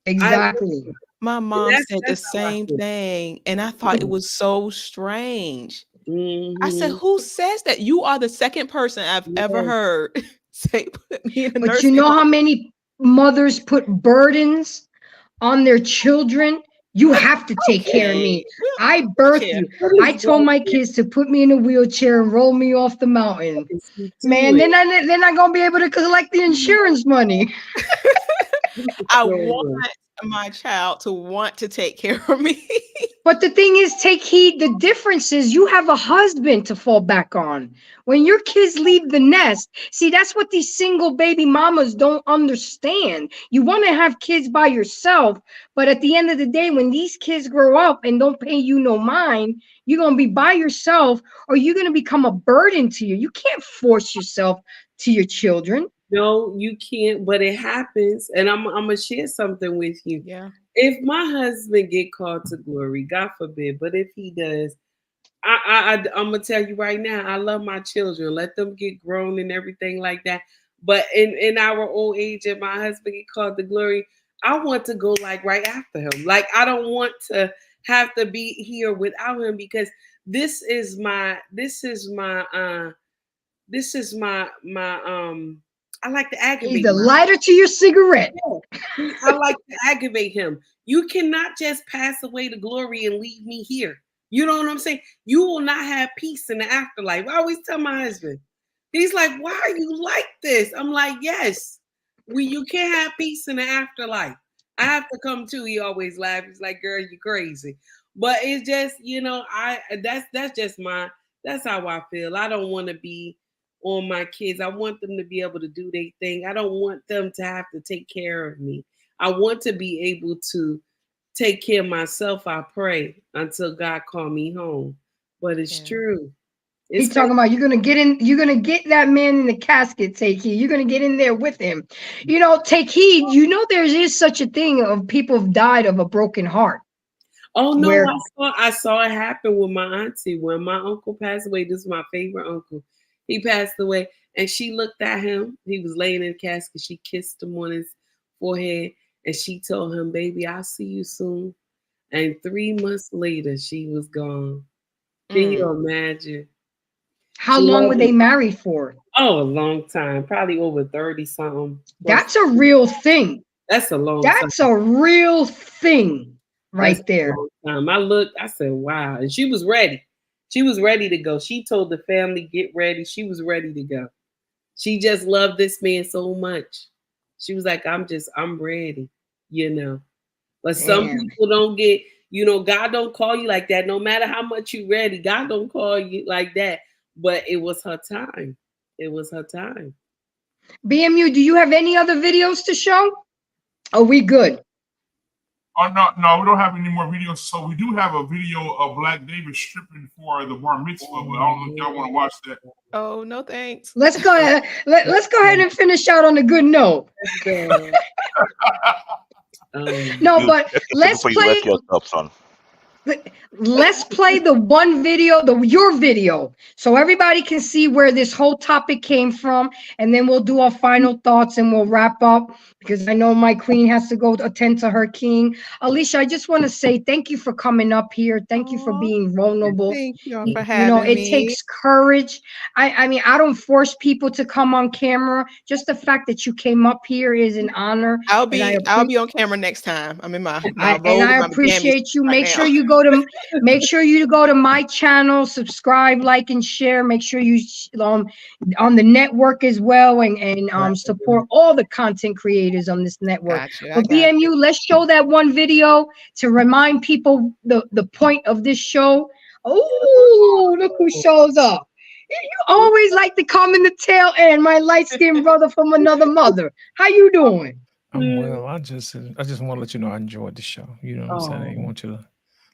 Speaker 1: Exactly.
Speaker 8: My mom said the
Speaker 11: that's how I
Speaker 8: same
Speaker 11: feel.
Speaker 8: thing, and I thought it was so strange. I said,
Speaker 11: Mhm.
Speaker 8: "Who says that?" You are the second person I've ever
Speaker 11: Yes.
Speaker 8: heard say put me in a
Speaker 1: But you
Speaker 8: nursing
Speaker 1: know how
Speaker 8: home.
Speaker 1: many mothers put burdens on their children? You have to take care of
Speaker 8: Okay,
Speaker 1: me.
Speaker 8: well,
Speaker 1: I
Speaker 8: I
Speaker 1: birthed
Speaker 8: care.
Speaker 1: you.
Speaker 11: What
Speaker 1: I
Speaker 11: is
Speaker 1: told
Speaker 11: wrong
Speaker 1: my
Speaker 11: with
Speaker 1: kids to put me in a wheelchair and roll me off the mountain.
Speaker 11: this? You do
Speaker 1: Man,
Speaker 11: it.
Speaker 1: they're not gonna be able to collect the insurance money.
Speaker 8: I
Speaker 11: So
Speaker 8: want
Speaker 11: much.
Speaker 8: my child to want to take care of me.
Speaker 1: But the thing is, take heed. The difference is you have a husband to fall back on. When your kids leave the nest, see, that's what these single baby mamas don't understand. You want to have kids by yourself, but at the end of the day, when these kids grow up and don't pay you no mind, you're going to be by yourself or you're going to become a burden to you. You can't force yourself to your children.
Speaker 11: No, you can't, but it happens. And I'm gonna share something with you.
Speaker 8: Yeah.
Speaker 11: If my husband get called to glory, God forbid, but if he does, I'm gonna tell you right now, I love my children. Let them get grown and everything like that. But in our old age, and my husband get called to glory, I want to go like right after him. Like I don't want to have to be here without him because this is my I like to
Speaker 1: He's
Speaker 11: aggravate
Speaker 1: the
Speaker 11: my
Speaker 1: lighter to your cigarette.
Speaker 11: I like to aggravate him. You cannot just pass away to glory and leave me here. You know what I'm saying? You will not have peace in the afterlife. I always tell my husband, he's like, why are you like this? I'm like, yes, you can't have peace in the afterlife. I have to come too. He always laughs. He's like, girl, you crazy. But it's just, that's how I feel. I don't want to be on my kids. I want them to be able to do their thing. I don't want them to have to take care of me. I want to be able to take care of myself. I pray until God call me home. But it's true. It's
Speaker 1: He's talking about you're gonna get that man in the casket, take heed. You're gonna get in there with him. Take heed. There is such a thing of people have died of a broken heart.
Speaker 11: Oh no,
Speaker 1: Where
Speaker 11: I saw it happen with my auntie when my uncle passed away. This is my favorite uncle. He passed away, and she looked at him. He was laying in the casket. She kissed him on his forehead, and she told him, "Baby, I'll see you soon." And 3 months later, she was gone. Can you imagine?
Speaker 1: how long were they married for?
Speaker 11: Oh, a long time, probably over 30 something.
Speaker 1: That's a real thing.
Speaker 11: That's a long
Speaker 1: That's
Speaker 11: time.
Speaker 1: a real thing right
Speaker 11: That's
Speaker 1: there.
Speaker 11: a long time. I looked, I said, wow. And she was ready. She was ready to go. She told the family, get ready. She was ready to go. She just loved this man so much. She was like, I'm ready. But some
Speaker 1: Damn.
Speaker 11: people don't get, God don't call you like that. No matter how much you ready, God don't call you like that. But it was her time. It was her time.
Speaker 1: BMU, do you have any other videos to show? Are we good?
Speaker 2: Oh no, we don't have any more videos. So we do have a video of Black David stripping for the bar mitzvah, but I don't know if y'all want to watch that.
Speaker 8: Oh, no thanks.
Speaker 1: Let's go ahead. Let's go ahead and finish out on a good note. No, but let's play. Let's play the one video, your video, so everybody can see where this whole topic came from, and then we'll do our final thoughts and we'll wrap up because I know my queen has to go attend to her king. Alicia, I just want to say thank you for coming up here. Thank you for being vulnerable.
Speaker 8: Thank y'all for having
Speaker 1: It
Speaker 8: me.
Speaker 1: takes courage. I mean, I don't force people to come on camera. Just the fact that you came up here is an honor.
Speaker 8: I'll be on camera next time. I'm in my
Speaker 1: I appreciate you.
Speaker 8: right
Speaker 1: Make
Speaker 8: now.
Speaker 1: sure you go to my channel, subscribe, like, and share. Make sure you on the network as well, and support all the content creators on this network. But BMU, let's show that one video to remind people the point of this show. Oh, look who shows up. You always like to come in the tail end, my light-skinned brother from another mother. How you doing?
Speaker 9: I'm well. I just want to let you know I enjoyed the show. You know what I'm saying? I want you to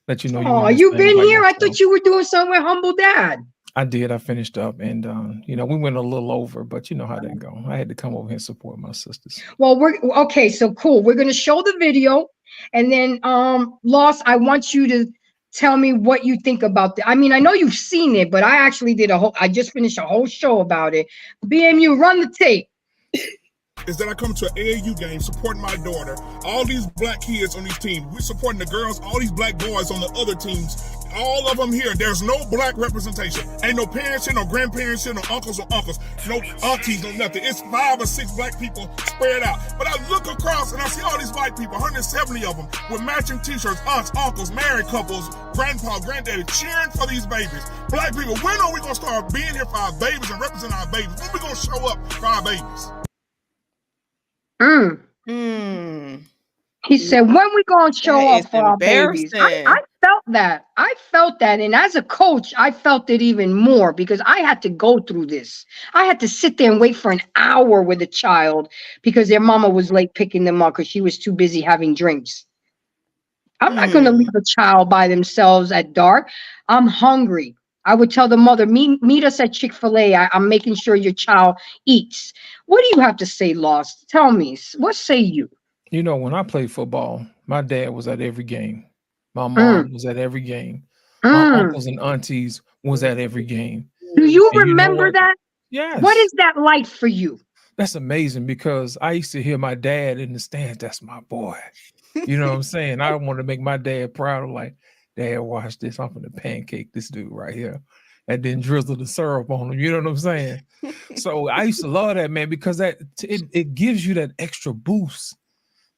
Speaker 9: let you know.
Speaker 1: Oh, you been here? I thought you were doing something with Humble Dad.
Speaker 9: I did. I finished up, and we went a little over, but you know how that go. I had to come over here and support my sisters.
Speaker 1: Well, okay. So cool. We're gonna show the video, and then Lost, I want you to tell me what you think about I mean, I know you've seen it, but I actually I just finished a whole show about it. BMU, run the tape.
Speaker 2: Is that I come to an AAU game supporting my daughter. All these black kids on these teams. We're supporting the girls, all these black boys on the other teams. All of them here. There's no black representation. Ain't no parents here, no grandparents here, no uncles or uncles, no aunties, no nothing. It's 5 or 6 black people spread out. But I look across and I see all these white people, 170 of them, with matching t-shirts, aunts, uncles, married couples, grandpa, granddaddy, cheering for these babies. Black people, when are we going to start being here for our babies and representing our babies? When are we going to show up for our babies?
Speaker 1: He said, when we gonna show up for our babies? I felt that. And as a coach, I felt it even more because I had to go through this. I had to sit there and wait for an hour with a child because their mama was late picking them up because she was too busy having drinks. I'm not gonna leave a child by themselves at dark. I'm hungry. I would tell the mother, meet us at Chick-fil-A. I'm making sure your child eats. What do you have to say, Lost? Tell me. What say you?
Speaker 9: You know, when I played football, my dad was at every game. My mom was at every game. My uncles and aunties was at every game.
Speaker 1: Do you remember that?
Speaker 9: Yes.
Speaker 1: What is that like for you?
Speaker 9: That's amazing because I used to hear my dad in the stands. That's my boy. You know what I'm saying? I want to make my dad proud of like, Dad, watch this. I'm gonna pancake this dude right here, and then drizzle the syrup on him. You know what I'm saying? So I used to love that, man, because it gives you that extra boost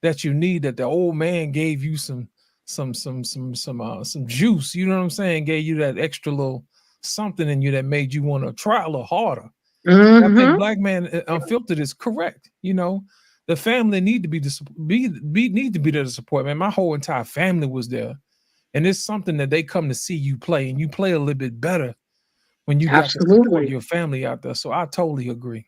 Speaker 9: that you need. That the old man gave you some juice. You know what I'm saying? Gave you that extra little something in you that made you want to try a little harder. I think Black Man Unfiltered is correct. You know, the family need to be there to support. Man, my whole entire family was there. And it's something that they come to see you play, and you play a little bit better when you got to support your family out there. So I totally agree.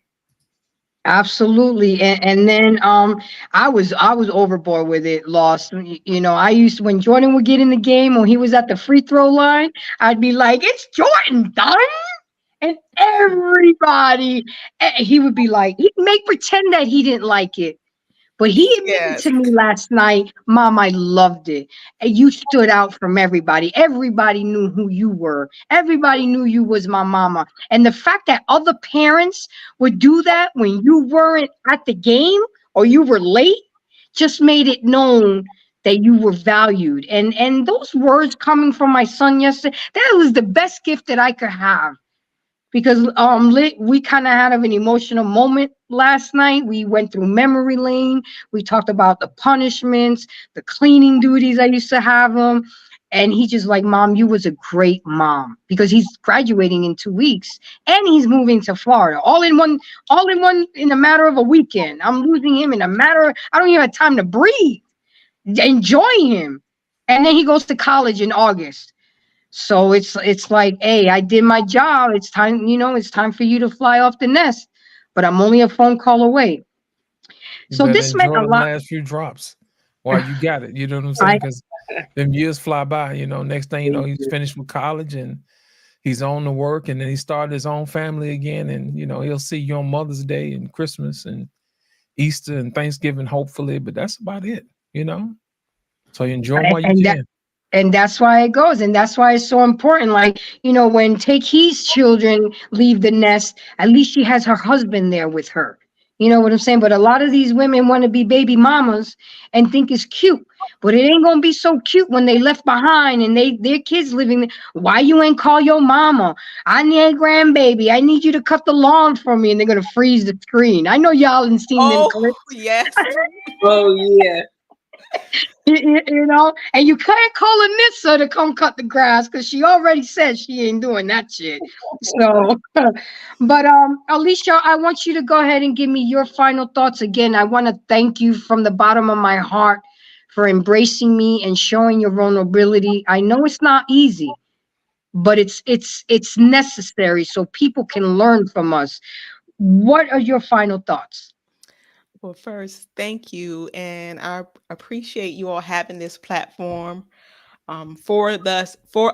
Speaker 1: Absolutely. And then I was overboard with it, Lost. You know, I used to, when Jordan would get in the game, when he was at the free throw line, I'd be like, it's Jordan done. And everybody, he would be like, he'd make pretend that he didn't like it. But he admitted to me last night, Mom, I loved it. And you stood out from everybody. Everybody knew who you were. Everybody knew you was my mama. And the fact that other parents would do that when you weren't at the game or you were late just made it known that you were valued. And those words coming from my son yesterday, that was the best gift that I could have. Because we kind of had an emotional moment last night. We went through memory lane. We talked about the punishments, the cleaning duties I used to have him. And he just like, Mom, you was a great mom, because he's graduating in 2 weeks and he's moving to Florida all in one in a matter of a weekend. I'm losing him in a matter. I don't even have time to breathe, enjoy him. And then he goes to college in August. So it's like, hey, I did my job. It's time, it's time for you to fly off the nest. But I'm only a phone call away. So this meant a lot.
Speaker 9: Last few drops while you got it. You know what I'm saying? Because them years fly by. Next thing you know, he's finished with college and he's on to work, and then he started his own family again. And he'll see you on Mother's Day and Christmas and Easter and Thanksgiving, hopefully. But that's about it. So you enjoy while you can.
Speaker 1: And that's why it goes. And that's why it's so important. Like, when Take Heed's children leave the nest, at least she has her husband there with her. You know what I'm saying? But a lot of these women want to be baby mamas and think it's cute. But it ain't going to be so cute when they left behind and their kids living there. Why you ain't call your mama? I need a grandbaby. I need you to cut the lawn for me. And they're going to freeze the screen. I know y'all haven't seen them clips.
Speaker 8: Yes.
Speaker 11: Oh, yeah.
Speaker 1: You know, and you can't call Anissa to come cut the grass because she already said she ain't doing that shit. So, but Alicia, I want you to go ahead and give me your final thoughts again. I want to thank you from the bottom of my heart for embracing me and showing your vulnerability. I know it's not easy, but it's necessary so people can learn from us. What are your final thoughts?
Speaker 8: Well, first, thank you, and I appreciate you all having this platform for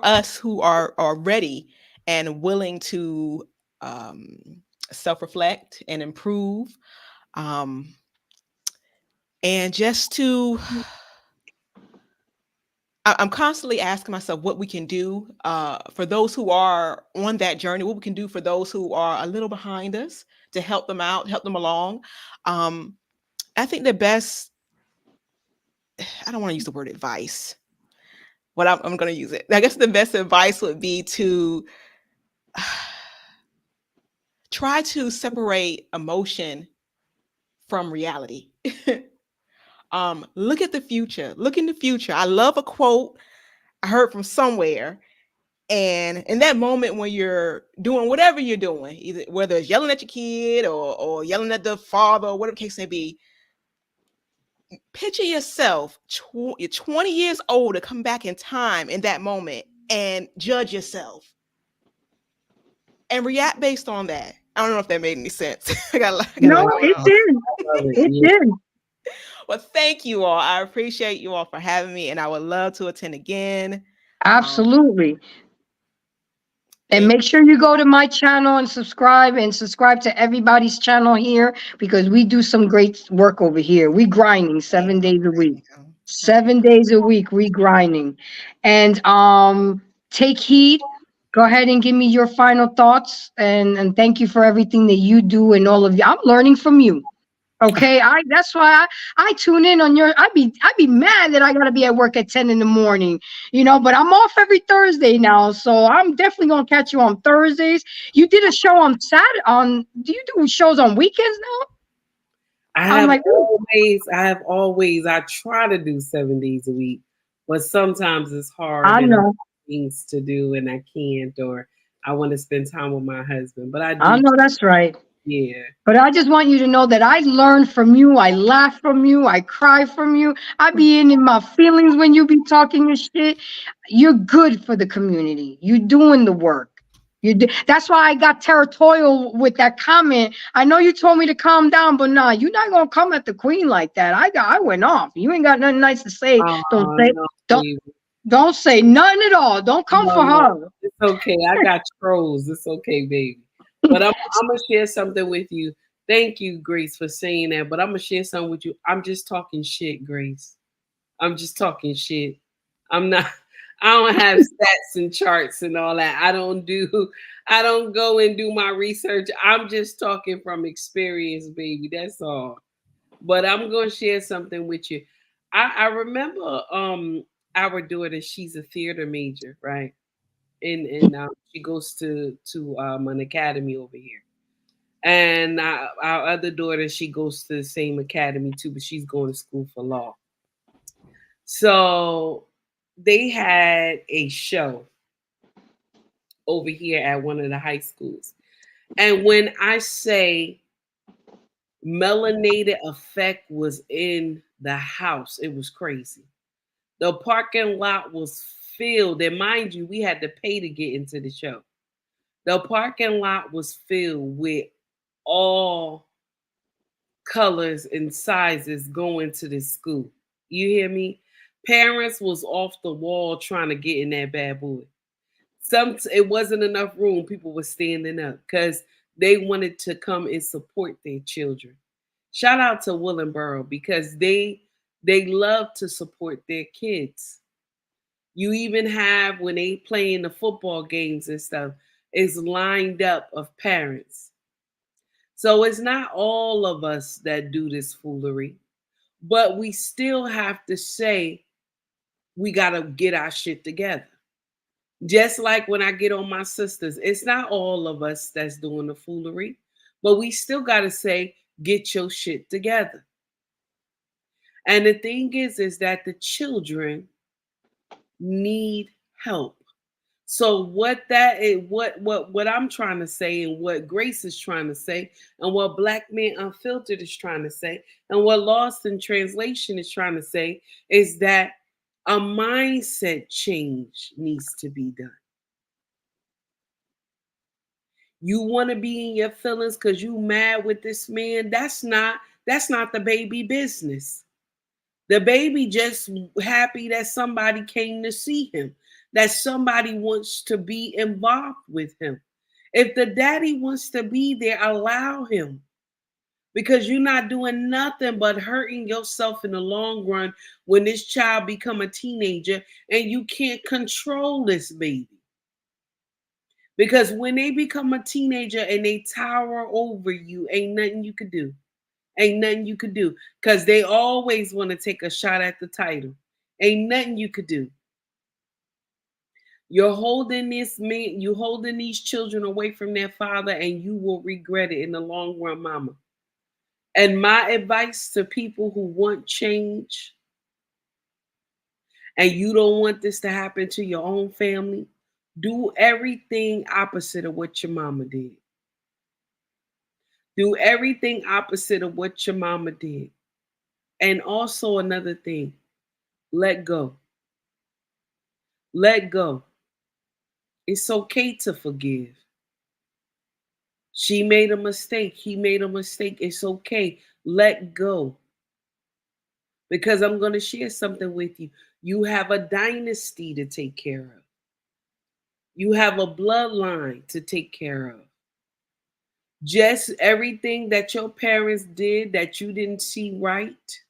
Speaker 8: us who are ready and willing to self-reflect and improve, um, and just to I'm constantly asking myself what we can do for those who are on that journey, what we can do for those who are a little behind us to help them out, help them along. Um, I think the best, I don't want to use the word advice, but I'm going to use it. I guess the best advice would be to try to separate emotion from reality. Look at the future. Look in the future. I love a quote I heard from somewhere. And in that moment when you're doing whatever you're doing, either whether it's yelling at your kid or yelling at the father or whatever the case may be, picture yourself, you're 20 years old to come back in time in that moment and judge yourself and react based on that. I don't know if that made any sense. I got a lot
Speaker 1: No,
Speaker 8: going
Speaker 1: it
Speaker 8: on.
Speaker 1: did. It did.
Speaker 8: Well, thank you all. I appreciate you all for having me, and I would love to attend again.
Speaker 1: Absolutely. And make sure you go to my channel and subscribe to everybody's channel here because we do some great work over here. We grinding 7 days a week. 7 days a week, we grinding. And take heed. Go ahead and give me your final thoughts and thank you for everything that you do and all of you. I'm learning from you. Okay, that's why I tune in on your. I'd be mad that I gotta be at work at 10 in the morning, but I'm off every Thursday now, so I'm definitely gonna catch you on Thursdays. You did a show on Saturday. Do you do shows on weekends now?
Speaker 11: I try to do 7 days a week, but sometimes it's hard
Speaker 1: I
Speaker 11: and
Speaker 1: know.
Speaker 11: things to do and I can't, or I want to spend time with my husband. But I
Speaker 1: I
Speaker 11: do.
Speaker 1: know that's right.
Speaker 11: Yeah.
Speaker 1: But I just want you to know that I learn from you. I laugh from you. I cry from you. I be in my feelings when you be talking your shit. You're good for the community. You're doing the work. That's why I got territorial with that comment. I know you told me to calm down, but nah, you're not gonna come at the queen like that. I went off. You ain't got nothing nice to say.
Speaker 11: No,
Speaker 1: Don't say nothing at all. Don't come for
Speaker 11: no,
Speaker 1: her.
Speaker 11: it's okay. I got trolls. It's okay, baby. But I'm gonna share something with you. Thank you, Grace, for saying that. But I'm gonna share something with you. I'm just talking shit, Grace. I'm just talking shit. I'm not. I don't have stats and charts and all that. I don't go and do my research. I'm just talking from experience, baby. That's all. But I'm gonna share something with you. I remember our daughter, she's a theater major, right? And she goes to an academy over here. And our other daughter, she goes to the same academy too, but she's going to school for law. So they had a show over here at one of the high schools. And when I say melanated effect was in the house, it was crazy. The parking lot was filled. And mind you, we had to pay to get into the show. The parking lot was filled with all colors and sizes going to the school. You hear me? Parents was off the wall trying to get in that bad boy. It wasn't enough room. People were standing up because they wanted to come and support their children. Shout out to Willenboro because they love to support their kids. You even have when they play in the football games and stuff, it's lined up of parents. So it's not all of us that do this foolery, but we still have to say we got to get our shit together. Just like when I get on my sisters, it's not all of us that's doing the foolery, but we still got to say, get your shit together. And the thing is that the children need help. So what that is, what I'm trying to say, and what Grace is trying to say, and what Black Man Unfiltered is trying to say, and what Lost in Translation is trying to say, is that a mindset change needs to be done. You want to be in your feelings because you mad with this man. That's not the baby business. The baby just happy that somebody came to see him, that somebody wants to be involved with him. If the daddy wants to be there, allow him, because you're not doing nothing but hurting yourself in the long run when this child become a teenager and you can't control this baby. Because when they become a teenager and they tower over you, ain't nothing you could do. Ain't nothing you could do, because they always want to take a shot at the title. Ain't nothing you could do. You're holding this man, you holding these children away from their father, and you will regret it in the long run, mama. And my advice to people who want change, and you don't want this to happen to your own family, do everything opposite of what your mama did. Do everything opposite of what your mama did. And also another thing, let go. Let go. It's okay to forgive. She made a mistake. He made a mistake. It's okay. Let go. Because I'm going to share something with you. You have a dynasty to take care of. You have a bloodline to take care of. Just everything that your parents did that you didn't see right,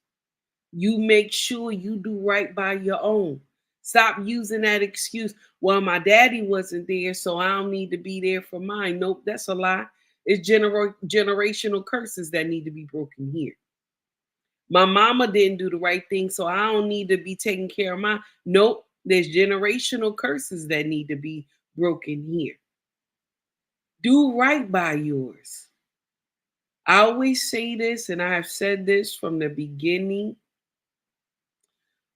Speaker 11: you make sure you do right by your own. Stop using that excuse. Well, my daddy wasn't there, so I don't need to be there for mine. Nope, that's a lie. It's generational curses that need to be broken here. My mama didn't do the right thing, so I don't need to be taking care of mine. Nope, there's generational curses that need to be broken here. Do right by yours. I always say this, and I have said this from the beginning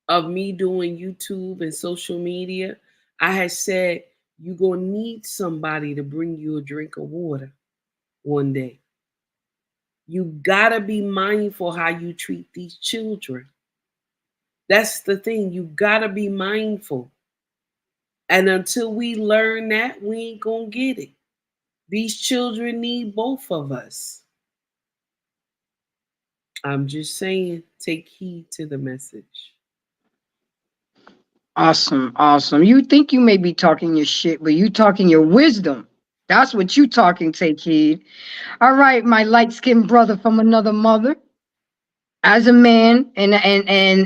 Speaker 11: of me doing YouTube and social media. I had said, you're going to need somebody to bring you a drink of water one day. You got to be mindful how you treat these children. That's the thing. You got to be mindful. And until we learn that, we ain't going to get it. These children need both of us. I'm just saying, take heed to the message.
Speaker 1: Awesome, awesome. You think you may be talking your shit, but you talking your wisdom. That's what you talking, take heed. All right, my light-skinned brother from another mother. As a man and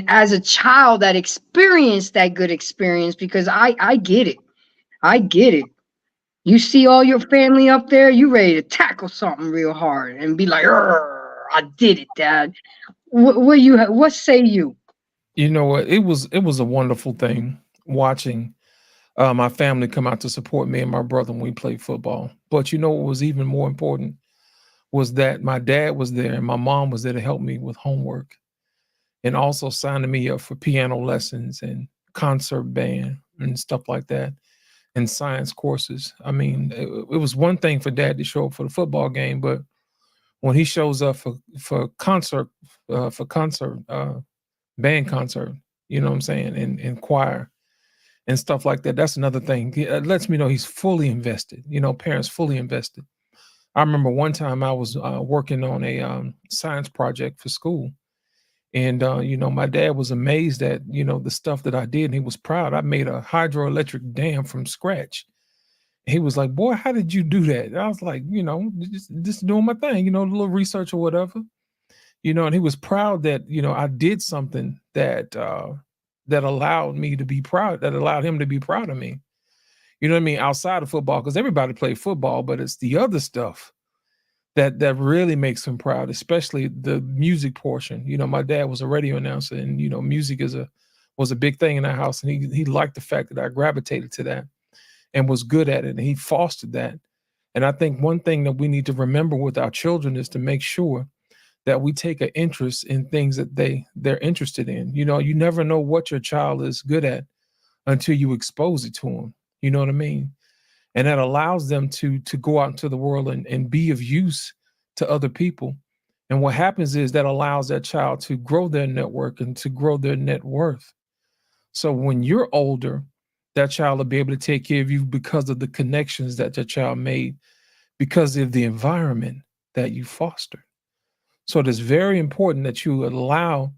Speaker 1: as a child that experienced that good experience, because I get it. I get it. You see all your family up there, you ready to tackle something real hard and be like, "Arr, I did it, Dad." What say you?
Speaker 9: You know what? It was a wonderful thing watching my family come out to support me and my brother when we played football. But you know what was even more important was that my dad was there and my mom was there to help me with homework, and also signing me up for piano lessons and concert band and stuff like that, and science courses. I mean, it was one thing for dad to show up for the football game, but when he shows up for concert band concert, you know what I'm saying, and choir and stuff like that, that's another thing. It lets me know he's fully invested. You know, parents fully invested. I remember one time I was working on a science project for school, and you know, my dad was amazed at, you know, the stuff that I did, and he was proud. I made a hydroelectric dam from scratch. He was like, "Boy, how did you do that?" I was like, "You know, just doing my thing, you know, a little research or whatever." You know, and he was proud that, you know, I did something that that allowed me to be proud, that allowed him to be proud of me. You know what I mean? Outside of football, because everybody played football, but it's the other stuff that really makes him proud, especially the music portion. You know, my dad was a radio announcer, and you know, music was a big thing in our house, and he liked the fact that I gravitated to that and was good at it, and he fostered that. And I think one thing that we need to remember with our children is to make sure that we take an interest in things that they're interested in. You know, you never know what your child is good at until you expose it to them. You know what I mean? And that allows them to go out into the world and be of use to other people. And what happens is that allows that child to grow their network and to grow their net worth. So when you're older, that child will be able to take care of you because of the connections that your child made, because of the environment that you fostered. So it is very important that you allow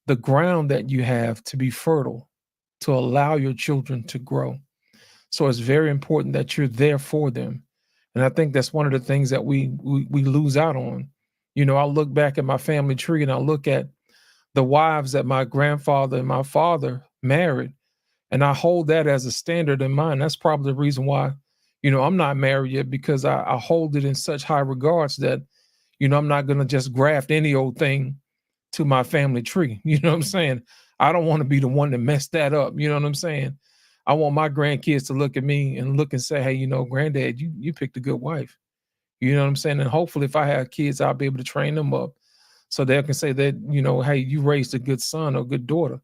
Speaker 9: the ground that you have to be fertile, to allow your children to grow. So it's very important that you're there for them. And I think that's one of the things that we lose out on. You know, I look back at my family tree and I look at the wives that my grandfather and my father married, and I hold that as a standard in mind. That's probably the reason why, you know, I'm not married yet, because I hold it in such high regards that, you know, I'm not going to just graft any old thing to my family tree. You know what I'm saying? I don't want to be the one to mess that up. You know what I'm saying? I want my grandkids to look at me and look and say, hey, you know, granddad, you picked a good wife. You know what I'm saying? And hopefully if I have kids, I'll be able to train them up so they can say that, you know, hey, you raised a good son or good daughter.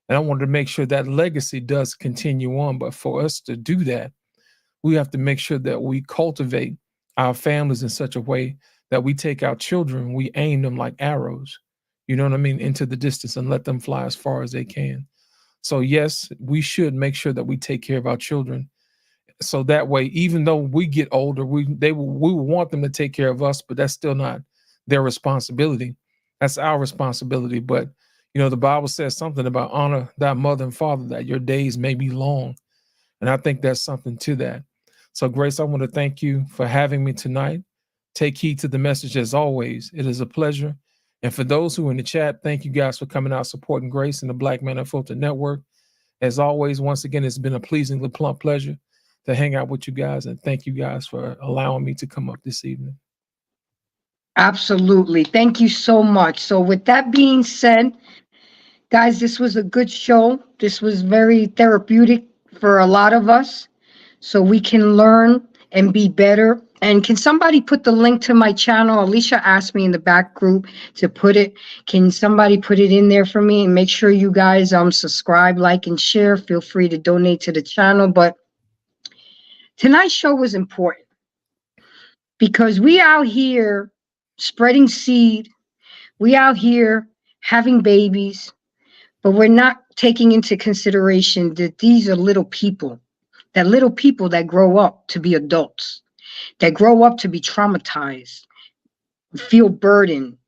Speaker 9: And I wanted to make sure that legacy does continue on. But for us to do that, we have to make sure that we cultivate our families in such a way that we take our children, we aim them like arrows, you know what I mean, into the distance and let them fly as far as they can. So yes, we should make sure that we take care of our children. So that way, even though we get older, we will want them to take care of us, but that's still not their responsibility. That's our responsibility. But you know, the Bible says something about honor thy mother and father, that your days may be long. And I think there's something to that. So Grace, I want to thank you for having me tonight. Take heed to the message as always. It is a pleasure. And for those who are in the chat, thank you guys for coming out, supporting Grace and the Black Man Unfiltered Network. As always, once again, it's been a pleasingly plump pleasure to hang out with you guys. And thank you guys for allowing me to come up this evening.
Speaker 1: Absolutely. Thank you so much. So with that being said, guys, this was a good show. This was very therapeutic for a lot of us, so we can learn and be better. And can somebody put the link to my channel? Alicia asked me in the back group to put it. Can somebody put it in there for me? And make sure you guys subscribe, like, and share. Feel free to donate to the channel. But tonight's show was important because we out here spreading seed. We out here having babies, but we're not taking into consideration that these are little people that grow up to be adults, that grow up to be traumatized, feel burdened,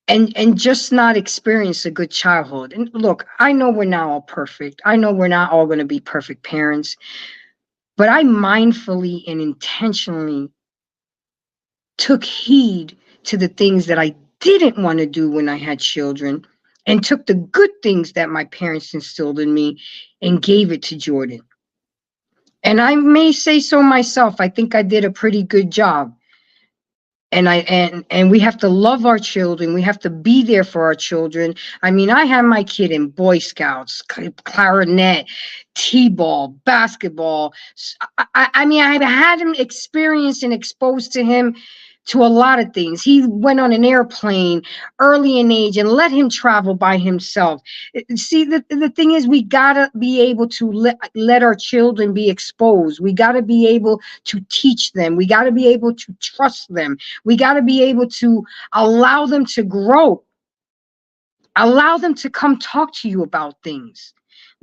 Speaker 1: and just not experience a good childhood. And look, I know we're not all perfect. I know we're not all going to be perfect parents, but I mindfully and intentionally took heed to the things that I didn't want to do when I had children, and took the good things that my parents instilled in me and gave it to Jordan. And I may say so myself, I think I did a pretty good job. And we have to love our children. We have to be there for our children. I mean, I had my kid in Boy Scouts, clarinet, t-ball, basketball. I mean, I had him experienced and exposed to him to a lot of things. He went on an airplane early in age and let him travel by himself. See, the thing is, we gotta be able to let our children be exposed. We gotta be able to teach them. We gotta be able to trust them. We gotta be able to allow them to grow. Allow them to come talk to you about things.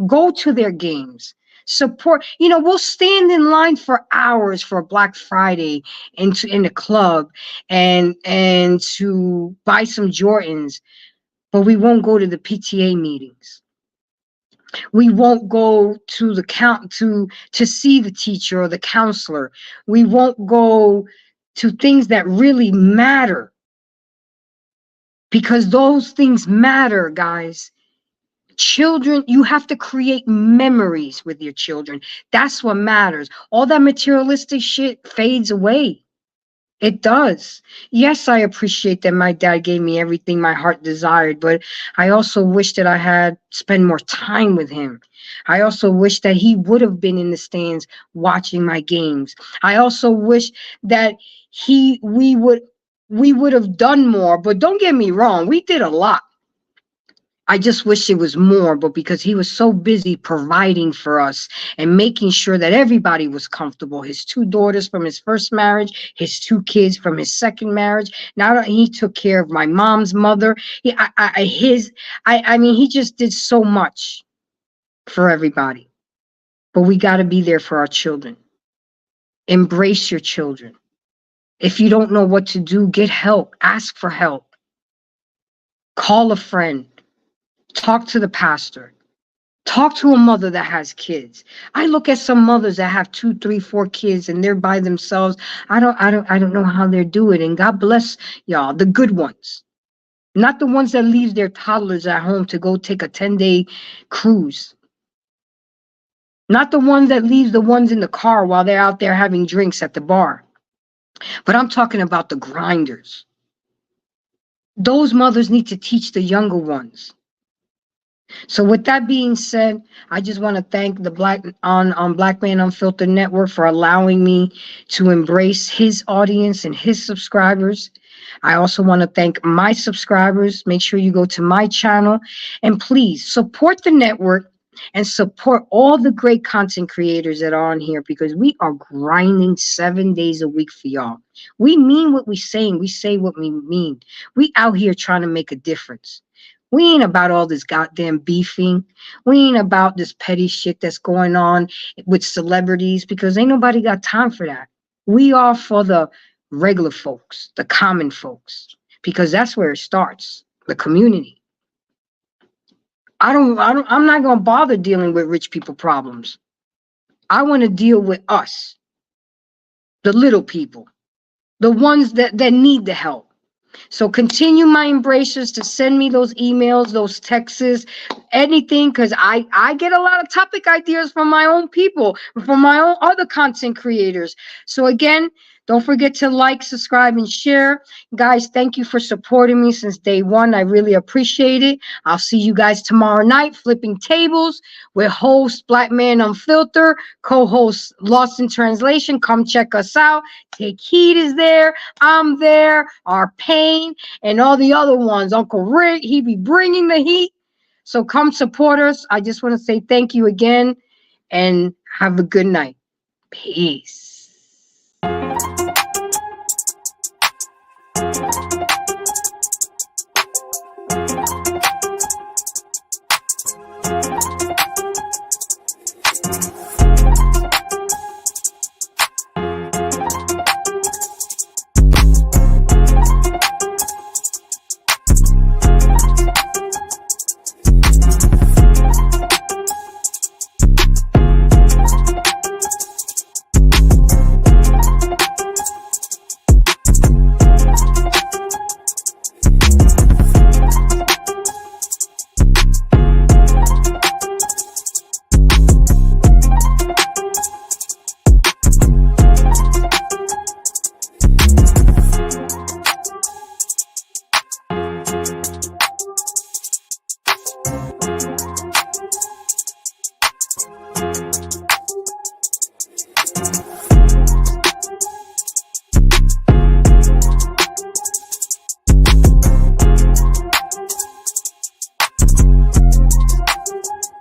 Speaker 1: Go to their games. Support. You know, we'll stand in line for hours for Black Friday in the club and to buy some Jordans, but we won't go to the PTA meetings. We won't go to the to see the teacher or the counselor. We won't go to things that really matter, because those things matter, guys. Children, you have to create memories with your children. That's what matters. All that materialistic shit fades away. It does. Yes, I appreciate that my dad gave me everything my heart desired, but I also wish that I had spent more time with him. I also wish that he would have been in the stands watching my games. I also wish that we would we would have done more. But don't get me wrong, we did a lot. I just wish it was more, but because he was so busy providing for us and making sure that everybody was comfortable. His 2 daughters from his first marriage, his 2 kids from his second marriage. Now that he took care of my mom's mother, I mean, he just did so much for everybody. But we got to be there for our children. Embrace your children. If you don't know what to do, get help. Ask for help. Call a friend. Talk to the pastor. Talk to a mother that has kids. I look at some mothers that have 2, 3, 4 kids and they're by themselves. I don't know how they're doing. And God bless y'all, the good ones. Not the ones that leave their toddlers at home to go take a 10-day cruise. Not the ones that leave the ones in the car while they're out there having drinks at the bar. But I'm talking about the grinders. Those mothers need to teach the younger ones. So with that being said, I just want to thank the Black Man Unfiltered Network for allowing me to embrace his audience and his subscribers. I also want to thank my subscribers. Make sure you go to my channel and please support the network and support all the great content creators that are on here, because we are grinding 7 days a week for y'all. We mean what we saying. We say what we mean. We out here trying to make a difference. We ain't about all this goddamn beefing. We ain't about this petty shit that's going on with celebrities, because ain't nobody got time for that. We are for the regular folks, the common folks, because that's where it starts, the community. I'm not going to bother dealing with rich people problems. I want to deal with us, the little people, the ones that need the help. So continue, my embracers, to send me those emails, those texts, anything, because I get a lot of topic ideas from my own people, from my own other content creators. So again, don't forget to like, subscribe, and share. Guys, thank you for supporting me since day one. I really appreciate it. I'll see you guys tomorrow night, flipping tables with host Black Man Unfiltered, co-host Lost in Translation. Come check us out. Take Heat is there. I'm there. Our Pain and all the other ones. Uncle Rick, he be bringing the heat. So come support us. I just want to say thank you again and have a good night. Peace.